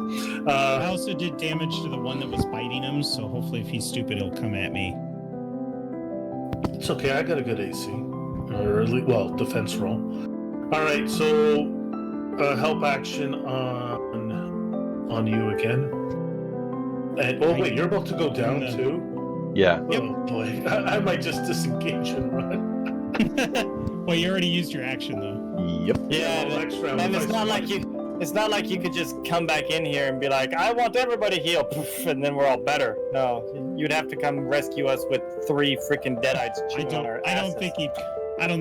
I also did damage to the one that was biting him, so hopefully if he's stupid, he'll come at me. It's okay, I got a good AC. Or, well, defense roll. Alright, so help action on you again. And, oh, wait, you're about to go down too? Yeah. Oh, boy. I might just disengage and run. Well, you already used your action, though. Yep. Yeah, well, next round, and if it's I not like survive- you. It's not like you could just come back in here and be like, "I want everybody healed," poof, and then we're all better. No, you'd have to come rescue us with 3 freaking deadites chewing on our I asses. don't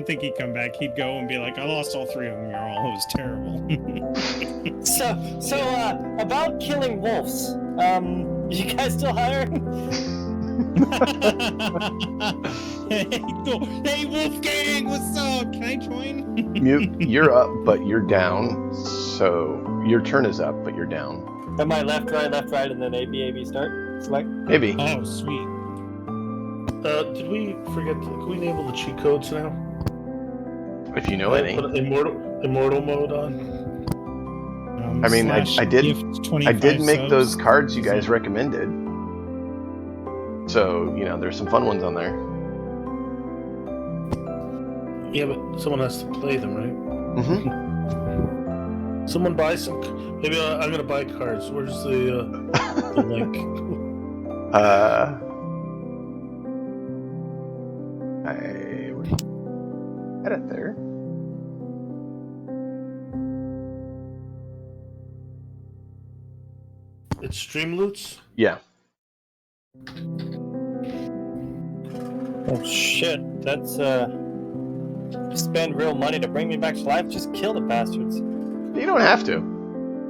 think he'd come back. He'd go and be like, "I lost all 3 of them. You're all. It was terrible." So about killing wolves. You guys still hiring? Hey, Wolfgang, what's up? Can I join? Mute, you're up, but you're down. So your turn is up, but you're down. Am I left, right, and then A, B, start? Select? Maybe. Oh, sweet. Did we forget? Can we enable the cheat codes now? If you know any. Put immortal mode on. I mean, I did make subs. those cards you guys recommended. So, there's some fun ones on there. Yeah, but someone has to play them, right? Mm-hmm. Someone buy some. Maybe I'm gonna buy cards. Where's the link? I had it there. It's Streamloots. Yeah. Oh shit! That's spend real money to bring me back to life. Just kill the bastards. You don't have to.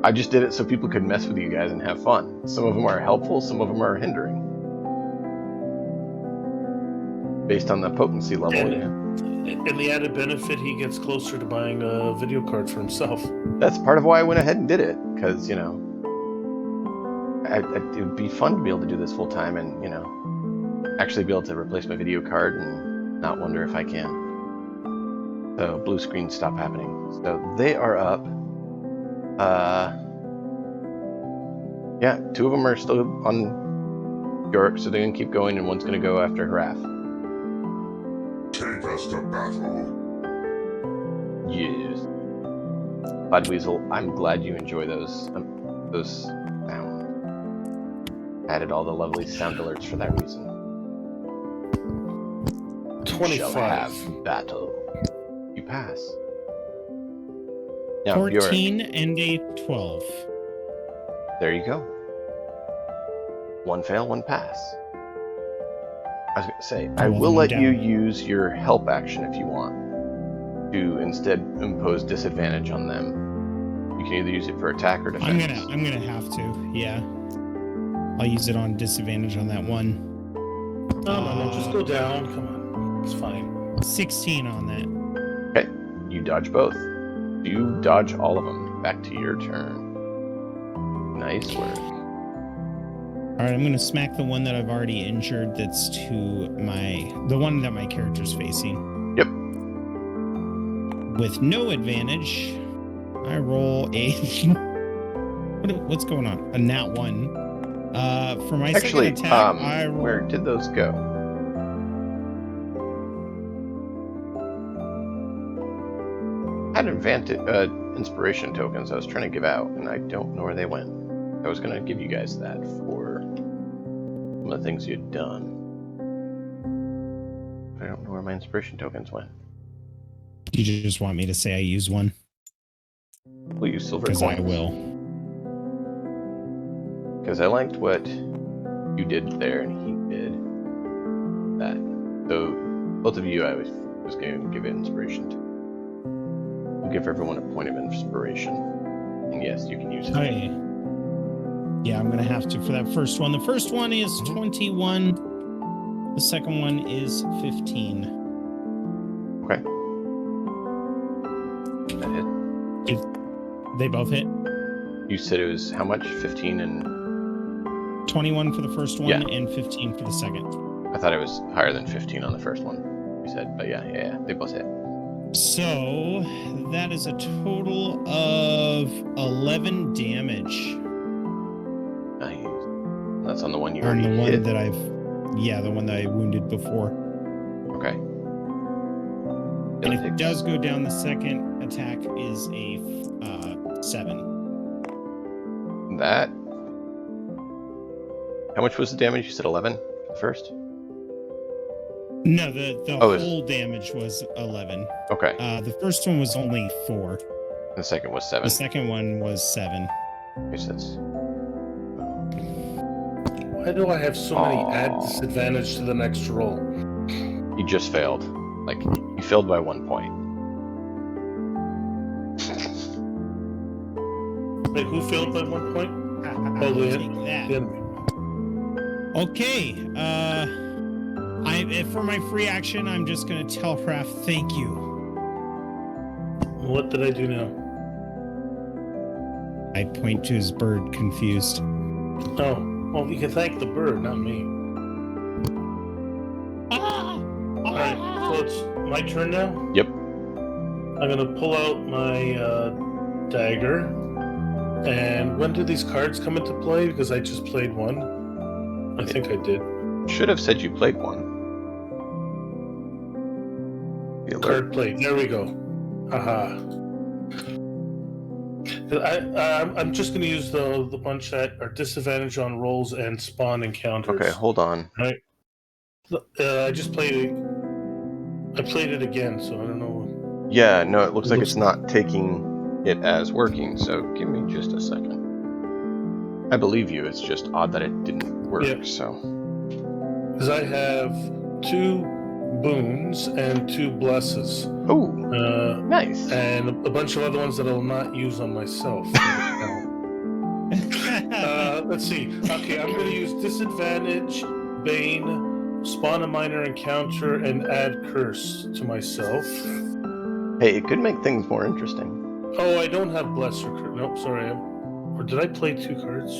I just did it so people could mess with you guys and have fun. Some of them are helpful, some of them are hindering. Based on the potency level, And the added benefit, he gets closer to buying a video card for himself. That's part of why I went ahead and did it, because, it would be fun to be able to do this full time and, actually be able to replace my video card and not wonder if I can. So blue screens stop happening. So they are up. Yeah, 2 of them are still on York, so they're going to keep going, and one's going to go after Harath. Take us to battle. Yes. Budweasel, I'm glad you enjoy those sounds. Added all the lovely sound alerts for that reason. 25. Shall have battle. You pass. Now, 14 and a 12. There you go. 1 fail, 1 pass. I was going to say, I will let you use your help action if you want to instead impose disadvantage on them. You can either use it for attack or defense. I'm gonna have to. Yeah, I'll use it on disadvantage on that one. No, just go down. Come on, it's fine. 16 on that. Okay, you dodge both. You dodge all of them. Back to your turn. Nice work. All right, I'm gonna smack the one that I've already injured. That's the one that my character's facing. Yep. With no advantage, I roll a. What's going on? A nat 1. For my second attack, I roll. Where did those go? I had advantage, inspiration tokens I was trying to give out, and I don't know where they went. I was going to give you guys that for some of the things you'd done. I don't know where my inspiration tokens went. You just want me to say I use one? We'll use silver Because coins. I will. Because I liked what you did there, and he did that. So, both of you, I was going to give it inspiration to. We'll give everyone a point of inspiration. And yes, you can use it. Okay. Yeah, I'm going to have to for that first one. The first one is 21. The second one is 15. Okay. That hit. They both hit. You said it was how much? 15 and... 21 for the first one and 15 for the second. I thought it was higher than 15 on the first one, you said. But yeah, they both hit. So that is a total of 11 damage. Nice. That's on the one you On already the one hit. that the one that I wounded before. Okay. And it does go down. The second attack is a 7. That. How much was the damage? You said 11 first? No, the whole damage was 11. Okay. The first one was only 4. The second was 7. The second one was 7. Which that's... Why do I have so many add disadvantage to the next roll? You just failed. Like, you failed by 1 point. Wait, who failed by 1 point? Oh, the enemy. Okay. For my free action, I'm just gonna tell Raph, thank you. What did I do now? I point to his bird, confused. Oh, well, you can thank the bird, not me. Alright, so it's my turn now? Yep. I'm gonna pull out my dagger. And when do these cards come into play? Because I just played one. I think I did. Should have said you played one. Card played. There we go. Haha. I'm just going to use the ones that are disadvantage on rolls and spawn encounters. Okay, hold on. Right. I just played it. I played it again, so I don't know. Yeah, no, it looks like it's not taking it as working, so give me just a second. I believe you, it's just odd that it didn't work, so... Because I have 2 boons and 2 blesses. Oh, nice. And a bunch of other ones that I'll not use on myself. Let's see. Okay, I'm going to use disadvantage, bane, spawn a minor encounter, and add curse to myself. Hey, it could make things more interesting. Oh, I don't have bless or curse. Nope, sorry. Or did I play 2 cards?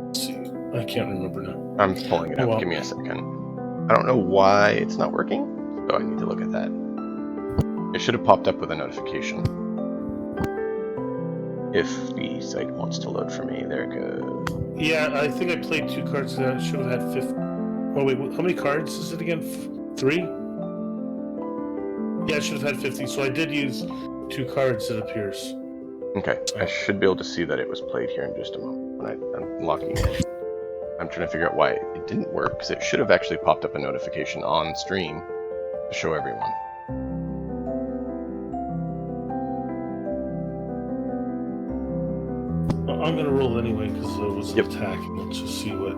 Let's see. I can't remember now. I'm pulling it up. Give me a second. I don't know why it's not working, so I need to look at that. It should have popped up with a notification. If the site wants to load for me, there it goes. Yeah, I think I played 2 cards. I should have had 50. Oh wait, how many cards is it again? 3? Yeah, I should have had 50. So I did use 2 cards, it appears. Okay, I should be able to see that it was played here in just a moment when I'm locking it. I'm trying to figure out why it didn't work, because it should have actually popped up a notification on stream to show everyone. I'm going to roll anyway, because it was an attack. Let's just see what...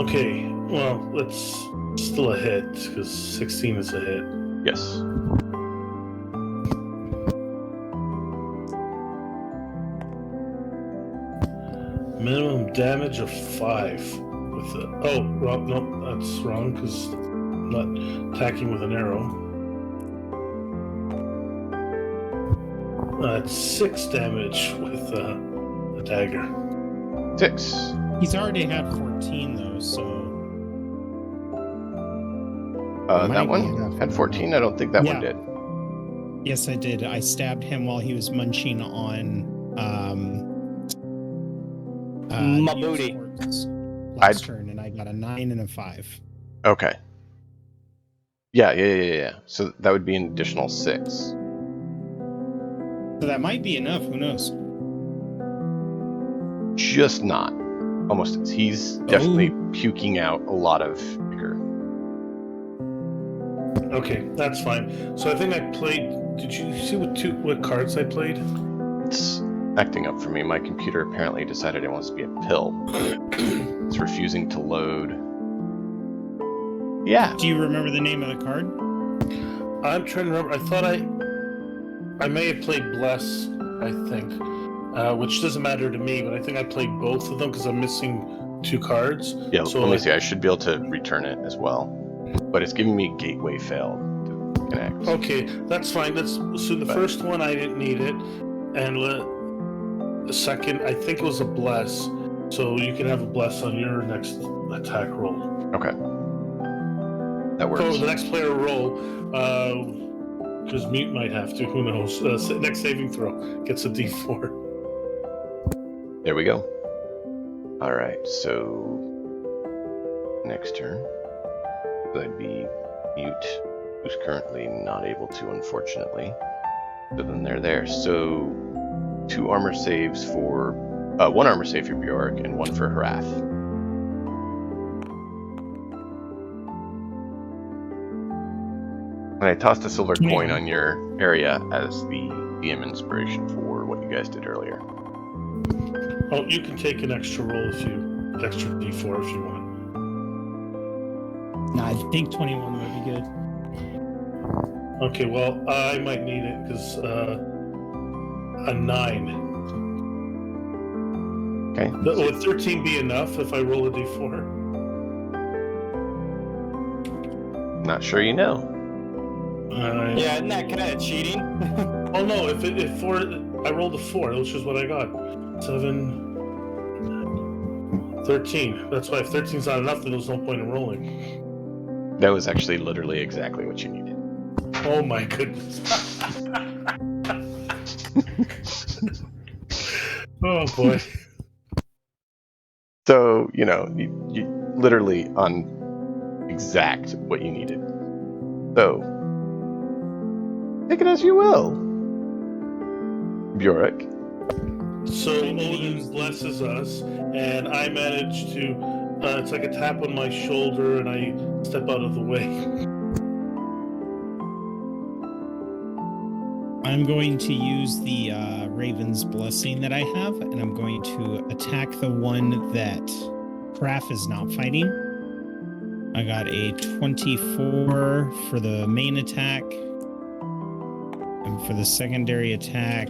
Okay, well, let's... Still a hit, because 16 is a hit. Yes. Minimum damage of 5 with the... Oh, wrong, no, that's wrong, because I'm not attacking with an arrow. That's 6 damage with a dagger. 6. He's already had 14, though, so... that one had 14? I don't think that one did. Yes, I did. I stabbed him while he was munching on my booty last turn, and I got a 9 and a 5. Okay. Yeah. So that would be an additional 6. So that might be enough. Who knows? Just not. Almost is. He's definitely puking out a lot of vigor. Okay, that's fine. So I think I played... Did you see what cards I played? It's acting up for me. My computer apparently decided it wants to be a pill. It's refusing to load. Yeah. Do you remember the name of the card? I'm trying to remember. I thought I may have played Bless, I think. Which doesn't matter to me, but I think I played both of them because I'm missing 2 cards. Yeah, so let me see. I should be able to return it as well. But it's giving me gateway failed to connect. Okay, that's fine. So the first one I didn't need it, and the second I think it was a bless. So you can have a bless on your next attack roll. Okay. That works. So the next player roll, because Mute might have to. Who knows? Next saving throw gets a D4. There we go. All right. So next turn, that'd be Mute, who's currently not able to, unfortunately. So then they're there. So 2 armor saves for 1 armor save for Bjork and 1 for Harath. And I tossed a silver coin on your area as the DM inspiration for what you guys did earlier. Oh, you can take an extra roll extra D4 if you want. No, I think 21 would be good. Okay, well, I might need it because a 9. Okay. Would 13 be enough if I roll a D4? Not sure you know. Yeah, isn't that kind of cheating? Oh no! If I rolled a 4, which is what I got. 7, 13. That's why if 13's not enough, then there's no point in rolling. That was actually literally exactly what you needed. Oh my goodness! Oh boy! So you literally on exact what you needed. So take it as you will, Bjork. So Odin blesses us, and I manage to. It's like a tap on my shoulder, and I step out of the way. I'm going to use the Raven's Blessing that I have, and I'm going to attack the one that Kraf is not fighting. I got a 24 for the main attack, and for the secondary attack,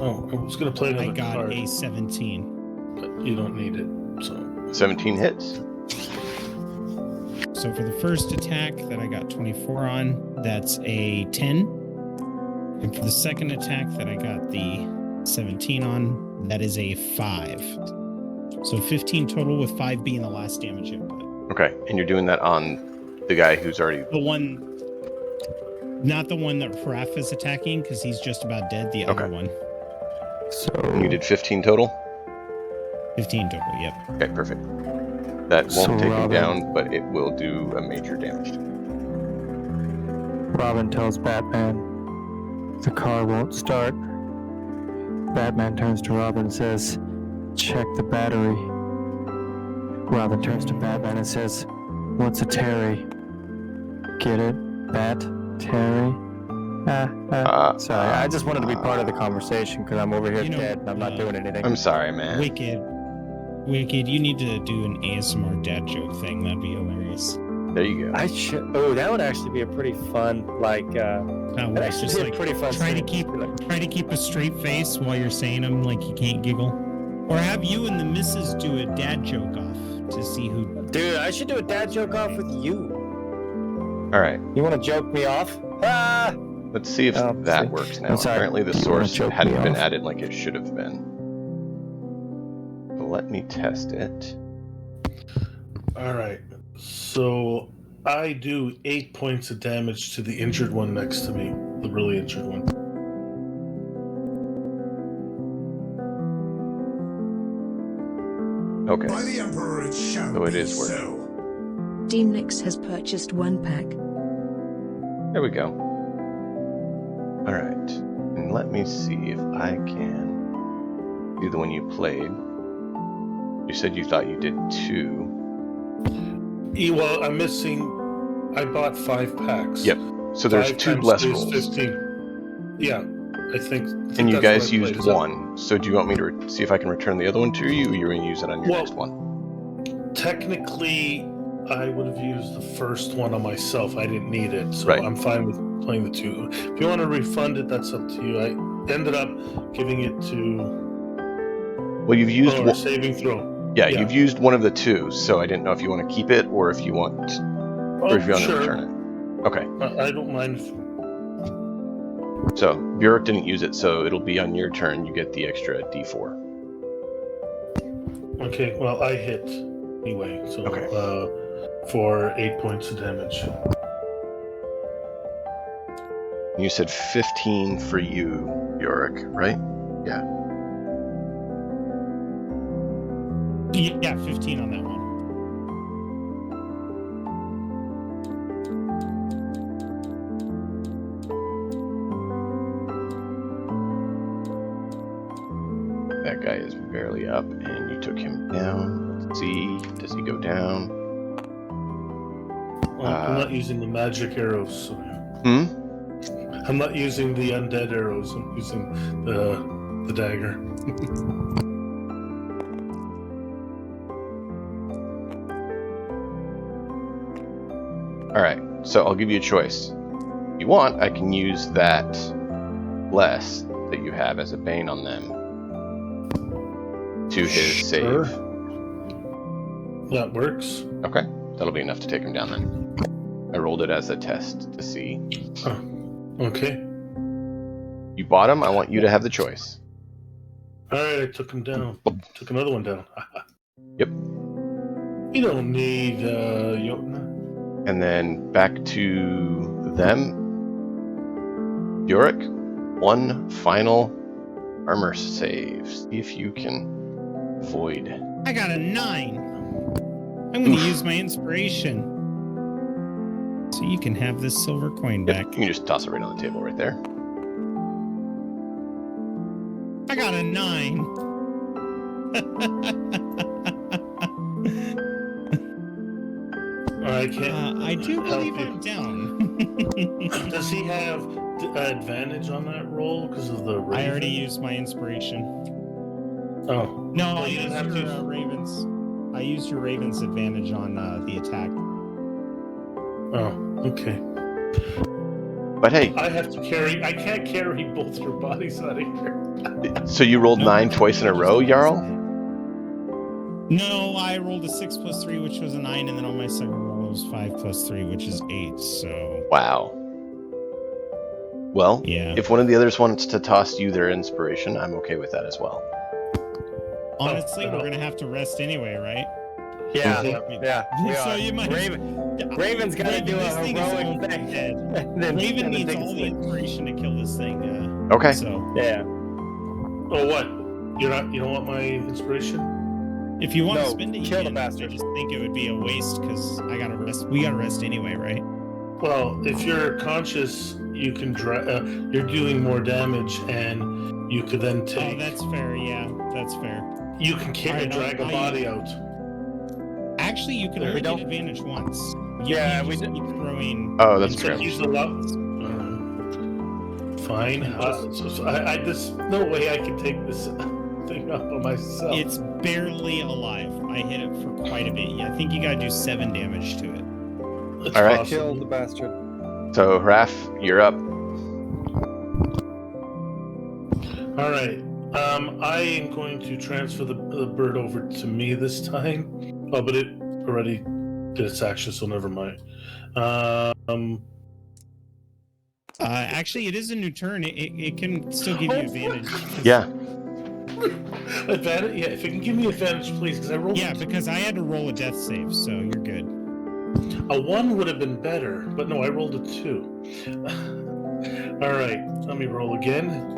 Oh, I was going to play another I got card, a 17. but you don't need it. So 17 hits. So for the first attack that I got 24 on, that's a 10. And for the second attack that I got the 17 on, that is a 5. So 15 total, with 5 being the last damage input. Okay, and you're doing that on the guy who's already... The one... Not the one that Raph is attacking, because he's just about dead. The other one. So You did 15 total? 15 total, yep. Okay, perfect. That won't So take him Robin- down, but it will do a major damage. Robin tells Batman the car won't start. Batman turns to Robin and says, check the battery. Robin turns to Batman and says, what's a Terry? Get it? Bat? Terry? Sorry, I just wanted to be part of the conversation because I'm over here dead and I'm not doing anything. I'm sorry, man. Wicked, you need to do an ASMR dad joke thing. That'd be hilarious. There you go. I should. Oh, that would actually be a pretty fun, That would actually just be a like pretty fun. try to scene. keep a straight face while you're saying them, like you can't giggle. Or have you and the missus do a dad joke off to see who. Dude, I should do a dad joke off with you. All right, You want to joke me off? Ah! let's see if that works now. I'm sorry. Apparently the You wanna source choke hadn't me been off? added like it should have been. So let me test it. all right. So I do 8 points of damage to the injured one next to me, the really injured one. Okay, By the Emperor it shall so it be is working. so. Deemnix has purchased 1 pack. There we go. All right, and let me see if I can do the one you played. You said you thought you did 2. Well, I'm missing. I bought 5 packs. Yep. So there's 5 2 times bless 3 is rolls. 15. Yeah, I think. And you that's guys what I used played. Is that- 1. So do you want me to see if I can return the other one to you, or you're going to use it on your Well- next one? Technically, I would have used the first one on myself. I didn't need it, so Right. I'm fine with playing the 2. If you want to refund it, that's up to you. I ended up giving it to Well, you've used a one. saving throw. Yeah, yeah. you've used one of the 2, so I didn't know if you want to keep it or if you want, or if you want to sure. return it. Okay, I don't mind. so Bjork didn't use it, so it'll be on your turn. You get the extra D4. Okay, well, I hit anyway, so Okay. for 8 points of damage. You said 15 for you, Yorick, right? Yeah. Yeah, 15 on that one. That guy is barely up, and you took him down. Let's see. Does he go down? Well, I'm not using the magic arrows. So I'm not using the undead arrows. I'm using the dagger. All right. So I'll give you a choice. If you want, I can use that bless that you have as a bane on them to his Sure. save. That works. Okay. That'll be enough to take him down then. I rolled it as a test to see. Oh, okay. You bought him. I want you to have the choice. All right, I took him down. Took another one down. Yep. You don't need Jotun. And then back to them. Yorick, one final armor save. See if you can avoid. I got a 9. I'm going to use my inspiration. So you can have this silver coin Yep, back. you can just toss it right on the table right there. I got a 9. I can't. I do help believe you. I'm down. Does he have advantage on that roll because of the raven? I already used my inspiration. Oh. No, Well, I you used didn't have your to. Ravens. I used your Ravens advantage on the attack. Oh, okay. But hey, I can't carry both your bodies out of here. so you rolled Nope. 9 twice in a row, Jarl? No, I rolled a 6 plus 3, which was a 9, and then on my second roll it was 5 plus 3, which is 8. So Wow. Well, yeah. if one of the others wants to toss you their inspiration, I'm okay with that as well. Honestly, Oh, we're gonna have to rest anyway, right? Yeah, Mhm. yeah. We So are. you might. Raven's got to Raven, do a this thing is heroic almost thing. dead. And then- Raven and then needs take a all the sleep. inspiration to kill this thing. Okay. So Yeah. Oh, what? You don't want my inspiration? if you want to No, spend it, you kill the can. bastard. I just think it would be a waste because I gotta rest. We gotta rest anyway, right? Well, if you're conscious, you can you're doing more damage, and you could then take. Oh, that's fair. Yeah, that's fair. You can Alright, drag a I'll body out. Actually, you can There only we get go. advantage once. You Yeah, can't we just did- keep throwing. Oh, that's So true. he's allowed. Fine. I there's no way I can take this thing up on myself. It's barely alive. I hit it for quite a bit. Yeah, I think you gotta do 7 damage to it. It's All right. Kill possible. the bastard. So, Raph, you're up. All right. I am going to transfer the bird over to me this time. Oh, but it already did its action, so never mind. Actually, it is a new turn. It can still give you Oh, advantage. Yeah. Advantage? Yeah, if it can give me advantage, please, because I rolled. Yeah, because I had to roll a death save, so you're good. A 1 would have been better, but no, I rolled a 2. All right, let me roll again.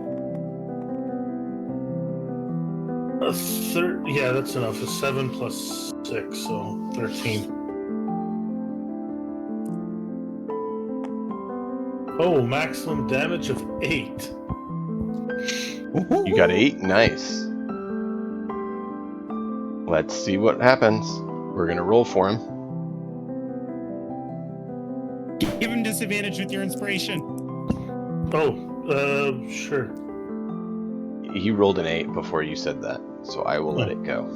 A third. Yeah, that's enough. A 7 plus 6, so 13. Oh, maximum damage of 8. You got 8? Nice. Let's see what happens. We're going to roll for him. Give him disadvantage with your inspiration. Oh, sure. He rolled an 8 before you said that, so I will let it go.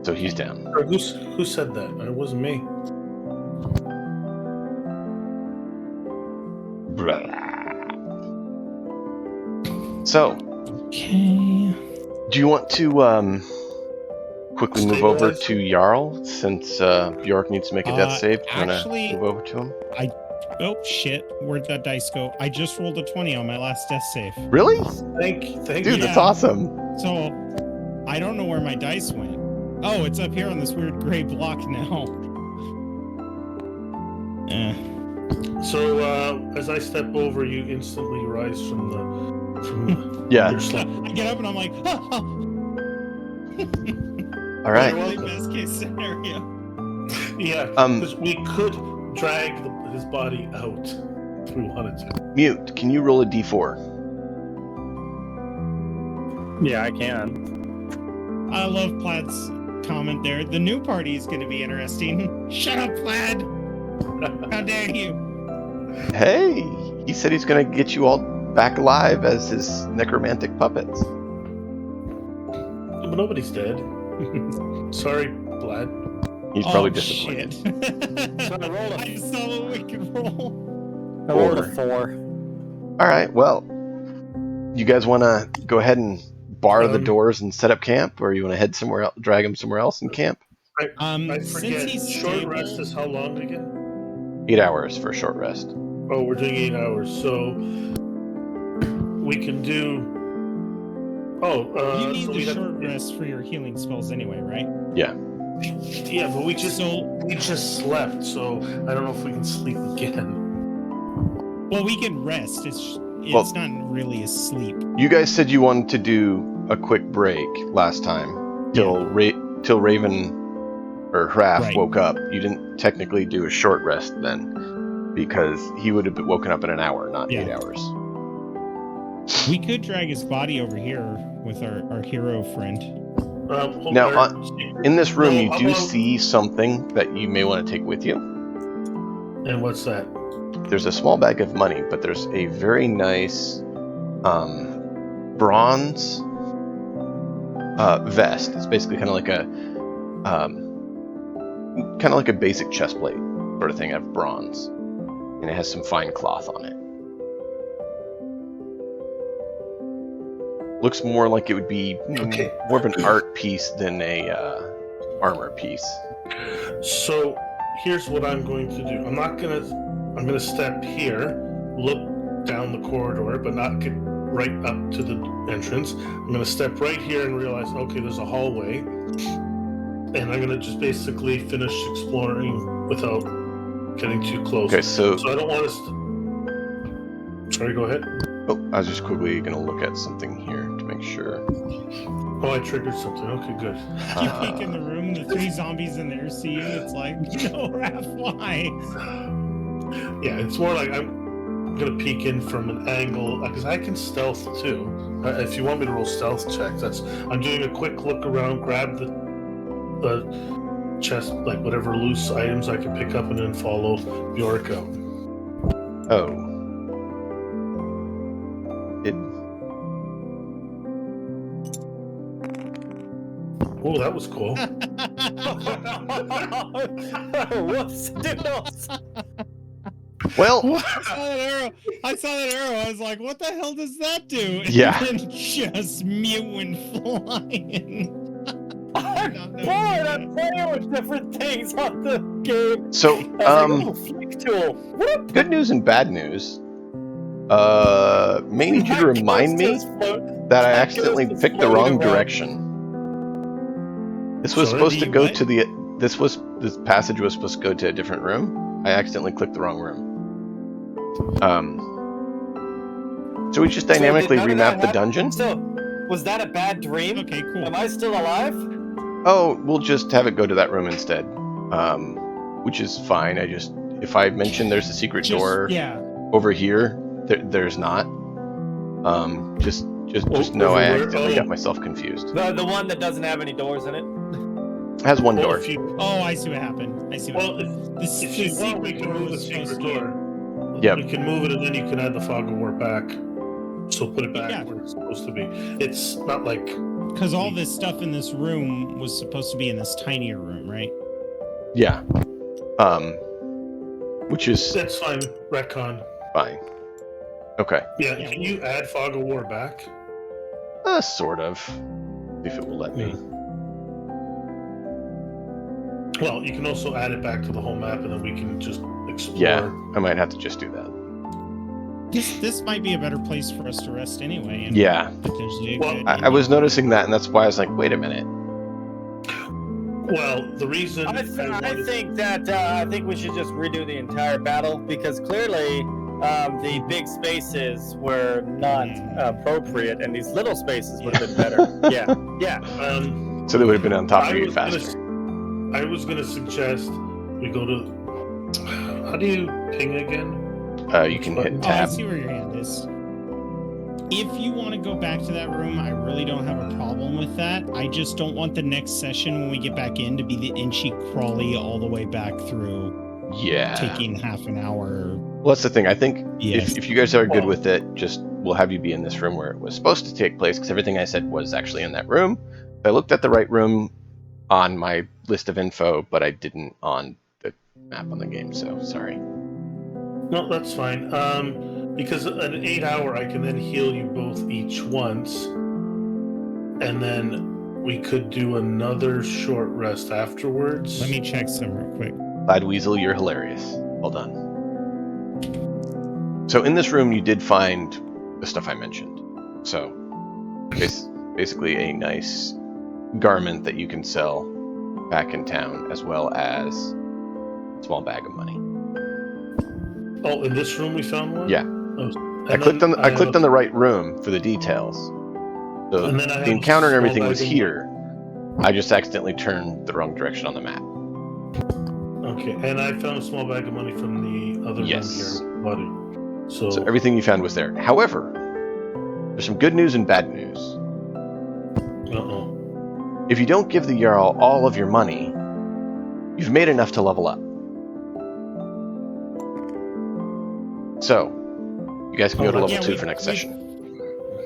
So he's down. Or who said that? It wasn't me. So, Okay. do you want to quickly move over to Jarl since Bjork needs to make a death save? Do you want to actually- move over to him? Oh shit! Where'd that dice go? I just rolled a 20 on my last death save. Really? Thank Dude, you. that's awesome. So I I don't know where my dice went. Oh, it's up here on this weird gray block now. So as I step over, you instantly rise from Yeah. your slump. I get up and I'm like, All right. Really best case scenario. Yeah, because we could drag his body out if we wanted to. Mute, can you roll a d4? Yeah, I can. I love Plaid's comment there. The new party is going to be interesting. Shut up, Plaid! How dare you? Hey, he said he's going to get you all back alive as his necromantic puppets. But nobody's dead. Sorry, Plaid. He's probably disappointed. Shit. So I rolled a- I saw what we could roll. I rolled a 4. All right, well, you guys want to go ahead and bar the doors and set up camp, or you want to head somewhere else, drag him somewhere else and camp? I Since forget. he's Short stable, rest is how long again? 8 hours for a short rest. Oh, we're doing 8 hours, so we can do. you need so the we have- short rest for your healing spells anyway, right? Yeah. Yeah, but we just slept, so I don't know if we can sleep again. Well, we can rest. It's Well- not really a sleep. You guys said you wanted to do a quick break last time till Raven or Hraf Right. woke up. You didn't technically do a short rest then, because he would have been woken up in an hour, not 8 hours. We could drag his body over here with our hero friend. Now, in this room, No, you how do about- see something that you may want to take with you. And what's that? There's a small bag of money, but there's a very nice bronze vest. It's basically kind of like a basic chest plate sort of thing of bronze, and it has some fine cloth on it. Looks more like it would be more of an art piece than a armor piece. So here's what I'm going to do. I'm gonna step here, look down the corridor, but not get right up to the entrance. I'm gonna step right here and realize, okay, there's a hallway, and I'm gonna just basically finish exploring without getting too close. Okay, so I don't want to. Sorry, go ahead. I was just quickly going to look at something here to make sure. Oh, I triggered something. Okay, good. You peek in the room, the 3 zombies in there see you. It's like, no, Raph, why? Yeah, it's more like I'm gonna peek in from an angle because I can stealth too. If you want me to roll stealth checks, I'm doing a quick look around, grab the chest, like whatever loose items I can pick up, and then follow Bjork out. Oh. Oh, that was cool. Whoops, doodles. Well, I saw that arrow. I was like, what the hell does that do? And Yeah. then just mew and flying. I'm bored. I'm playing with different things on the game. so, I was like, oh, flick tool. Whoop. good news and bad news. May need you to remind me that I accidentally picked the wrong direction. This was supposed to go to the. This passage was supposed to go to a different room. I accidentally clicked the wrong room. So we just dynamically remapped the dungeon. So, was that a bad dream? Okay, cool. Am I still alive? Oh, we'll just have it go to that room instead. Which is fine. If I mention there's a secret door over here, there's not. Just know I accidentally got myself confused. The one that doesn't have any doors in it? It has one door. Oh, I see what happened. If you want, we can move the secret door. Yep. We can move it, and then you can add the fog of war back. So put it back where it's supposed to be. It's not like because all this stuff in this room was supposed to be in this tinier room, right? Yeah. Which is that's fine. Retcon. fine. Okay. Yeah. Can you add fog of war back? Sort of. If it will let me. Well, you can also add it back to the whole map, and then we can just explore. Yeah, I might have to just do that. This might be a better place for us to rest anyway. And Yeah. potentially a Well, good I was ending. noticing that, and that's why I was like, wait a minute. Well, the reason I think we should just redo the entire battle because clearly the big spaces were not appropriate, and these little spaces would have been better. Yeah. So they would have been on top of I you was faster. I was gonna suggest we go to. How do you ping again? You can hit Oh, I tab. see where your hand is. If you want to go back to that room, I really don't have a problem with that. I just don't want the next session when we get back in to be the inchy crawly all the way back through, Yeah. taking half an hour. Well, that's the thing. I think Yes. if you guys are good with it, just we'll have you be in this room where it was supposed to take place, because everything I said was actually in that room. I looked at the right room on my list of info, but I didn't on the map on the game, so sorry. No, that's fine. Because an 8 hour, I can then heal you both each once, and then we could do another short rest afterwards. Let me check some real quick. Glad Weasel, you're hilarious. Well done. So in this room, you did find the stuff I mentioned. So basically a nice garment that you can sell back in town, as well as a small bag of money. Oh, in this room we found one. Yeah. Oh, I clicked on the right room for the details. So And then I the have encounter and a small everything was bag of here. I just accidentally turned the wrong direction on the map. Okay, and I found a small bag of money from the other Yes. room here, buddy. So everything you found was there. However, there's some good news and bad news. Uh-oh. If you don't give the Jarl all of your money, you've made enough to level up. So, you guys can go to level 2 for next session.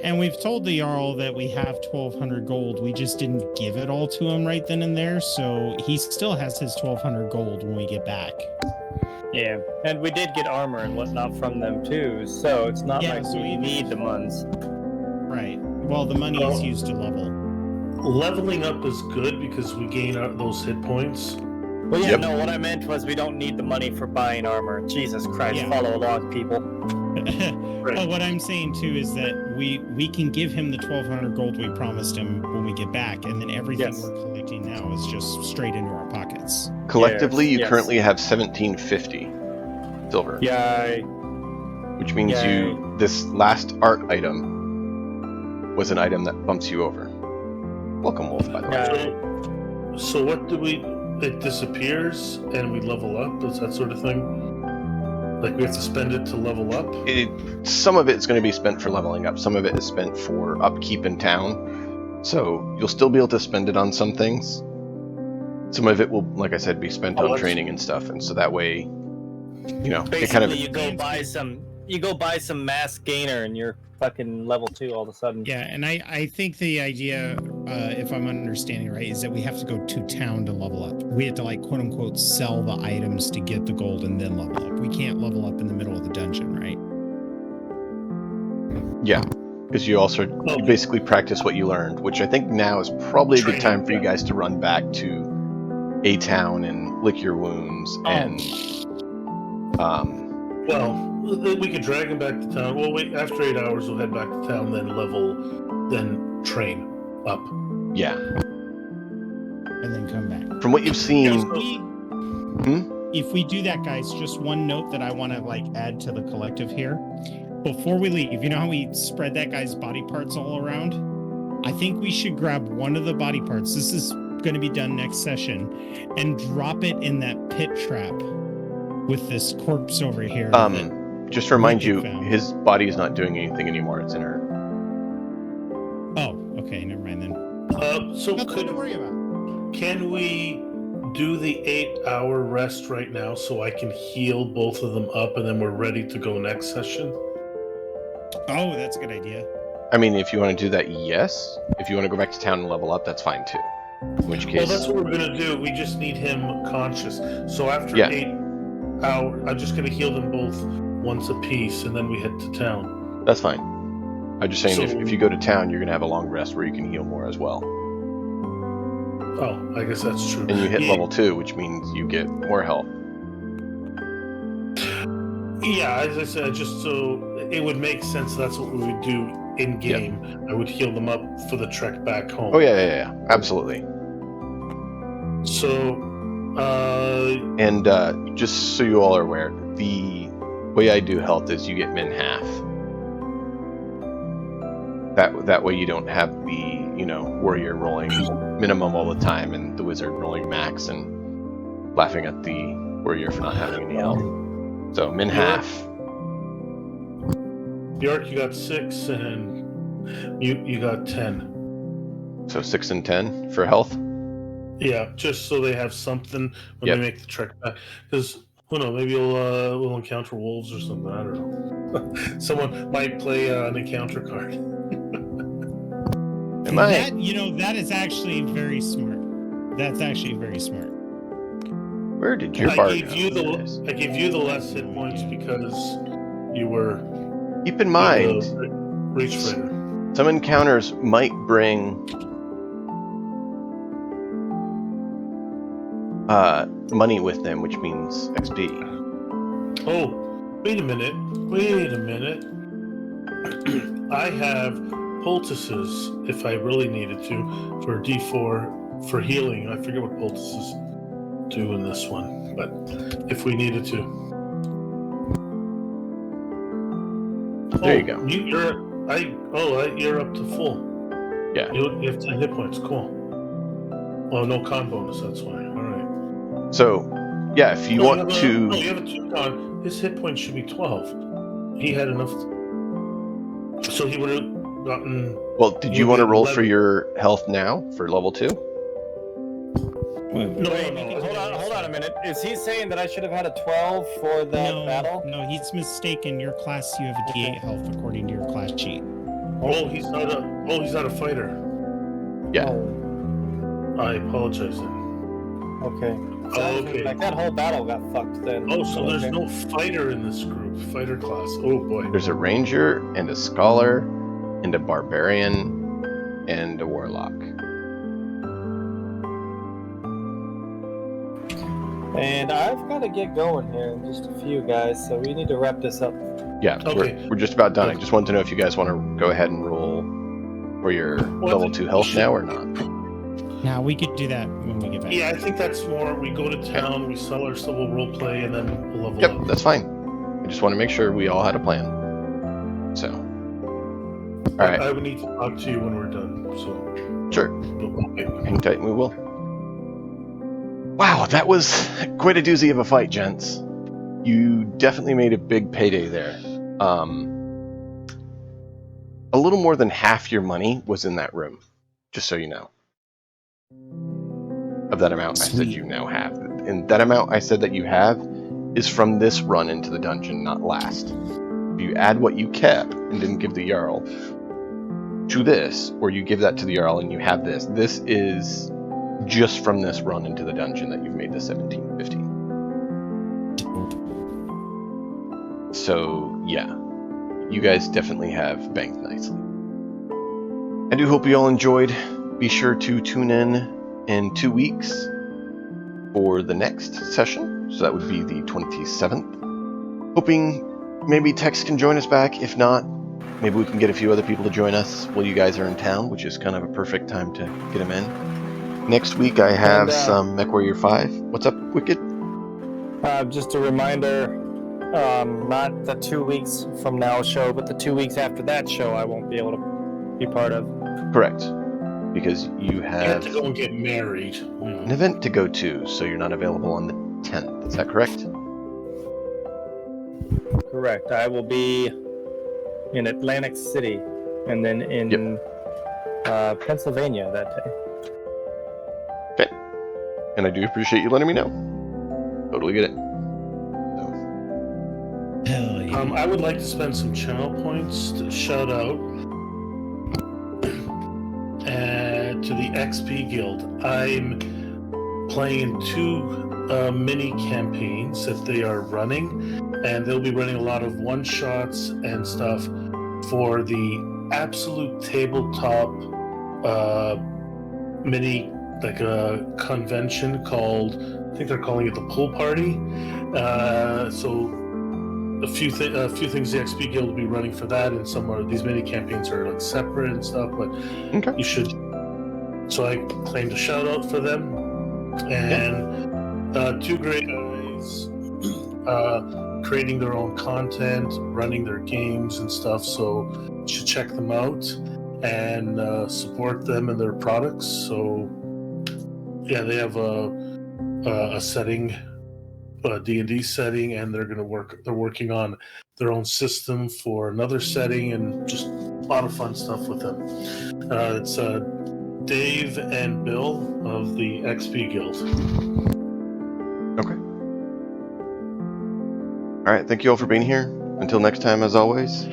And we've told the Jarl that we have 1,200 gold. We just didn't give it all to him right then and there, so he still has his 1,200 gold when we get back. Yeah, and we did get armor and whatnot from them too, so it's not like so we even need the muns. Right. Well, the money is used to level. Leveling up is good because we gain those hit points. Well, yeah, Yep. no, what I meant was we don't need the money for buying armor. Jesus Christ, Yeah. follow along, people. But what I'm saying too is that we can give him the 1,200 gold we promised him when we get back, and then everything Yes. we're collecting now is just straight into our pockets. Collectively, you Yes. currently have 1750 silver. Yay. Which means Yay. this last art item was an item that bumps you over. Welcome, Wolf, by the way. Yay. So what do we? It disappears and we level up. Does that sort of thing? Like we have to spend it to level up? Some of it's going to be spent for leveling up. Some of it is spent for upkeep in town. So you'll still be able to spend it on some things. Some of it will, like I said, be spent on training and stuff. And so that way, you know, Basically, it kind of... you go buy some mass gainer and you're fucking level 2 all of a sudden. Yeah, and I think the idea, if I'm understanding right, is that we have to go to town to level up. We have to, like, quote unquote, sell the items to get the gold and then level up. We can't level up in the middle of the dungeon, right? Yeah, because you basically practice what you learned, which I think now is probably a good time for you guys to run back to a town and lick your wounds and Well, we could drag him back to town. Well, wait. After 8 hours, we'll head back to town, then train up. Yeah. And then come back. From what you've seen... If we do that, guys, just one note that I want to, like, add to the collective here. Before we leave, you know how we spread that guy's body parts all around? I think we should grab one of the body parts. This is going to be done next session, and drop it in that pit trap with this corpse over here. Just to remind you, found. his body is not doing anything anymore. It's inert. Oh, okay, never mind then. So Nothing to worry about. Can we do the 8 hour rest right now so I can heal both of them up and then we're ready to go next session? Oh, that's a good idea. I mean, if you want to do that, yes. If you want to go back to town and level up, that's fine too. In which case... Well, that's what we're going to do. We just need him conscious. So after 8 hours, I'm just going to heal them both once a piece and then we head to town. That's fine. I'm just saying, So- if you go to town, you're going to have a long rest where you can heal more as well. Oh, I guess that's true. And you hit level 2, which means you get more health. Yeah, as I said, just so it would make sense. That's what we would do in game. Yep. I would heal them up for the trek back home. Oh yeah, absolutely. So, and just so you all are aware, the way I do health is you get min half. That way you don't have the warrior rolling minimum all the time and the wizard rolling max and laughing at the warrior for not having any health. So min half. Bjork, you got 6, and you got 10. So 6 and 10 for health. Yeah, just so they have something when they make the trek back. Because who knows? Maybe we'll encounter wolves or something. I don't know. Someone might play an encounter card. That is actually very smart. That's actually very smart. Where did your bar go? I gave you the less hit points because you were. Keep in mind, reach fighter. Some encounters might bring money with them, which means XP. Oh, wait a minute. I have poultices if I really needed to for D4 for healing. I forget what poultices do in this one, but if we needed to. There you go. You're up to full. Yeah. You have 10 hit points. Cool. Oh, no con bonus. That's why. All right. So, yeah, if you want to. No, you have a 2 con. His hit points should be 12. He had enough. So he would have gotten. Well, did you want to roll 11. For your health now for level 2? No, hold on a minute. Is he saying that I should have had a 12 for that battle? No, he's mistaken. Your class, you have a D8 health according to your class sheet. Oh, he's not a fighter. Yeah. Oh. I apologize then. Okay. Okay. Like that whole battle got fucked then. Oh, so there's no fighter in this group. Fighter class. Oh boy. There's a ranger and a scholar and a barbarian and a warlock. And I've got to get going here in just a few, guys, so we need to wrap this up. Yeah, okay. We're just about done. I just wanted to know if you guys want to go ahead and roll for your level 2 health now or not. Now, we could do that when we get back. Yeah, I think that's more, we go to town, we sell our civil role play, and then we'll level up. Yep, that's fine. I just want to make sure we all had a plan. So, all right. I would need to talk to you when we're done, so. Sure. Okay. Hang tight and we will. Wow, that was quite a doozy of a fight, gents. You definitely made a big payday there. A little more than half your money was in that room, just so you know. Of that amount I said you now have. And that amount I said that you have is from this run into the dungeon, not last. If you add what you kept and didn't give the Jarl to this, or you give that to the Jarl and you have this, this is just from this run into the dungeon that you've made the 1715. So, yeah. You guys definitely have banked nicely. I do hope you all enjoyed. Be sure to tune in 2 weeks for the next session. So that would be the 27th. Hoping maybe Tex can join us back. If not, maybe we can get a few other people to join us while you guys are in town, which is kind of a perfect time to get them in. Next week I have some MechWarrior 5. What's up, Wicked? Just a reminder, not the 2 weeks from now show, but the 2 weeks after that show I won't be able to be part of. Correct. Because you have to go and get married. An event to go to, so you're not available on the 10th. Is that correct? Correct. I will be in Atlantic City and then in Pennsylvania that day. Okay. And I do appreciate you letting me know. Totally get it. Hell yeah. I would like to spend some channel points to shout out to the XP Guild. I'm playing 2 mini campaigns that they are running, and they'll be running a lot of one-shots and stuff for the absolute tabletop mini, like a convention called, I think they're calling it the Pool Party. So a few things the XP Guild will be running for that, and some are these mini campaigns are like separate and stuff. But Okay. you should. So I claimed a shout out for them, and two great guys creating their own content, running their games and stuff. So you should check them out and support them and their products. So yeah, they have a setting. D&D setting, and they're working on their own system for another setting, and just a lot of fun stuff with them. It's Dave and Bill of the XP Guild. Okay. All right, thank you all for being here. Until next time, as always,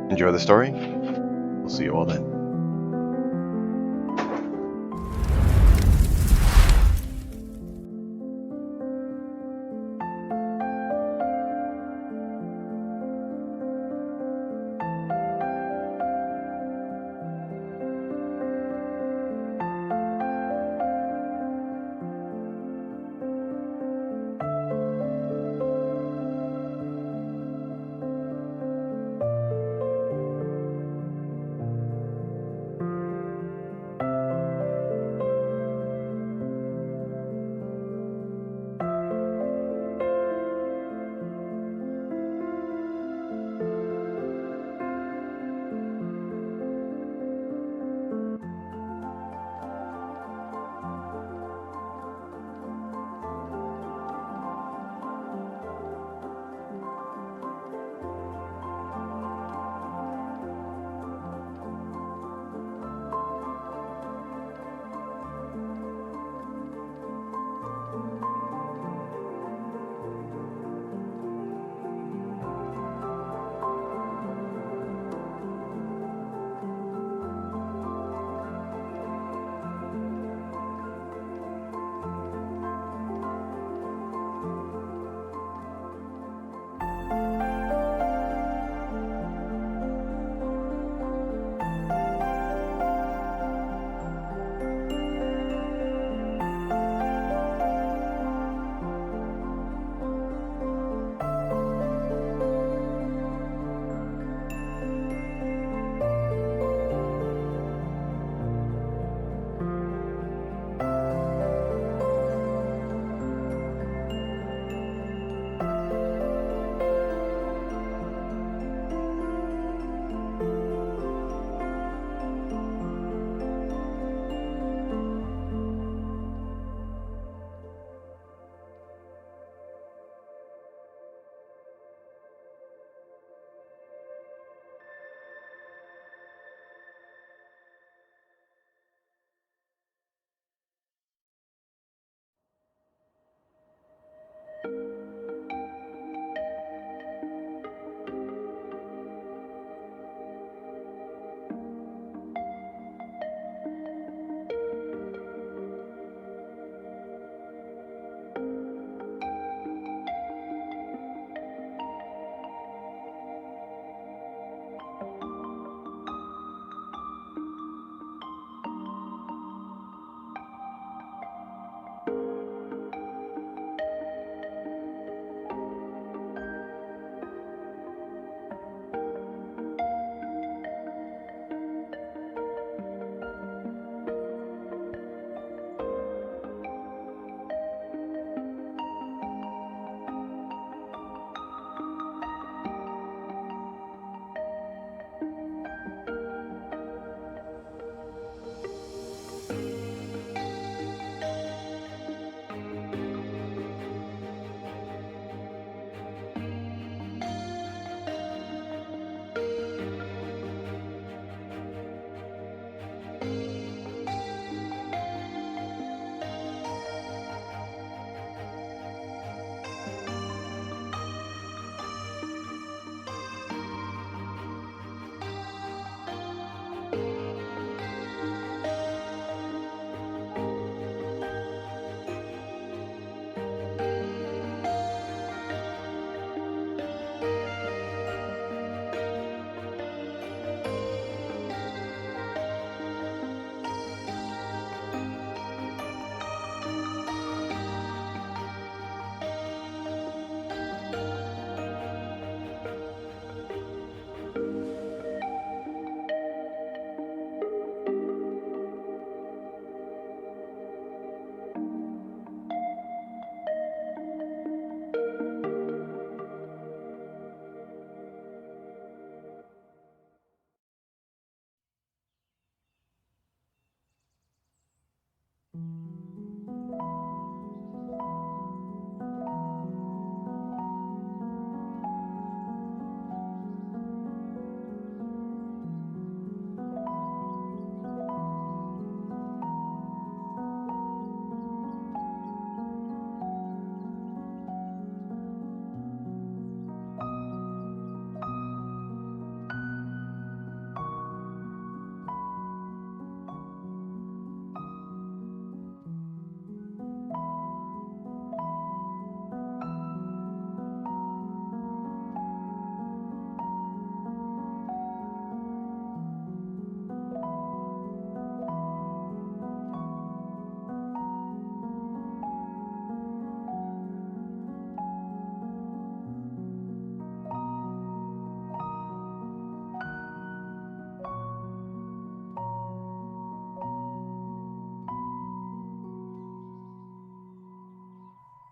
enjoy the story. We'll see you all then.